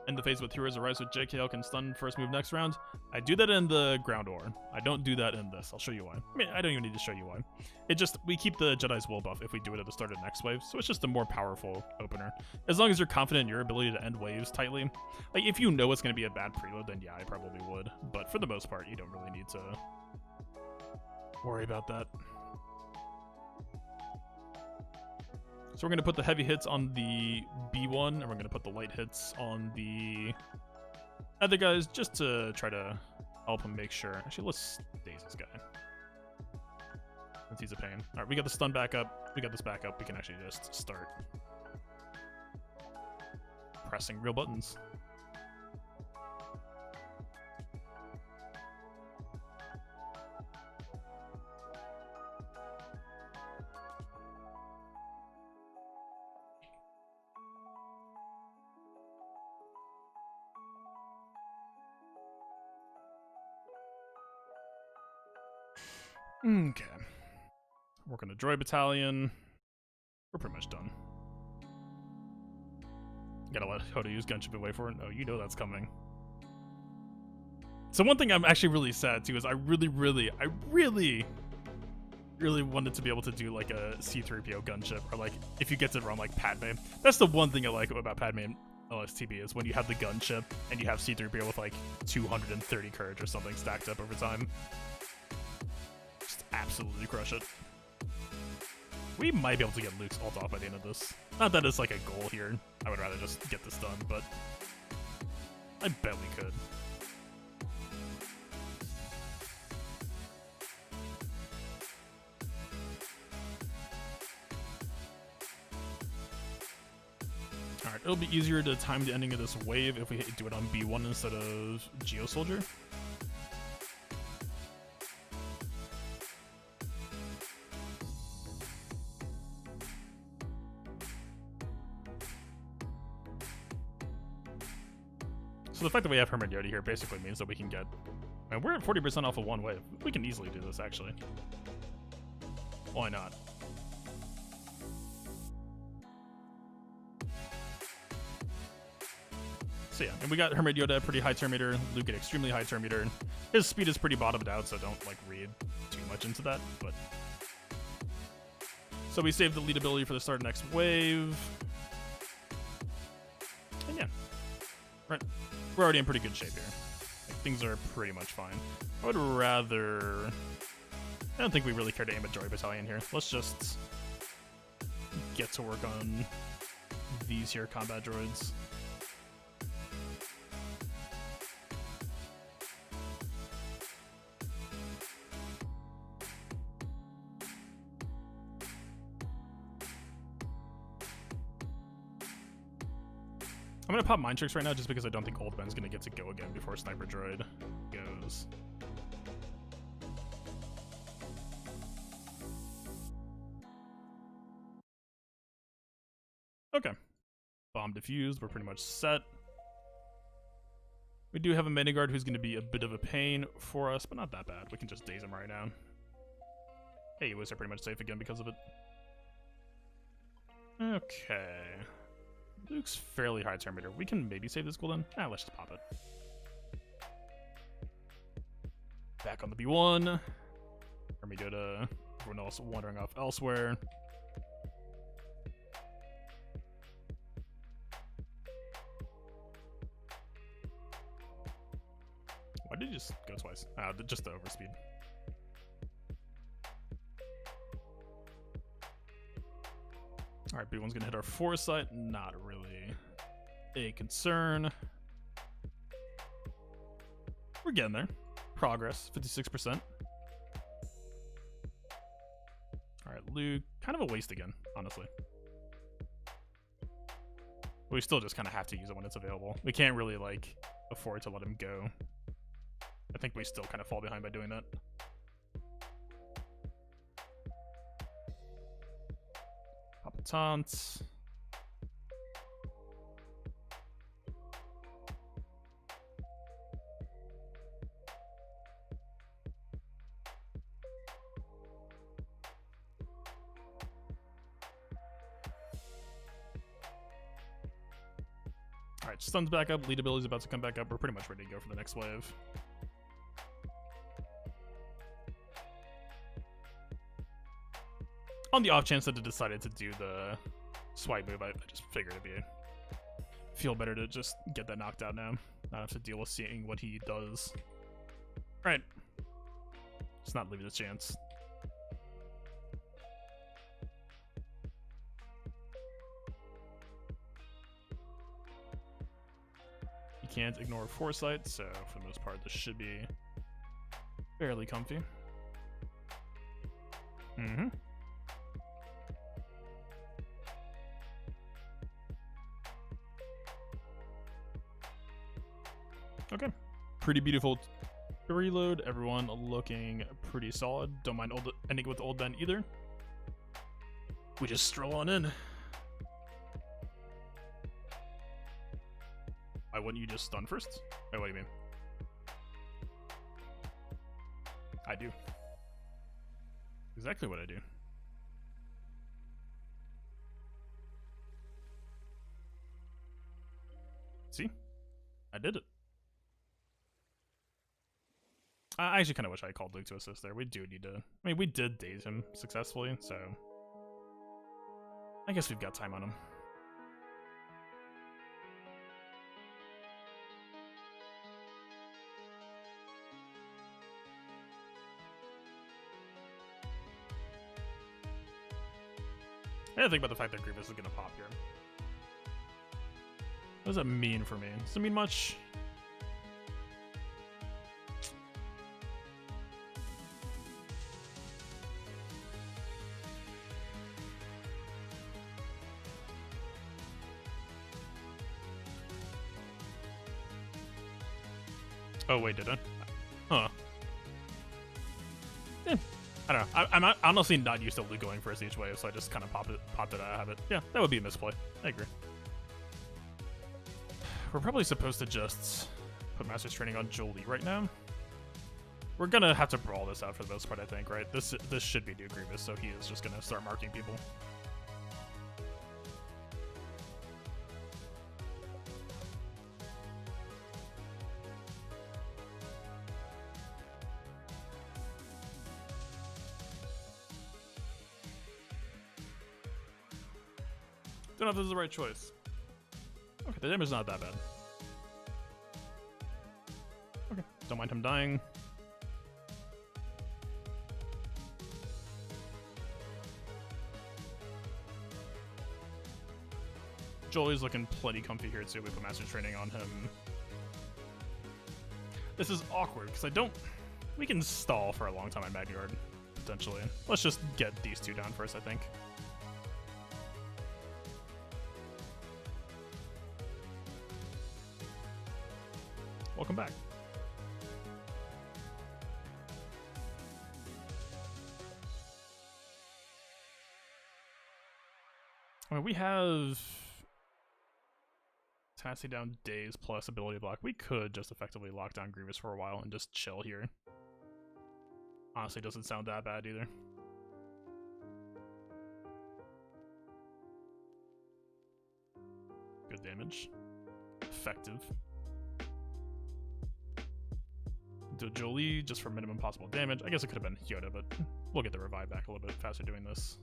In the phase with Heroes Arise with JKL can stun first move next round. I do that in the ground war. I don't do that in this. I'll show you why. I mean, I don't even need to show you why. We keep the Jedi's Will buff if we do it at the start of the next wave, so it's just a more powerful opener. As long as you're confident in your ability to end waves tightly. Like, if you know it's going to be a bad preload, then yeah, I probably would. But for the most part, you don't really need to worry about that. So we're going to put the heavy hits on the B1, and we're going to put the light hits on the other guys just to try to help him make sure. Actually, let's daze this guy, since he's a pain. All right, we got the stun back up. We got this back up. We can actually just start pressing real buttons. Okay. Work on the Droid Battalion. We're pretty much done. Gotta let Hoda use gunship and wait for it. Oh, you know that's coming. So one thing I'm actually really sad too is I really wanted to be able to do like a C-3PO gunship, or like if you get to run like Padme. That's the one thing I like about Padme and LSTB is when you have the gunship and you have C-3PO with like 230 courage or something stacked up over time. Absolutely crush it. We might be able to get Luke's ult off by the end of this. Not that it's like a goal here. I would rather just get this done, but I bet we could. Alright, it'll be easier to time the ending of this wave if we do it on B1 instead of Geo Soldier. So the fact that we have Hermit Yoda here basically means that we can get... Man, we're at 40% off of one wave. We can easily do this, actually. Why not? So yeah, and we got Hermit Yoda at pretty high turn meter, Luke at extremely high turn meter. His speed is pretty bottomed out, so don't like read too much into that, but... So we saved the lead ability for the start of next wave. And yeah. Right. We're already in pretty good shape here. Like, things are pretty much fine. I would rather... I don't think we really care to aim at Droid Battalion here. Let's just get to work on these here combat droids. I'm gonna pop Mind Tricks right now just because I don't think Old Ben's gonna get to go again before Sniper Droid goes. Okay. Bomb defused, we're pretty much set. We do have a Mini Guard who's gonna be a bit of a pain for us, but not that bad. We can just daze him right now. Hey, you are pretty much safe again because of it. Okay. Luke's fairly high turn meter. We can maybe save this gold then. Let's just pop it. Back on the B1. Let me go to everyone else wandering off elsewhere. Why did you just go twice? Just the overspeed. Alright, B1's gonna hit our foresight. Not really a concern. We're getting there. Progress, 56%. Alright, Luke, kind of a waste again, honestly. But we still just kind of have to use it when it's available. We can't really, like, afford to let him go. I think we still kind of fall behind by doing that. Pop a taunt. Alright, stun's back up, lead ability's about to come back up. We're pretty much ready to go for the next wave. On the off chance that it decided to do the swipe move, I just figured it'd feel better to just get that knocked out now. Not have to deal with seeing what he does. Right. Just not leaving a chance. You can't ignore foresight, so for the most part this should be fairly comfy. Mm-hmm. Okay, pretty beautiful reload. Everyone looking pretty solid. Don't mind ending with old Ben either. We just stroll on in. Why wouldn't you just stun first? Wait, what do you mean? I do. Exactly what I do. See? I did it. I actually kind of wish I called Luke to assist there. We do need to... I mean, we did daze him successfully, so... I guess we've got time on him. I gotta think about the fact that Grievous is gonna pop here. What does that mean for me? Does it mean much? Oh wait, did I? Huh. I don't know. I'm honestly not used to Luke going first each wave, so I just kind of popped it out of habit. Yeah, that would be a misplay. I agree. We're probably supposed to just put Master's Training on Jolie right now. We're gonna have to brawl this out for the most part, I think, right? This should be new Grievous, so he is just gonna start marking people. Don't know if this is the right choice. Okay, the damage's not that bad. Okay, don't mind him dying. Jolie's looking plenty comfy here too. We put Master Training on him. This is awkward because I don't... We can stall for a long time on Magniard, potentially. Let's just get these two down first, I think. Welcome back. I mean, we have Tassie down days plus ability block. We could just effectively lock down Grievous for a while and just chill here. Honestly, doesn't sound that bad either. negative damage. Effective. Do Jolie just for minimum possible damage. I guess it could have been Yoda, but we'll get the revive back a little bit faster doing this.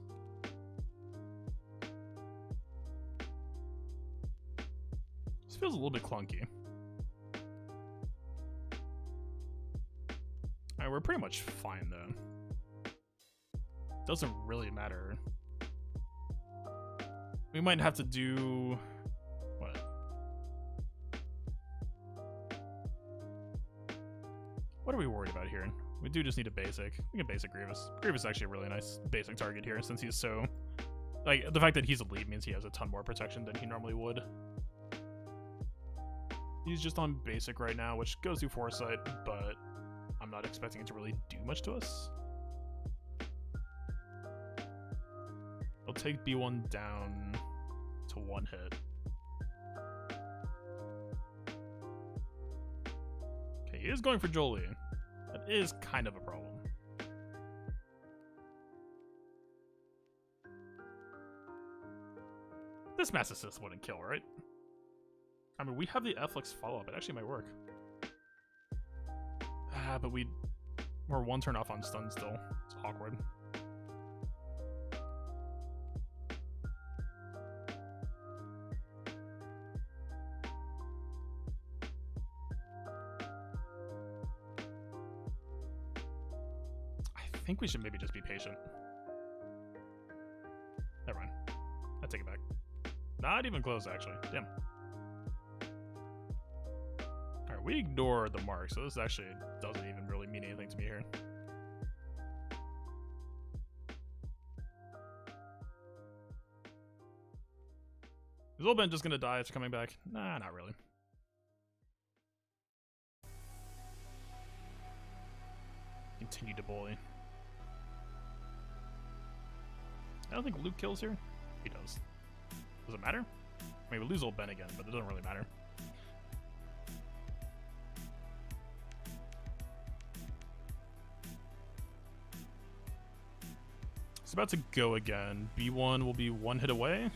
This feels a little bit clunky. Alright, we're pretty much fine though. Doesn't really matter. We might have to do... what? What are we worried about here? We do just need a basic. We can basic Grievous. Grievous is actually a really nice basic target here since he's so... like, the fact that he's elite means he has a ton more protection than he normally would. He's just on basic right now, which goes through Foresight, but I'm not expecting it to really do much to us. We'll take B1 down to 1 hit. Okay, he is going for Jolie. That is kind of a problem. This Mass Assist wouldn't kill, right? I mean, we have the F-Lix follow-up. It actually might work. Ah, but we're 1 turn off on stun still. It's awkward. I think we should maybe just be patient. Never mind. I take it back. Not even close, actually. Damn. Alright, we ignore the mark, so this actually doesn't even really mean anything to me here. Is Olben just gonna die after coming back? Nah, not really. Continue to bully. I don't think Luke kills here. He does. Does it matter? I mean, we lose old Ben again, but it doesn't really matter. It's about to go again. B1 will be 1 hit away.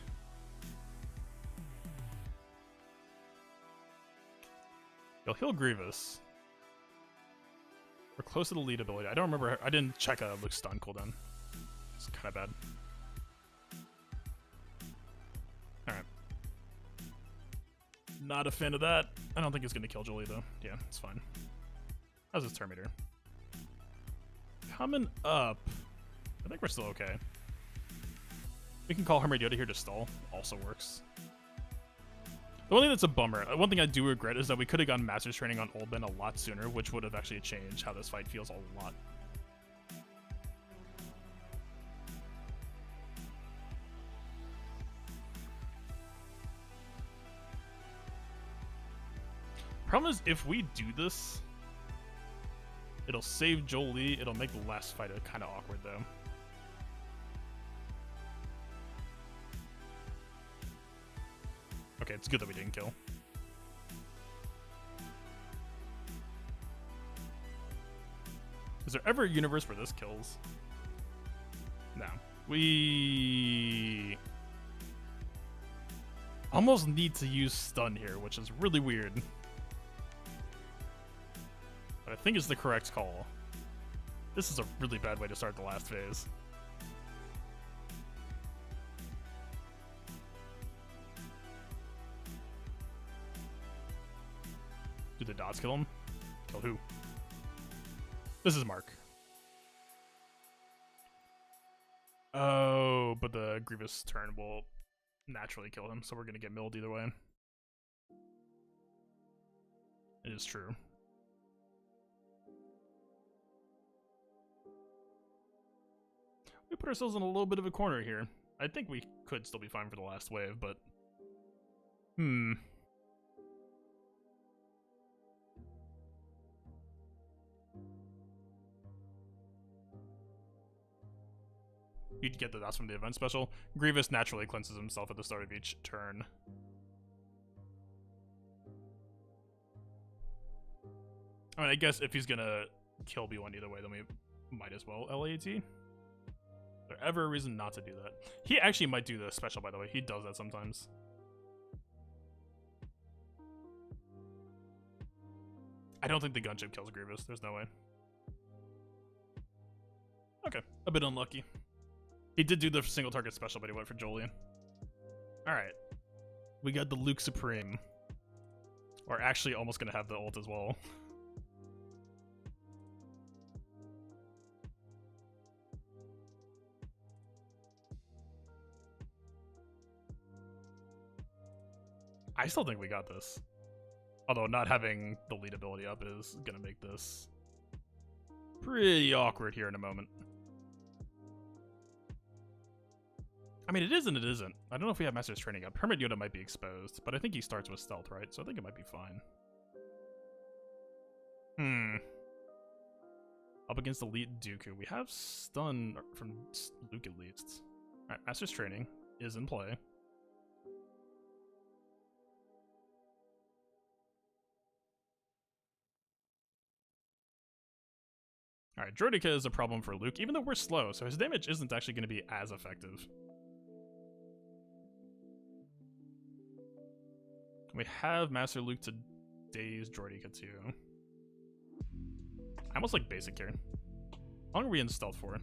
He'll heal Grievous. We're close to the lead ability. I don't remember. I didn't check Luke's stun cooldown. It's kind of bad. Alright. Not a fan of that. I don't think it's going to kill Jolie, though. Yeah, it's fine. How's his turn meter? Coming up. I think we're still okay. We can call Hermit Yoda here to stall. Also works. The one thing that's a bummer, one thing I do regret is that we could have gotten Master's Training on Old Ben a lot sooner, which would have actually changed how this fight feels a lot. Problem is, if we do this, it'll save Jolie, it'll make the last fight kind of awkward though. Okay, it's good that we didn't kill. Is there ever a universe where this kills? No. We almost need to use stun here, which is really weird. But I think it's the correct call. This is a really bad way to start the last phase. Do the dots kill him? Kill who? This is Mark. Oh, but the Grievous turn will naturally kill him, so we're gonna get milled either way. It is true. We put ourselves in a little bit of a corner here. I think we could still be fine for the last wave, but... You'd get the dots from the event special. Grievous naturally cleanses himself at the start of each turn. I mean, I guess if he's gonna kill B1 either way, then we might as well LAT. Is there ever a reason not to do that? He actually might do the special, by the way. He does that sometimes. I don't think the gunship kills Grievous. There's no way. Okay, a bit unlucky. He did do the single target special, but he went for Jolien. Alright. We got the Luke Supreme. We're actually almost gonna have the ult as well. I still think we got this. Although not having the lead ability up is gonna make this pretty awkward here in a moment. I mean, it is and it isn't. I don't know if we have Master's Training up. Hermit Yoda might be exposed, but I think he starts with stealth, right? So I think it might be fine. Up against Elite Dooku. We have stun from Luke at least. Alright, Master's Training is in play. Alright, Droideka is a problem for Luke, even though we're slow, so his damage isn't actually going to be as effective. We have Master Luke to daze Droideka too. I almost like basic here. How long are we in stealth for?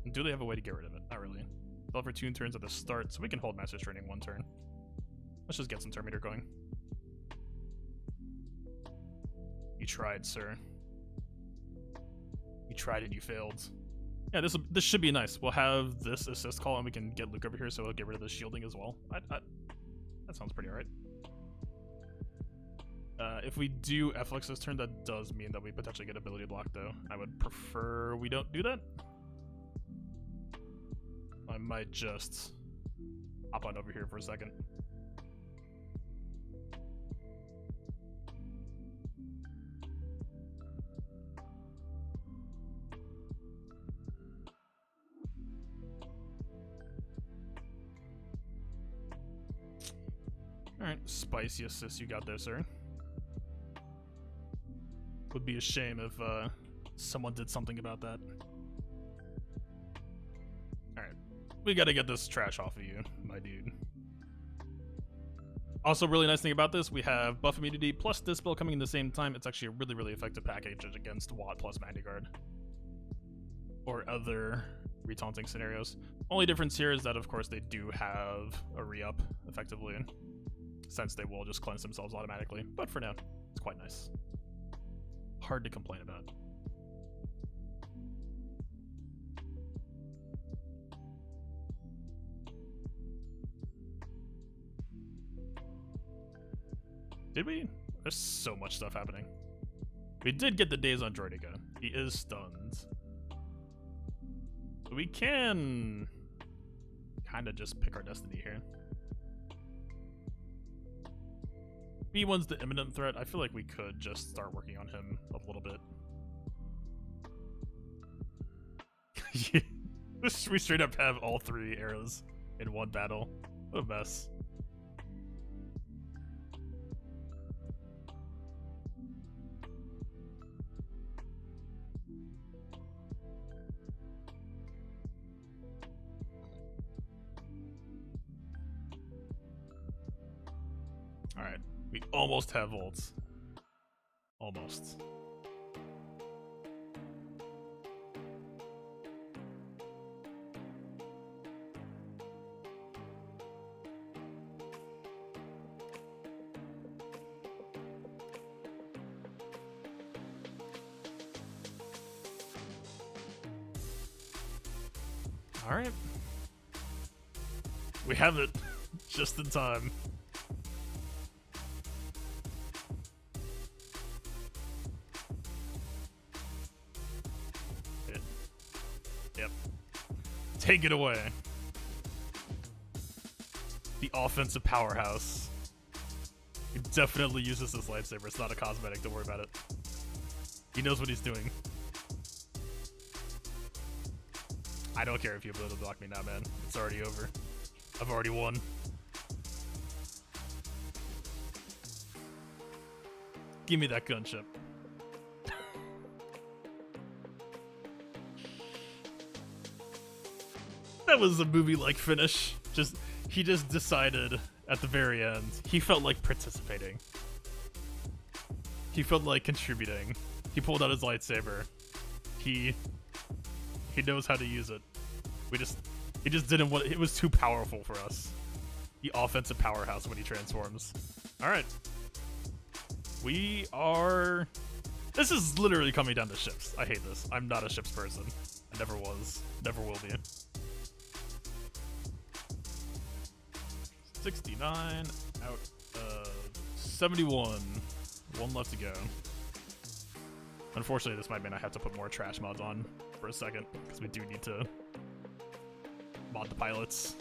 And do they have a way to get rid of it? Not really. Stealth for 2 turns at the start, so we can hold Master's Training 1 turn. Let's just get some Terminator going. You tried, sir. You tried and you failed. Yeah, this should be nice. We'll have this assist call and we can get Luke over here, so we'll get rid of the shielding as well. That sounds pretty alright. If we do F-Lux this turn, that does mean that we potentially get ability block, though. I would prefer we don't do that. I might just hop on over here for a second. Alright, spicy assist you got there, sir. Would be a shame if someone did something about that. Alright, we gotta get this trash off of you, my dude. Also, really nice thing about this, we have buff immunity plus Dispel coming in the same time. It's actually a really, really effective package against Watt plus Mandyguard. Or other retaunting scenarios. Only difference here is that, of course, they do have a re-up, effectively, since they will just cleanse themselves automatically. But for now, it's quite nice. Hard to complain about. Did we? There's so much stuff happening. We did get the days on Droideka. He is stunned. We can kind of just pick our destiny here. B1's the imminent threat. I feel like we could just start working on him a little bit. We straight up have all 3 arrows in one battle. What a mess. Alright. We almost have ults. Almost. Alright. We have it. Just in time. Take it away. The offensive powerhouse. He definitely uses this lightsaber. It's not a cosmetic. Don't worry about it. He knows what he's doing. I don't care if you ability block me now, man. It's already over. I've already won. Give me that gunship. That was a movie-like finish. He just decided at the very end. He felt like participating. He felt like contributing. He pulled out his lightsaber. He knows how to use it. He just didn't want it. Was too powerful for us. The offensive powerhouse when he transforms. All right. We are. This is literally coming down to ships. I hate this. I'm not a ships person. I never was. Never will be. 69 out of 71. One left to go. Unfortunately, this might mean I have to put more trash mods on for a second, because we do need to mod the pilots.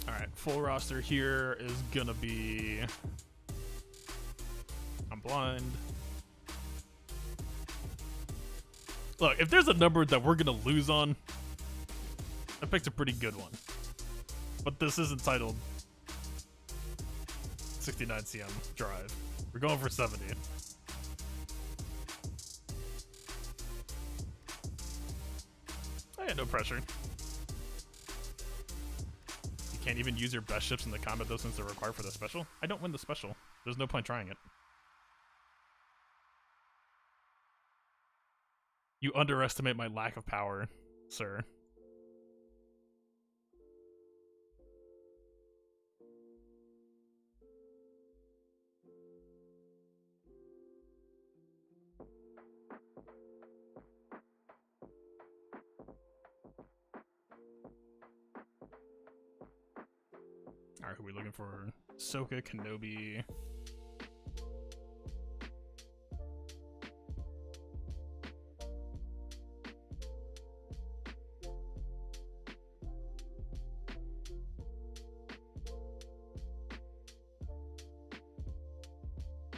Alright, full roster here is gonna be... I'm blind. Look, if there's a number that we're gonna lose on, I picked a pretty good one. But this is entitled 69 cm drive. We're going for 70. I had no pressure. You can't even use your best ships in the combat though since they're required for the special? I don't win the special. There's no point trying it. You underestimate my lack of power, sir. Alright, who are we looking for? Ahsoka, Kenobi.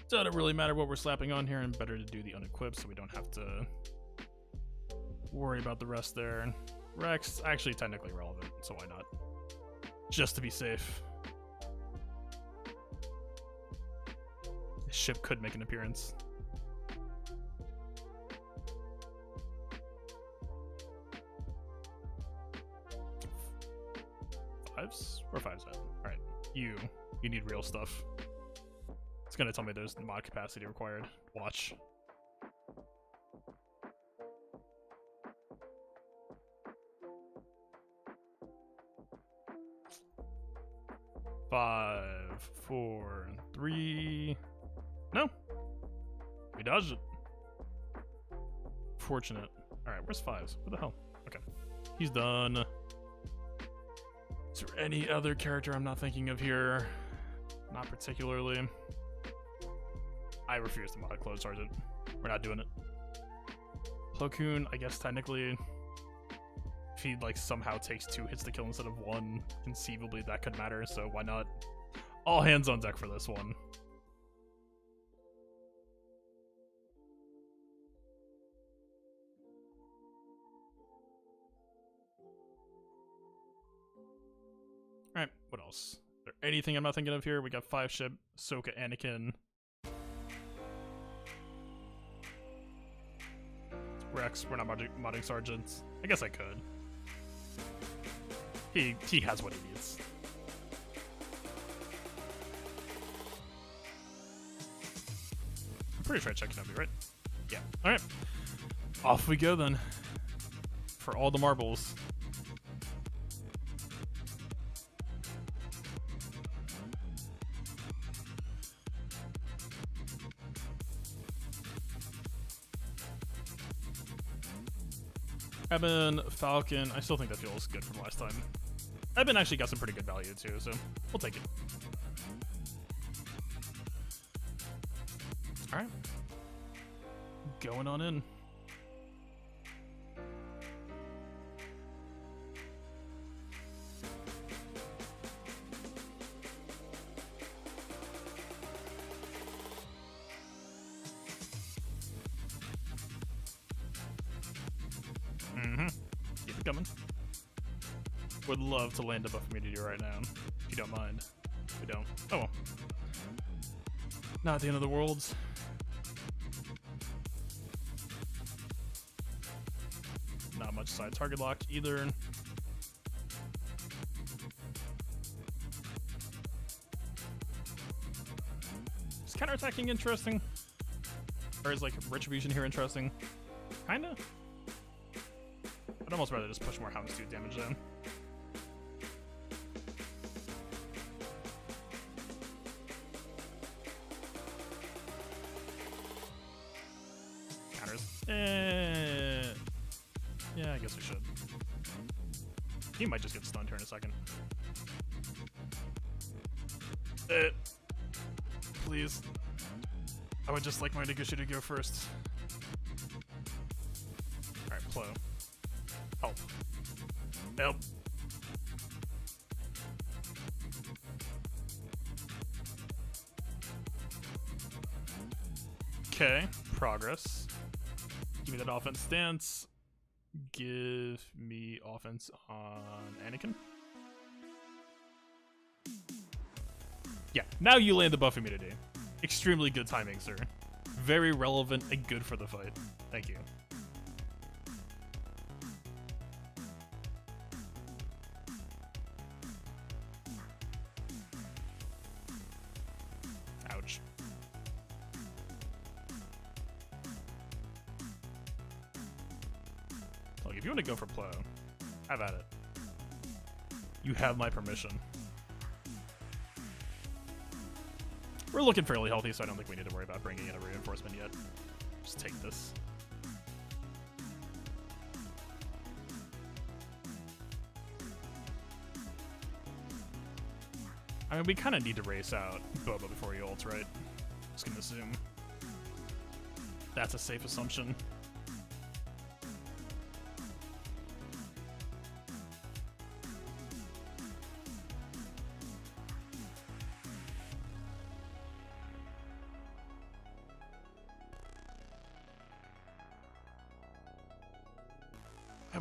So it doesn't really matter what we're slapping on here, and better to do the unequipped so we don't have to worry about the rest there. Rex, actually technically relevant, so why not? Just to be safe. This ship could make an appearance. Fives? Where fives at? Alright, you need real stuff. It's gonna tell me there's mod capacity required. Watch. Five, 4, 3. No. We dodged it. Fortunate. Alright, where's fives? What the hell? Okay. He's done. Is there any other character I'm not thinking of here? Not particularly. I refuse to mod Clone Sergeant. We're not doing it. Plo Koon, I guess technically, if he like somehow takes 2 hits to kill instead of 1, conceivably that could matter, so why not? All hands on deck for this one. Alright, what else? Is there anything I'm not thinking of here? We got 5 ship, Ahsoka, Anakin. Rex, we're not modding Sergeants. I guess I could. He has what he needs. I'm pretty sure I checked Kenobi, right? Yeah. Alright. Off we go then. For all the marbles. Eben, Falcon, I still think that feels good from last time. Eben actually got some pretty good value too, so we'll take it. Alright. Going on in. Keep it coming. Would love to land a buff immunity right now, if you don't mind. We don't. Oh well. Not the end of the world. Not much side target lock either. counterattacking interesting? Or is like retribution here interesting? Kinda. I'd almost rather just push more Houndstooth damage in. Counters. Yeah, I guess we should. He might just get stunned here in a second. Please. I would just like my Nagusha to go first. Alright, Plo. Help. Help. Okay, progress. Give me that offense stance. Give me offense on Anakin. Yeah, now you land the buff immunity. Extremely good timing, sir. Very relevant and good for the fight. Thank you. Ouch. Look, if you want to go for Plo, have at it. You have my permission. We're looking fairly healthy, so I don't think we need to worry about bringing in a reinforcement yet. Just take this. I mean, we kind of need to race out Boba before he ults, right? Just gonna assume. That's a safe assumption.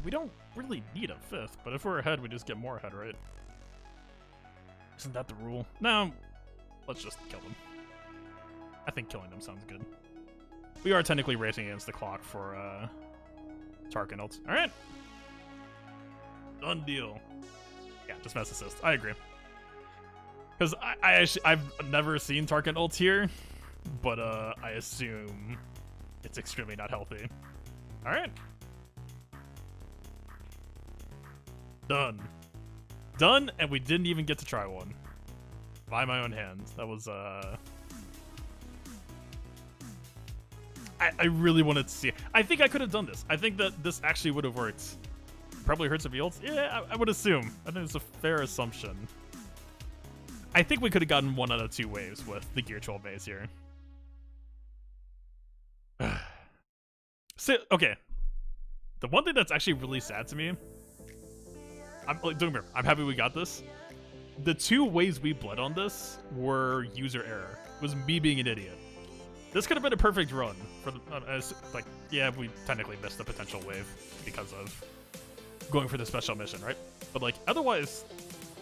We don't really need a fifth, but if we're ahead, we just get more ahead, right? Isn't that the rule? No, let's just kill them. I think killing them sounds good. We are technically racing against the clock for Tarkin ults. All right, done deal. Yeah, just mass assist. I agree. Because I've never seen Tarkin ults here, but I assume it's extremely not healthy. All right. Done. Done, and we didn't even get to try one. By my own hands. That was, I really wanted to see it. I think I could have done this. I think that this actually would have worked. Probably hurts if he ults. Yeah, I would assume. I think it's a fair assumption. I think we could have gotten 1 out of 2 waves with the Gear 12 base here. So, okay. The one thing that's actually really sad to me, I'm happy we got this. The 2 ways we bled on this were user error. It was me being an idiot. This could have been a perfect run for the yeah, we technically missed the potential wave because of going for the special mission, right? But like otherwise,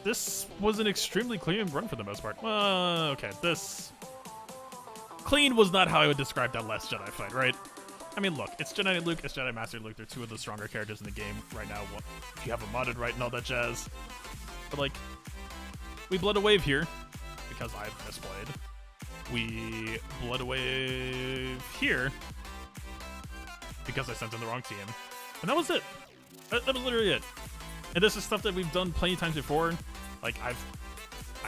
this was an extremely clean run for the most part. Okay, this clean was not how I would describe that Last Jedi fight, right? I mean, look, it's Jedi Luke, it's Jedi Master Luke. They're 2 of the stronger characters in the game right now. If you have them modded right and all that jazz. But, like, we bled a wave here because I've misplayed. We bled a wave here because I sent in the wrong team. And that was it. That was literally it. And this is stuff that we've done plenty of times before. Like, I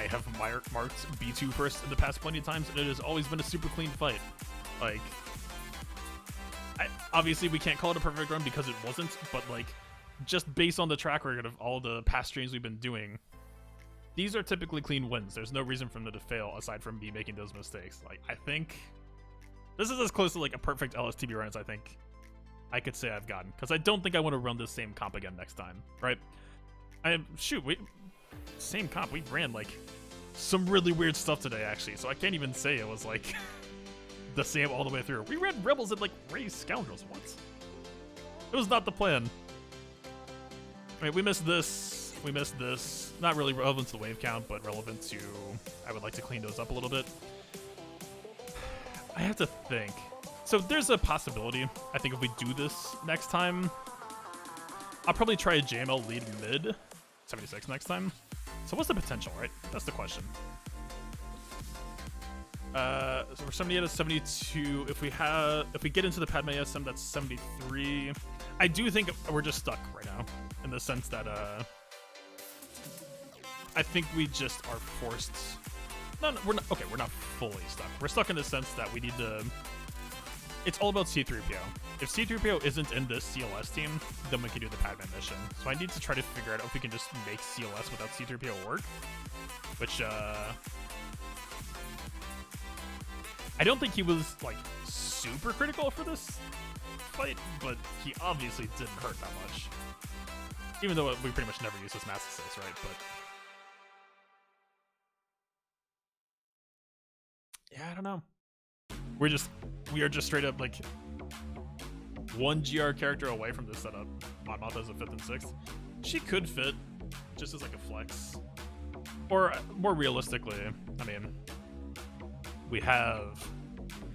have marked B2 first in the past plenty of times, and it has always been a super clean fight. Like, obviously we can't call it a perfect run because it wasn't, but like just based on the track record of all the past streams we've been doing, these are typically clean wins. There's no reason for them to fail aside from me making those mistakes. Like, I think this is as close to like a perfect LSTB run as I think I could say I've gotten, because I don't think I want to run this same comp again next time, right? Same comp, we ran like some really weird stuff today actually, so I can't even say it was like the same all the way through. We ran Rebels and like Rey Scoundrels. What? It was not the plan. I mean, we missed this. We missed this. Not really relevant to the wave count, but relevant to... I would like to clean those up a little bit. I have to think. So there's a possibility. I think if we do this next time, I'll probably try a JML lead mid 76 next time. So what's the potential, right? That's the question. So we're 78 to 72. If we get into the Padme SM, that's 73. I do think we're just stuck right now, in the sense that I think we just are forced. No, we're not. Okay, we're not fully stuck. We're stuck in the sense that we need to. It's all about C-3PO. If C-3PO isn't in this CLS team, then we can do the Padme mission. So I need to try to figure out if we can just make CLS without C-3PO work, which I don't think he was like super critical for this fight, but he obviously didn't hurt that much. Even though we pretty much never use his mass assist, right? But yeah, I don't know. We are just straight up like one GR character away from this setup. Mon Mothma as a 5th and 6th. She could fit just as like a flex. Or more realistically, I mean, we have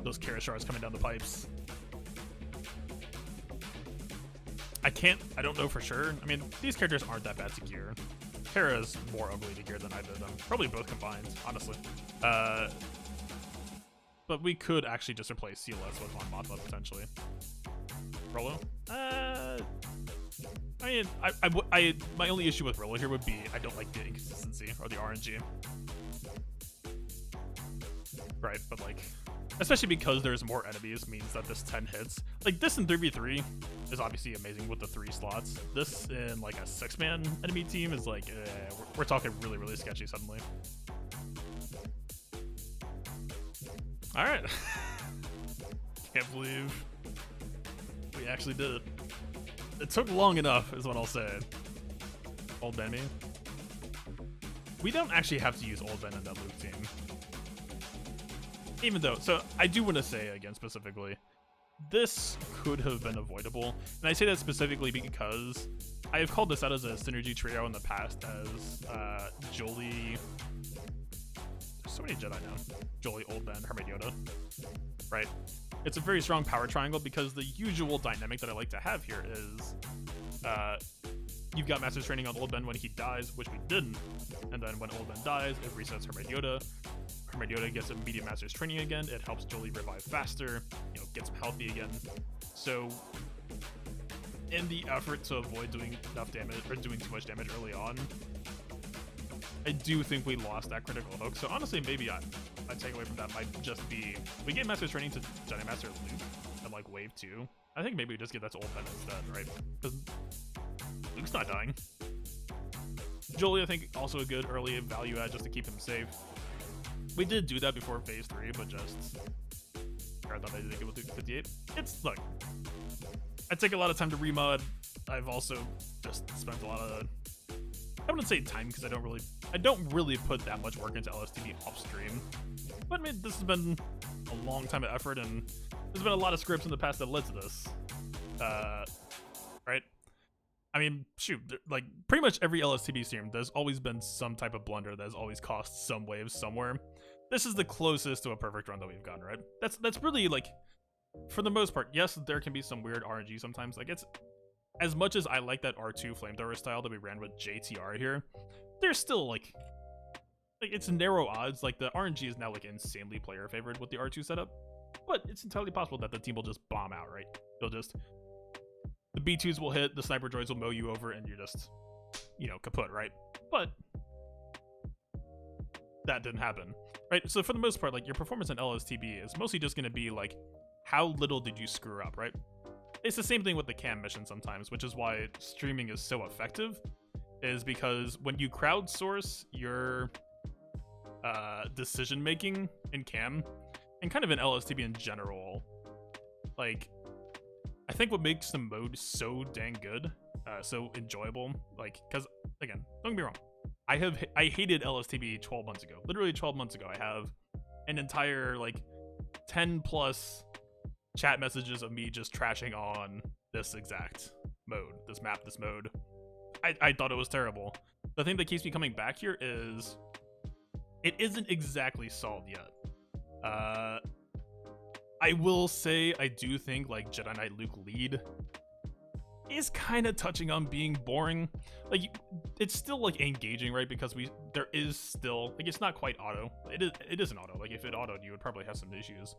those Kara shards coming down the pipes. I don't know for sure. I mean, these characters aren't that bad to gear. Kara's more ugly to gear than either of them. Probably both combined, honestly. But we could actually just replace CLS with Mon Mothma potentially. Rolo? I mean, my only issue with Rolo here would be I don't like the inconsistency or the RNG. Right, but like, especially because there's more enemies means that this 10 hits. Like this in 3v3 is obviously amazing with the 3 slots. This in like a 6-man enemy team is like, we're talking really, really sketchy suddenly. All right. Can't believe we actually did it. It took long enough, is what I'll say. Old Ben me. We don't actually have to use Old Ben in that Luke team. Even though, so I do want to say again specifically, this could have been avoidable. And I say that specifically because I have called this out as a synergy trio in the past as Jolie. So many Jedi now. Jolie, Old Ben, Hermit Yoda. Right? It's a very strong power triangle because the usual dynamic that I like to have here is you've got Master's Training on Old Ben when he dies, which we didn't. And then when Old Ben dies, it resets Hermit Yoda. Hermit Yoda gets immediate Master's Training again. It helps Jolie revive faster, gets him healthy again. So in the effort to avoid doing enough damage or doing too much damage early on, I do think we lost that critical hook. So honestly, maybe I take away from that might just be we get Master's Training to Jedi Master Luke at like wave 2. I think maybe we just get that to Old Ben instead, right? Because Luke's not dying. Jolie, I think, also a good early value add just to keep him safe. We did do that before phase 3, but just I thought I did it with 58. Look, I take a lot of time to remod. I've also just spent a lot of, I wouldn't say time because I don't really put that much work into LSTB off stream. But I mean, this has been a long time of effort, and there's been a lot of scripts in the past that led to this. Right? I mean, shoot, like pretty much every LSTB stream, there's always been some type of blunder that has always cost some waves somewhere. This is the closest to a perfect run that we've gotten, right? That's really like, for the most part, yes, there can be some weird RNG sometimes. Like it's, as much as I like that R2 flamethrower style that we ran with JTR here, there's still like it's narrow odds. Like the RNG is now like insanely player favored with the R2 setup, but it's entirely possible that the team will just bomb out, right? They'll just, the B2s will hit, the sniper droids will mow you over, and you're just, kaput, right? But that didn't happen, right? So for the most part, like your performance in LSTB is mostly just going to be like, how little did you screw up, right? It's the same thing with the KAM mission sometimes, which is why streaming is so effective, is because when you crowdsource your decision making in KAM, and kind of in LSTB in general, like, I think what makes the mode so dang good, so enjoyable, like, because again, don't get me wrong, I hated LSTB 12 months ago. Literally 12 months ago, I have an entire like 10 plus chat messages of me just trashing on this exact mode, this map, this mode. I thought it was terrible. The thing that keeps me coming back here is it isn't exactly solved yet. I will say I do think like Jedi Knight Luke lead is kind of touching on being boring. Like, it's still like engaging, right? Because there is still like, it's not quite auto. It isn't auto. Like, if it autoed, you would probably have some issues.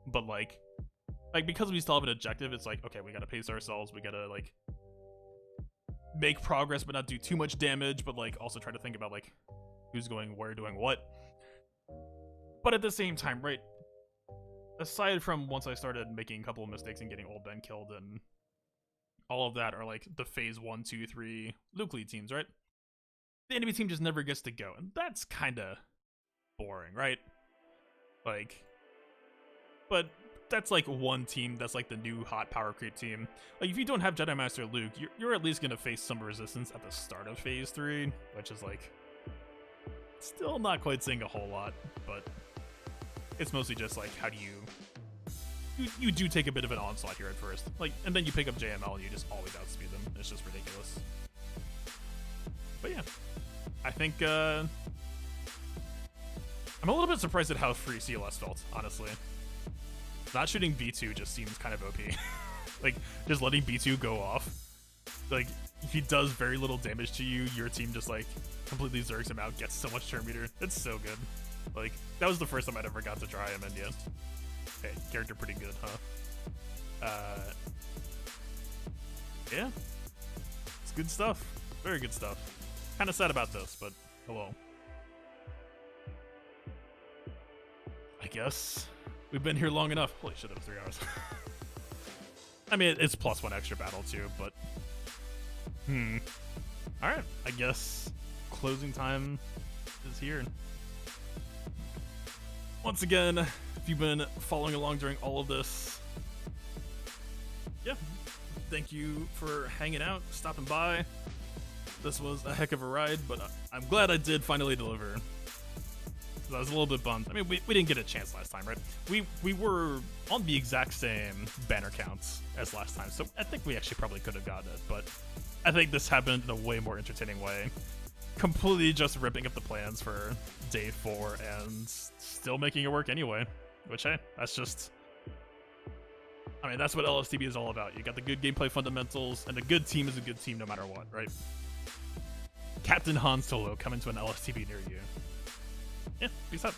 But like because we still have an objective, it's like, okay, we gotta pace ourselves. We gotta like make progress, but not do too much damage. But like also try to think about like who's going where, doing what. But at the same time, right? Aside from once I started making a couple of mistakes and getting old Ben killed and all of that are like the phase 1, 2, 3 Luke lead teams, right? The enemy team just never gets to go, and that's kind of boring, right? Like, but that's like one team that's like the new hot power creep team. Like, if you don't have Jedi Master Luke, you're at least gonna face some resistance at the start of phase 3, which is like still not quite saying a whole lot, but it's mostly just like how do you do take a bit of an onslaught here at first, like, and then you pick up JML and you just always outspeed them. It's just ridiculous. But yeah, I think I'm a little bit surprised at how free CLS felt, honestly. Not shooting B2 just seems kind of OP. Like, just letting B2 go off. Like, if he does very little damage to you, your team just like completely zergs him out, gets so much turn meter. It's so good. Like, that was the first time I'd ever got to try him, and yeah. Okay, character pretty good, huh? Yeah. It's good stuff. Very good stuff. Kind of sad about this, but hello. I guess we've been here long enough. Holy shit, that was 3 hours. I mean, it's +1 extra battle too, but alright, I guess closing time is here. Once again, if you've been following along during all of this, yeah, thank you for hanging out, stopping by. This was a heck of a ride, but I'm glad I did finally deliver. I was a little bit bummed. I mean, we didn't get a chance last time, right? We were on the exact same banner counts as last time, so I think we actually probably could have gotten it, but I think this happened in a way more entertaining way. Completely just ripping up the plans for day 4 and still making it work anyway. Which, hey, that's just... I mean, that's what LSTB is all about. You got the good gameplay fundamentals, and a good team is a good team no matter what, right? Captain Han Solo coming to an LSTB near you. Yeah, peace out.